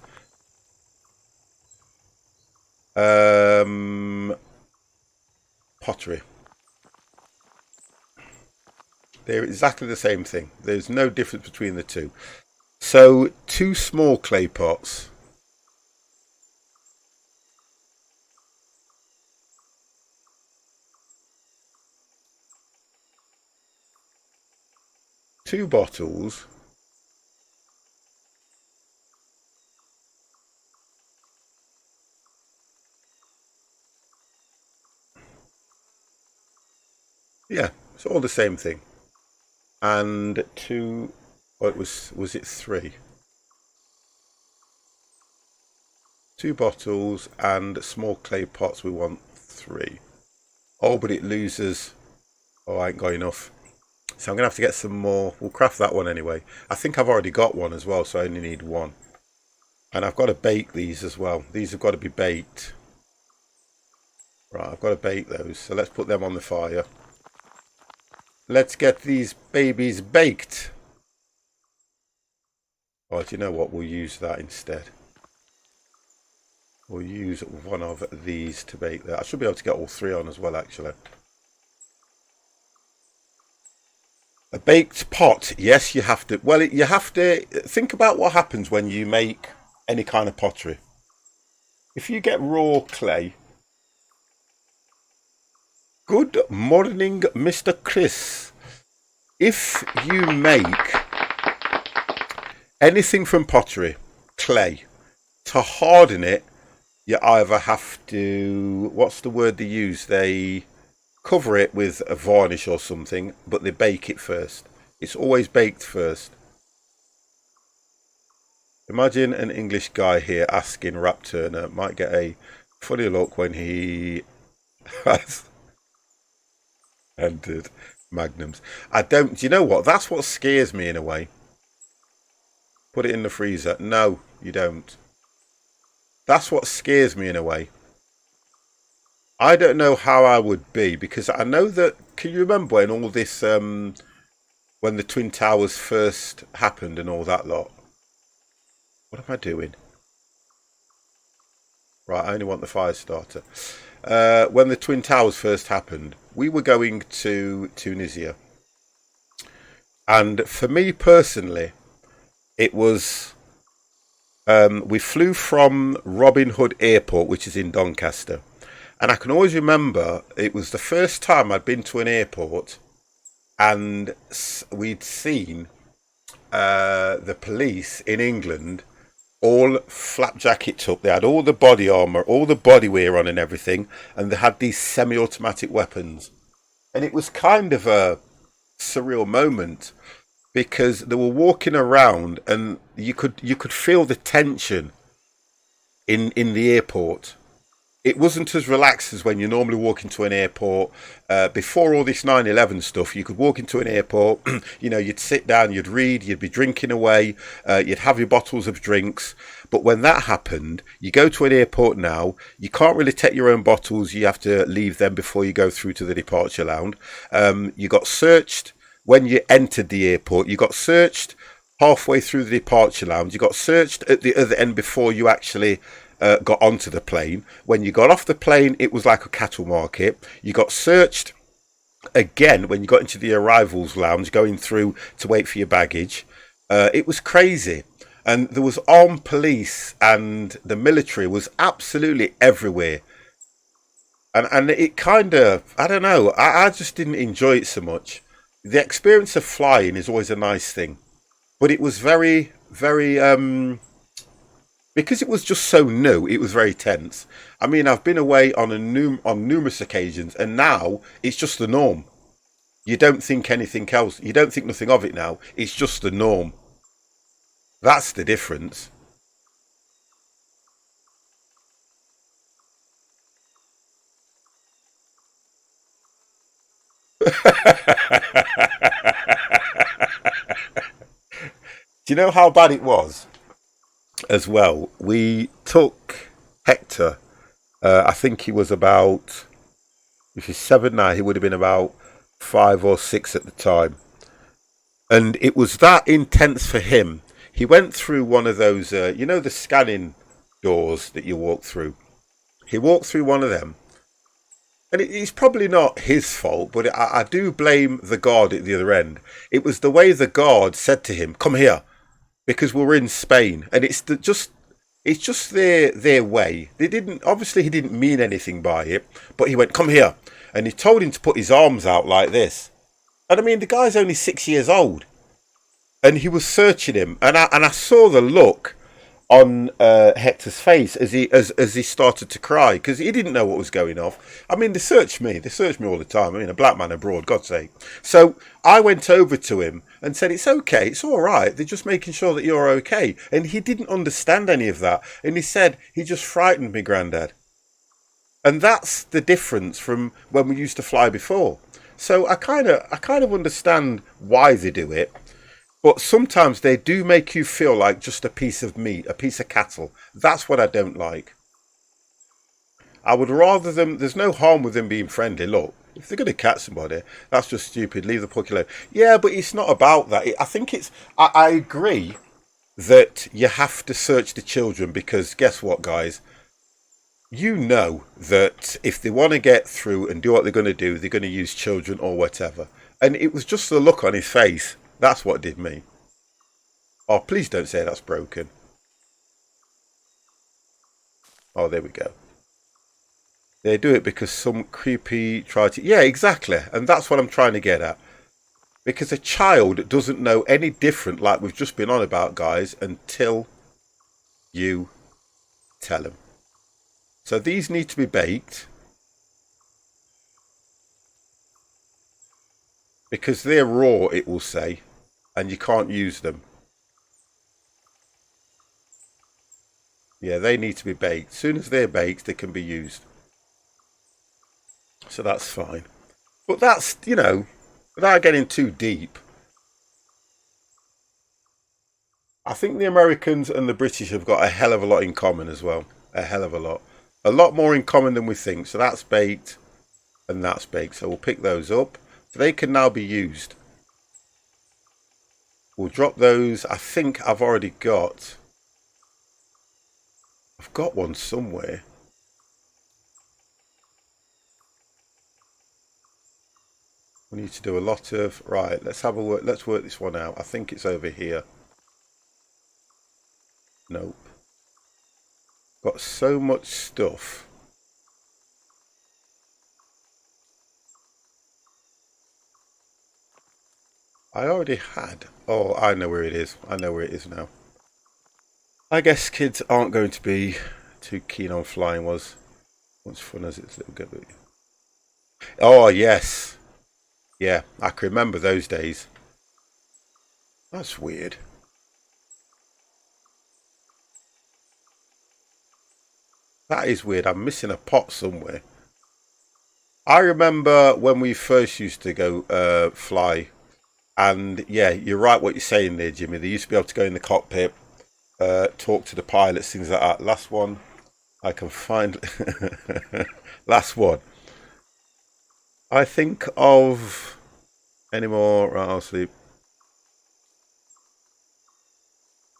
Speaker 1: Pottery. They're exactly the same thing. There's no difference between the 2. So 2 small clay pots. 2 bottles. Yeah, it's all the same thing. And 2, what was it 3? 2 bottles and small clay pots, we want 3. Oh, but it loses. Oh, I ain't got enough. So I'm going to have to get some more. We'll craft that one anyway. I think I've already got one as well, so I only need 1. And I've got to bake these as well. These have got to be baked. Right, I've got to bake those. So let's put them on the fire. Let's get these babies baked. Oh, do you know what? We'll use that instead. We'll use one of these to bake that. I should be able to get all 3 on as well, actually. A baked pot, yes, you have to. Well, you have to think about what happens when you make any kind of pottery. If you get raw clay. Good morning, Mr. Chris. If you make anything from pottery, clay, to harden it, you either have to, what's the word they use? They cover it with a varnish or something, but they bake it first. It's always baked first. Imagine an English guy here asking Rap Turner, might get a funny look when he has entered Magnums. I don't, do you know what? That's what scares me in a way. Put it in the freezer. No, you don't. That's what scares me in a way. I don't know how I would be because I know that. Can you remember when all this, when the Twin Towers first happened and all that lot? What am I doing? Right, I only want the fire starter. When the Twin Towers first happened, we were going to Tunisia. And for me personally, it was. We flew from Robin Hood Airport, which is in Doncaster. And I can always remember it was the first time I'd been to an airport and we'd seen the police in England all flapjackets up. They had all the body armour, all the body wear on and everything. And they had these semi-automatic weapons. And it was kind of a surreal moment because they were walking around and you could feel the tension in the airport. It wasn't as relaxed as when you normally walk into an airport. Before all this 9/11 stuff, you could walk into an airport, you know, you'd sit down, you'd read, you'd be drinking away, you'd have your bottles of drinks. But when that happened, you go to an airport now, you can't really take your own bottles, you have to leave them before you go through to the departure lounge. You got searched when you entered the airport, you got searched halfway through the departure lounge, you got searched at the other end before you actually got onto the plane. When you got off the plane, it was like a cattle market. You got searched again when you got into the arrivals lounge, going through to wait for your baggage. It was crazy. And there was armed police and the military was absolutely everywhere. And it kind of, I don't know, I just didn't enjoy it so much. The experience of flying is always a nice thing. But it was very, very, because it was just so new, it was very tense. I mean, I've been away on on numerous occasions, and now it's just the norm. You don't think anything else. You don't think nothing of it now. It's just the norm. That's the difference. Do you know how bad it was as well? We took Hector. I think he was about, if he's 7 now, he would have been about 5 or 6 at the time. And it was that intense for him. He went through one of those, you know, the scanning doors that you walk through. He walked through one of them. And it's probably not his fault, but I do blame the guard at the other end. It was the way the guard said to him, "Come here," because we were in Spain, and it's just their way. They didn't, obviously he didn't mean anything by it, but he went, "Come here," and he told him to put his arms out like this. And I mean, the guy's only 6 years old, and he was searching him, and I saw the look on Hector's face as he started to cry because he didn't know what was going off. I mean, they search me all the time. I mean, a black man abroad, God's sake. So I went over to him and said, "It's okay, it's all right. They're just making sure that you're okay." And he didn't understand any of that, and he said, "He just frightened me, Grandad." And that's the difference from when we used to fly before. So I kind of understand why they do it. But sometimes they do make you feel like just a piece of meat, a piece of cattle. That's what I don't like. I would rather them, there's no harm with them being friendly. Look, if they're going to catch somebody, that's just stupid. Leave the puppy alone. Yeah, but it's not about that. I think it's, I agree that you have to search the children because guess what, guys? You know that if they want to get through and do what they're going to do, they're going to use children or whatever. And it was just the look on his face. That's what did me. Oh, please don't say that's broken. Oh, there we go. They do it because some creepy tried to... Yeah, exactly. And that's what I'm trying to get at. Because a child doesn't know any different, like we've just been on about, guys, until you tell them. So these need to be baked. Because they're raw, it will say. And you can't use them. Yeah, they need to be baked. As soon as they're baked, they can be used. So that's fine. But that's, you know, without getting too deep, I think the Americans and the British have got a hell of a lot in common as well. A hell of a lot. A lot more in common than we think. So that's baked and that's baked. So we'll pick those up. So they can now be used. We'll drop those. I think I've got one somewhere. We need to do a lot of, right, let's have a work, let's work this one out. I think it's over here. Nope. Got so much stuff. I already had, oh, I know where it is. I know where it is now. I guess kids aren't going to be too keen on flying once fun as it's little bit. Oh, yes. Yeah, I can remember those days. That's weird. That is weird. I'm missing a pot somewhere. I remember when we first used to go fly. And yeah, you're right what you're saying there, Jimmy. They used to be able to go in the cockpit, talk to the pilots, things like that. Last one I can find. Last one. I think of any more. Right, I'll sleep.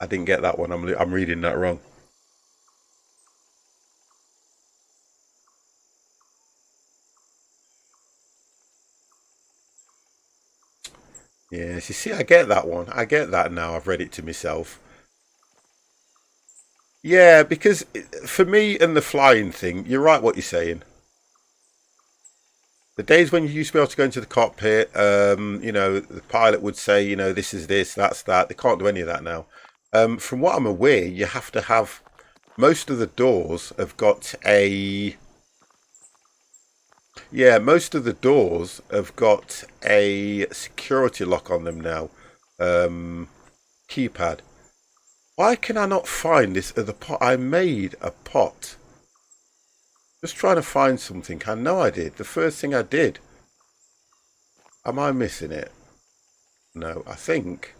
Speaker 1: I didn't get that one. I'm reading that wrong. Yes, you see, I get that one. I get that now. I've read it to myself. Yeah, because for me and the flying thing, you're right what you're saying. The days when you used to be able to go into the cockpit, you know, the pilot would say, you know, this is this, that's that. They can't do any of that now. From what I'm aware, you have to have, most of the doors have got a, yeah, most of the doors have got a security lock on them now. Keypad. Why can I not find this other pot? I made a pot. Just trying to find something. I know I did. The first thing I did. Am I missing it? No, I think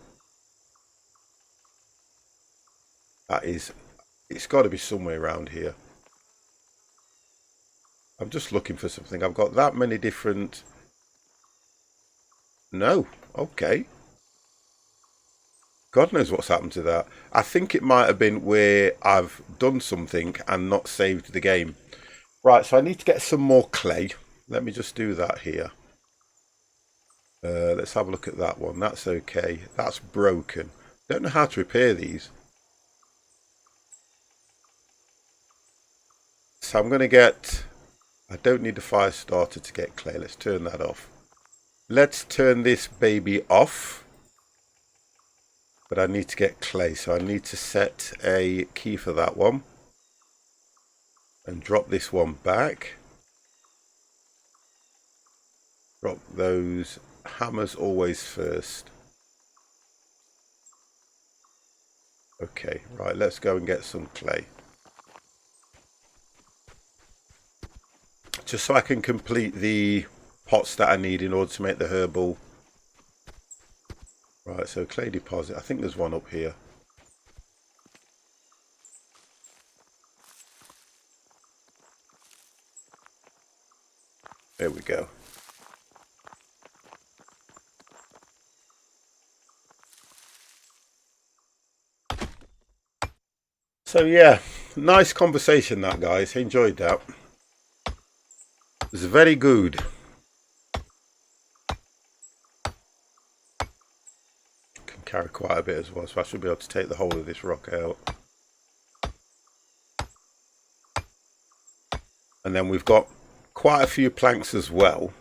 Speaker 1: that is, it's got to be somewhere around here. I'm just looking for something. I've got that many different. No, okay. God knows what's happened to that. I think it might have been where I've done something and not saved the game. Right, so I need to get some more clay. Let me just do that here. Let's have a look at that one. That's okay. That's broken. Don't know how to repair these. So I'm going to get... I don't need a fire starter to get clay. Let's turn that off. Let's turn this baby off. But I need to get clay. So I need to set a key for that one. And drop this one back. Drop those hammers always first. Okay, right, let's go and get some clay. Just so I can complete the pots that I need in order to make the herbal. Right, so clay deposit. I think there's one up here. There we go. So yeah, nice conversation that, guys. Enjoyed that. It was very good. Can carry quite a bit as well, so I should be able to take the whole of this rock out. And then we've got quite a few planks as well.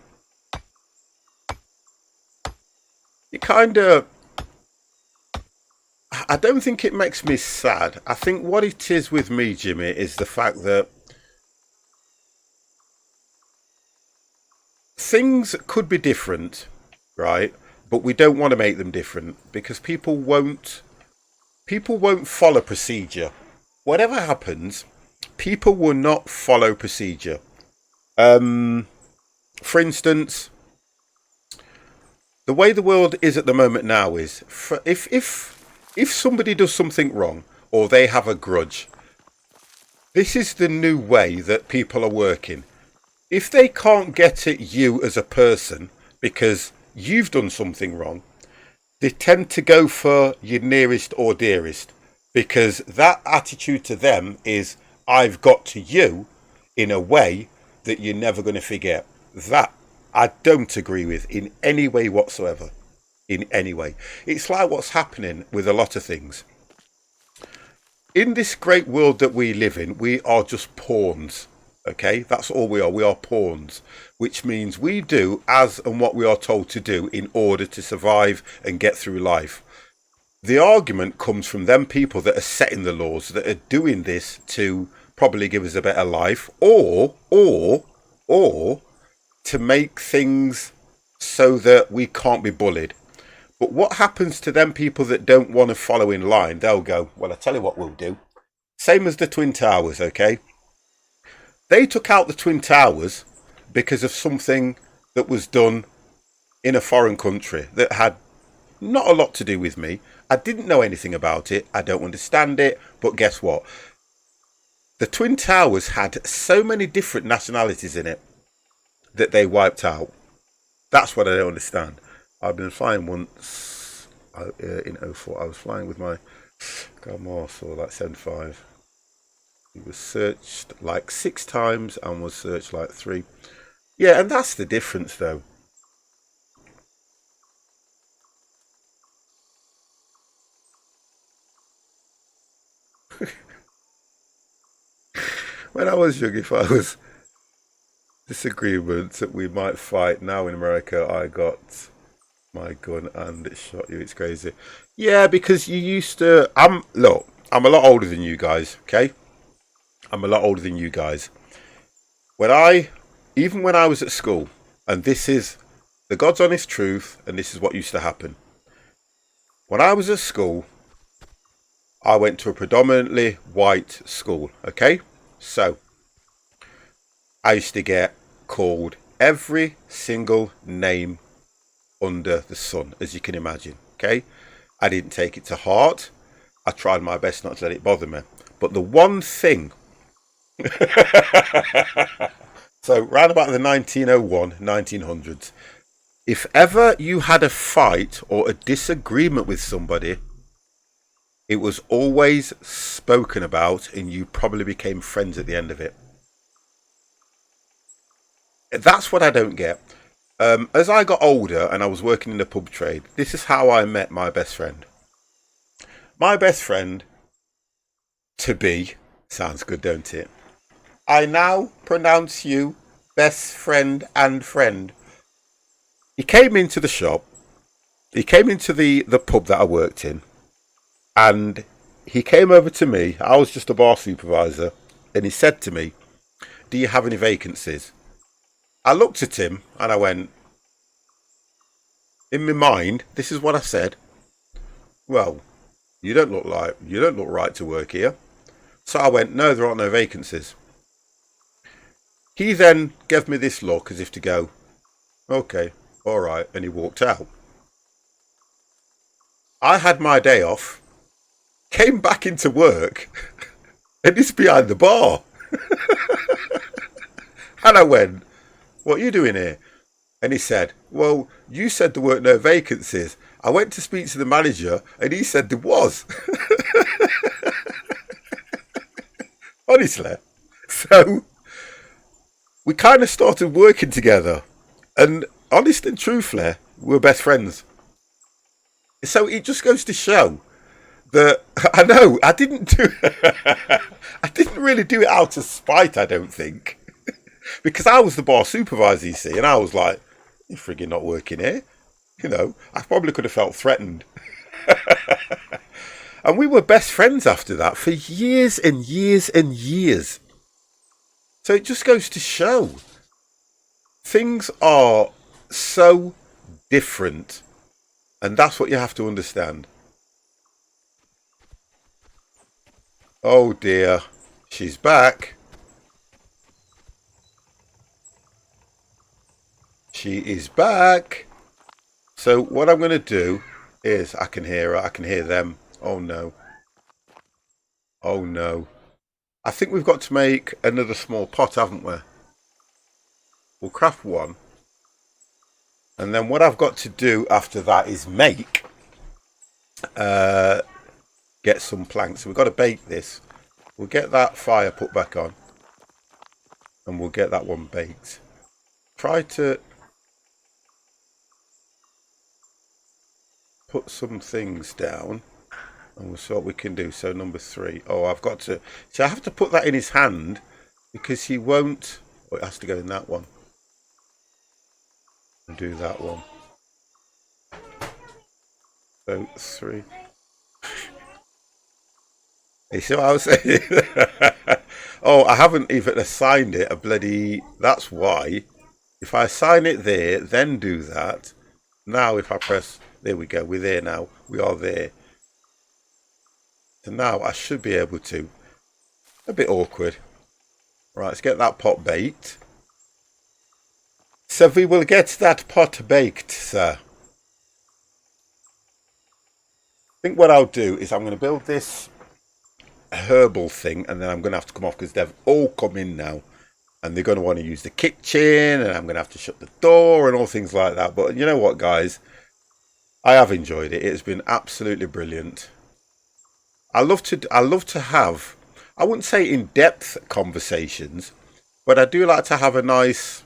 Speaker 1: It kind of... I don't think it makes me sad. I think what it is with me, Jimmy, is the fact that things could be different, right? But we don't want to make them different because people won't follow procedure. whatever happens, people will not follow procedure. For instance, the way the world is at the moment now is, if somebody does something wrong or they have a grudge, this is the new way that people are working. If they can't get at you as a person because you've done something wrong, they tend to go for your nearest or dearest, because that attitude to them is, I've got to you in a way that you're never going to forget. That I don't agree with in any way whatsoever. In any way. It's like what's happening with a lot of things. In this great world that we live in, we are just pawns. Okay, that's all we are. We are pawns, which means we do as and what we are told to do in order to survive and get through life. The argument comes from them people that are setting the laws, that are doing this to probably give us a better life, or to make things so that we can't be bullied. But what happens to them people that don't want to follow in line? They'll go, well, I tell you what we'll do. Same as the Twin Towers, okay? They took out the Twin Towers because of something that was done in a foreign country that had not a lot to do with me. I didn't know anything about it. I don't understand it. But guess what? The Twin Towers had so many different nationalities in it that they wiped out. That's what I don't understand. I've been flying once in '04. I was flying with my Morse, or like 75. He was searched like 6 times and was searched like 3. Yeah, and that's the difference though. When I was young, if I was disagreement that we might fight, now in America I got my gun and it shot you. It's crazy. Yeah, because you used to. I'm a lot older than you guys. Okay, I'm a lot older than you guys. Even when I was at school, and this is the God's honest truth, and this is what used to happen. When I was at school, I went to a predominantly white school. Okay, so I used to get called every single name under the sun, as you can imagine. Okay, I didn't take it to heart. I tried my best not to let it bother me. But the one thing, so round about the 1901, 1900s, if ever you had a fight or a disagreement with somebody, it was always spoken about and you probably became friends at the end of it. That's what I don't get. As I got older and I was working in the pub trade, this is how I met my best friend. My best friend to be, sounds good, don't it? I now pronounce you best friend and friend. He came into the shop, he came into the pub that I worked in, and he came over to me. I was just a bar supervisor, and he said to me, do you have any vacancies? I looked at him and I went, in my mind, this is what I said. Well, you don't look right to work here. So I went, no, there aren't no vacancies. He then gave me this look as if to go, okay, all right, and he walked out. I had my day off, came back into work, and he's behind the bar. And I went, what are you doing here? And he said, well, you said there weren't no vacancies. I went to speak to the manager and he said there was. Honestly. So we kind of started working together. And honest and truthfully, we're best friends. So it just goes to show that I know I didn't really do it out of spite, I don't think. Because I was the bar supervisor, you see, and I was like, you're frigging not working here. You know, I probably could have felt threatened. And we were best friends after that for years and years and years. So it just goes to show things are so different. And that's what you have to understand. Oh dear. She's back. She is back. So what I'm going to do is, I can hear her. I can hear them. Oh no. Oh no. I think we've got to make another small pot, haven't we? We'll craft one. And then what I've got to do after that is make, get some planks. So we've got to bake this. We'll get that fire put back on. And we'll get that one baked. Try to put some things down. And we'll see what we can do. So number 3. Oh, I've got to... So I have to put that in his hand. Because he won't... Oh, it has to go in that one. And do that one. So 3. You see what I was saying? Oh, I haven't even assigned it a bloody... That's why. If I assign it there, then do that. Now if I press... There we go. We're there now. We are there. So now I should be able to. A bit awkward. Right, let's get that pot baked. So we will get that pot baked, sir. I think what I'll do is I'm going to build this herbal thing, and then I'm going to have to come off because they've all come in now. And they're going to want to use the kitchen, and I'm going to have to shut the door and all things like that. But you know what, guys? I have enjoyed it. It's been absolutely brilliant. I love to have, I wouldn't say in-depth conversations, but I do like to have a nice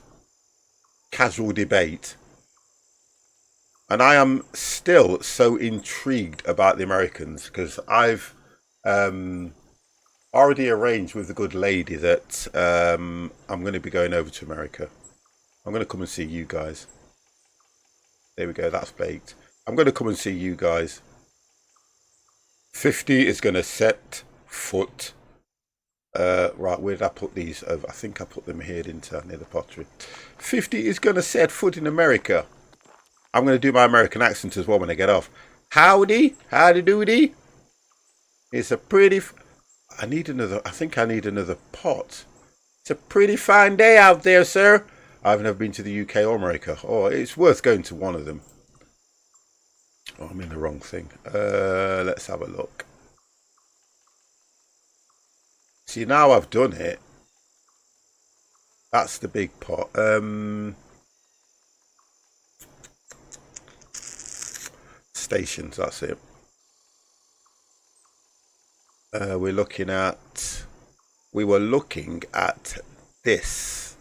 Speaker 1: casual debate. And I am still so intrigued about the Americans because I've already arranged with the good lady that I'm going to be going over to America. I'm going to come and see you guys. There we go, that's baked. I'm going to come and see you guys. 50 is going to set foot. Right, where did I put these over? I think I put them here, didn't I, near the pottery. 50 is going to set foot in America. I'm going to do my American accent as well when I get off. Howdy, howdy doody. It's a pretty... I think I need another pot. It's a pretty fine day out there, sir. I've never been to the UK or America. Oh, it's worth going to one of them. Oh, I'm in the wrong thing. Let's have a look. See, now I've done it. That's the big pot. Stations, that's it. We were looking at this.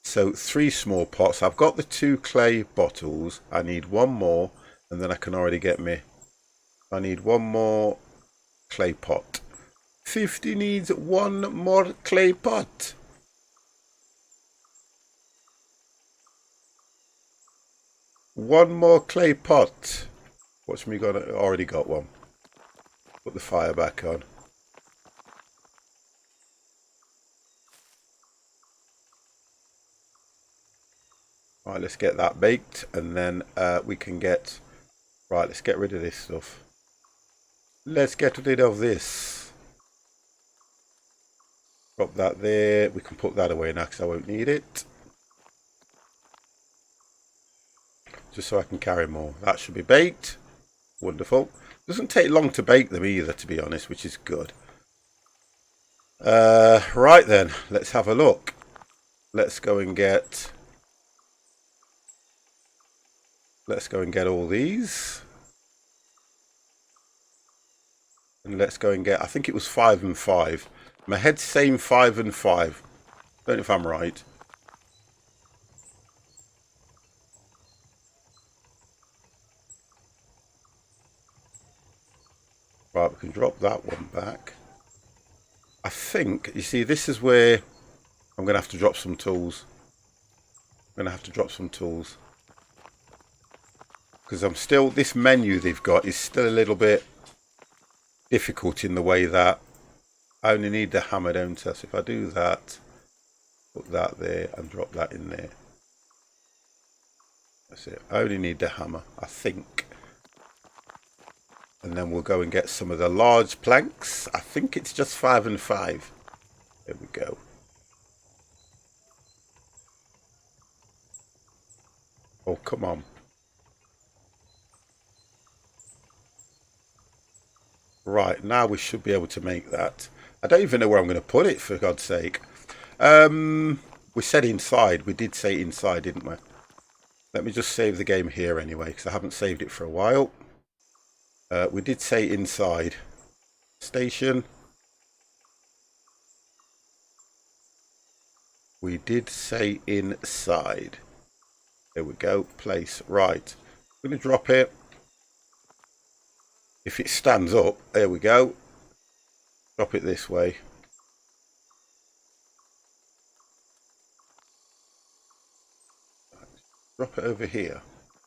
Speaker 1: So 3 small pots. I've got the 2 clay bottles. I need 1 more, and then I can already get me. I need 1 more clay pot. 50 needs 1 more clay pot. One more clay pot. Watch me got it. Already got one. Put the fire back on. Right, let's get that baked, and then we can get... Right, let's get rid of this stuff. Let's get rid of this. Drop that there. We can put that away now because I won't need it. Just so I can carry more. That should be baked. Wonderful. Doesn't take long to bake them either, to be honest, which is good. Right then, let's have a look. Let's go and get all these. And let's go and get, I think it was 5 and 5. My head's saying 5 and 5. Don't know if I'm right. Right, we can drop that one back. I think, you see, this is where I'm going to have to drop some tools. I'm going to have to drop some tools. Because I'm still, this menu they've got is still a little bit difficult in the way that I only need the hammer, don't I? So if I do that, put that there and drop that in there. That's it. I only need the hammer, I think. And then we'll go and get some of the large planks. I think it's just 5 and 5. There we go. Oh, come on. Right, now we should be able to make that. I don't even know where I'm going to put it, for God's sake. We said inside. We did say inside, didn't we? Let me just save the game here anyway, because I haven't saved it for a while. We did say inside. Station. We did say inside. There we go. Place. Right. I'm going to drop it. If it stands up, there we go. Drop it this way. Drop it over here.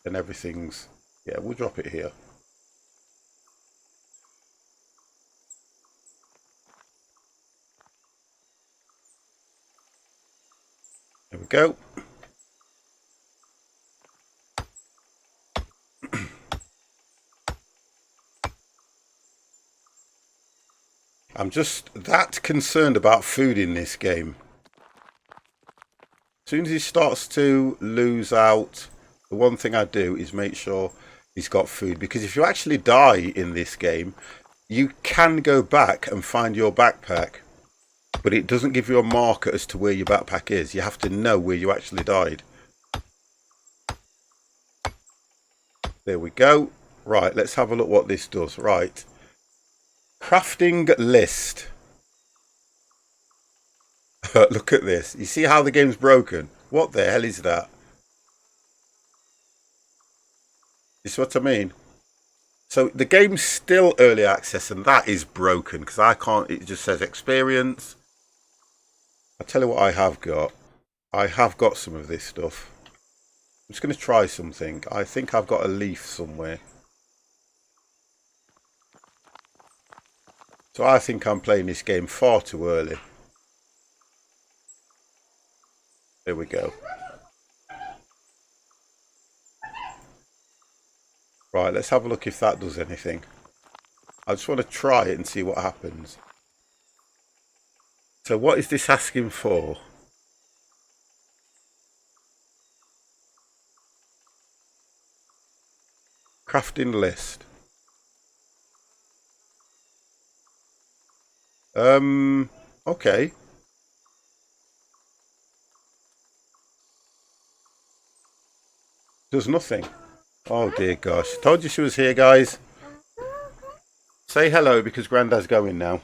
Speaker 1: And everything's... Yeah, we'll drop it here. There we go. I'm just that concerned about food in this game. As soon as he starts to lose out, the one thing I do is make sure he's got food. Because if you actually die in this game, you can go back and find your backpack. But it doesn't give you a marker as to where your backpack is. You have to know where you actually died. There we go. Right, let's have a look what this does. Right. Crafting list. Look at this. You see how the game's broken? What the hell is that? You see what I mean? So the game's still early access and that is broken because I can't, it just says experience. I'll tell you what I have got. I have got some of this stuff. I'm just going to try something. I think I've got a leaf somewhere. So I think I'm playing this game far too early. There we go. Right, let's have a look if that does anything. I just want to try it and see what happens. So what is this asking for? Crafting list. Okay. Does nothing. Oh dear gosh. Told you she was here, guys. Say hello because Grandad's going now.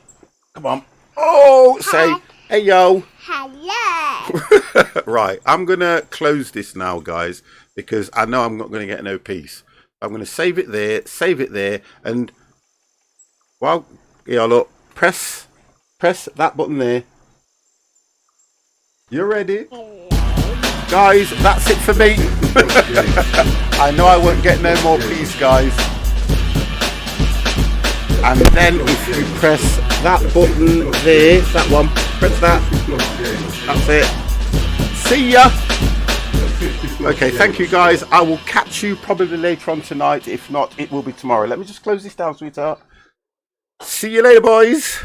Speaker 1: Come on. Oh, say hey yo. Hello. Right, I'm gonna close this now, guys, because I know I'm not gonna get no peace. I'm gonna save it there, and well, yeah, look, press that button there. You ready? Guys, that's it for me. I know I won't get no more peace, guys. And then if you press that button there, that one, press that. That's it. See ya. Okay, thank you guys. I will catch you probably later on tonight. If not, it will be tomorrow. Let me just close this down, sweetheart. See you later, boys.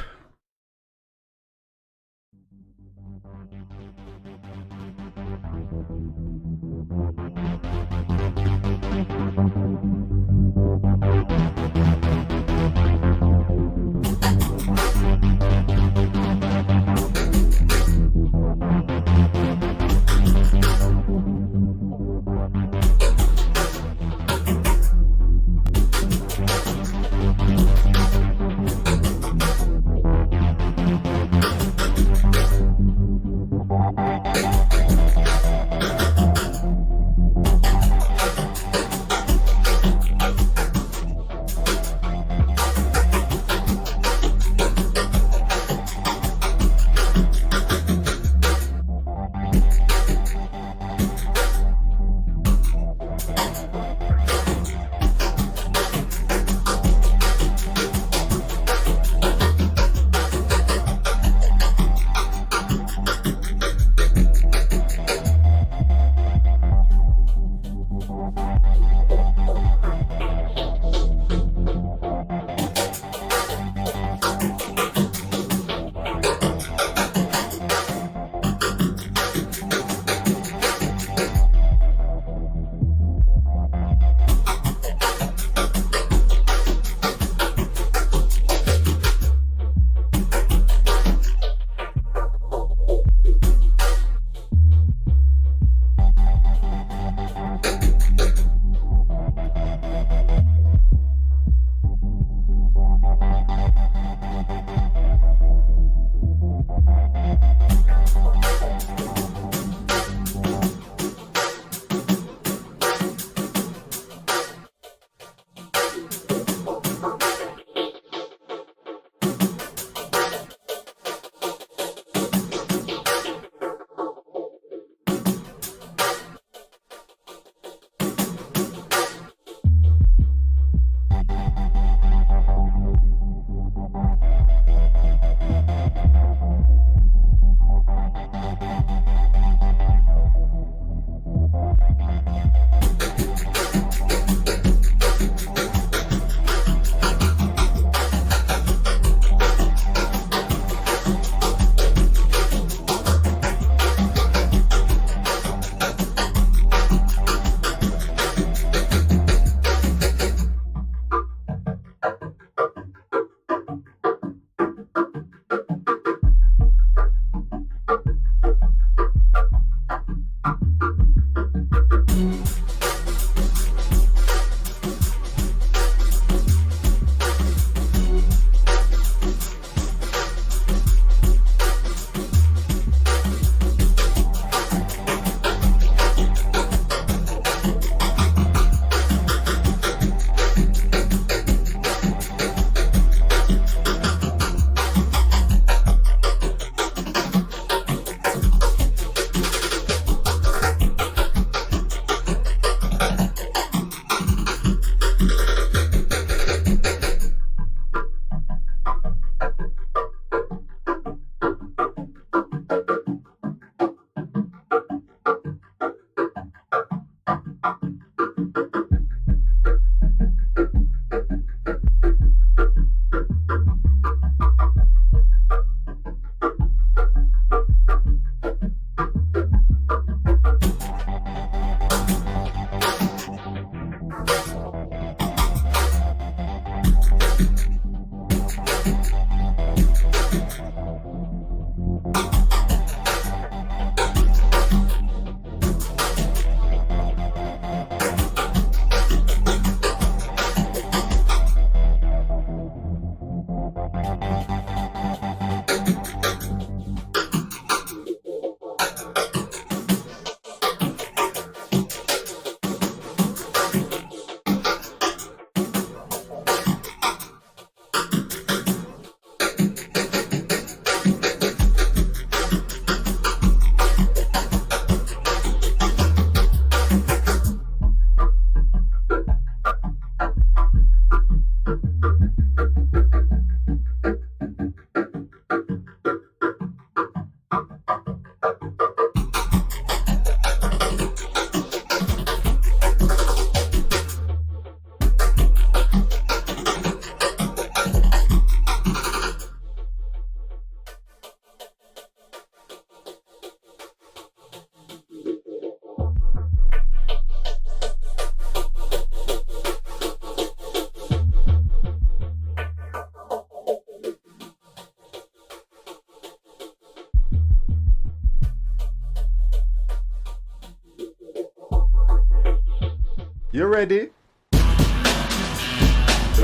Speaker 1: You ready?
Speaker 2: The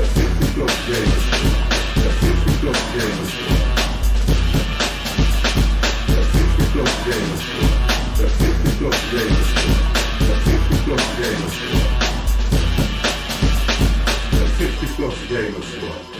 Speaker 2: 50 plus game. The 50 plus game. The 50 plus game. The 50 plus game. The 50 plus game. The 50 plus game.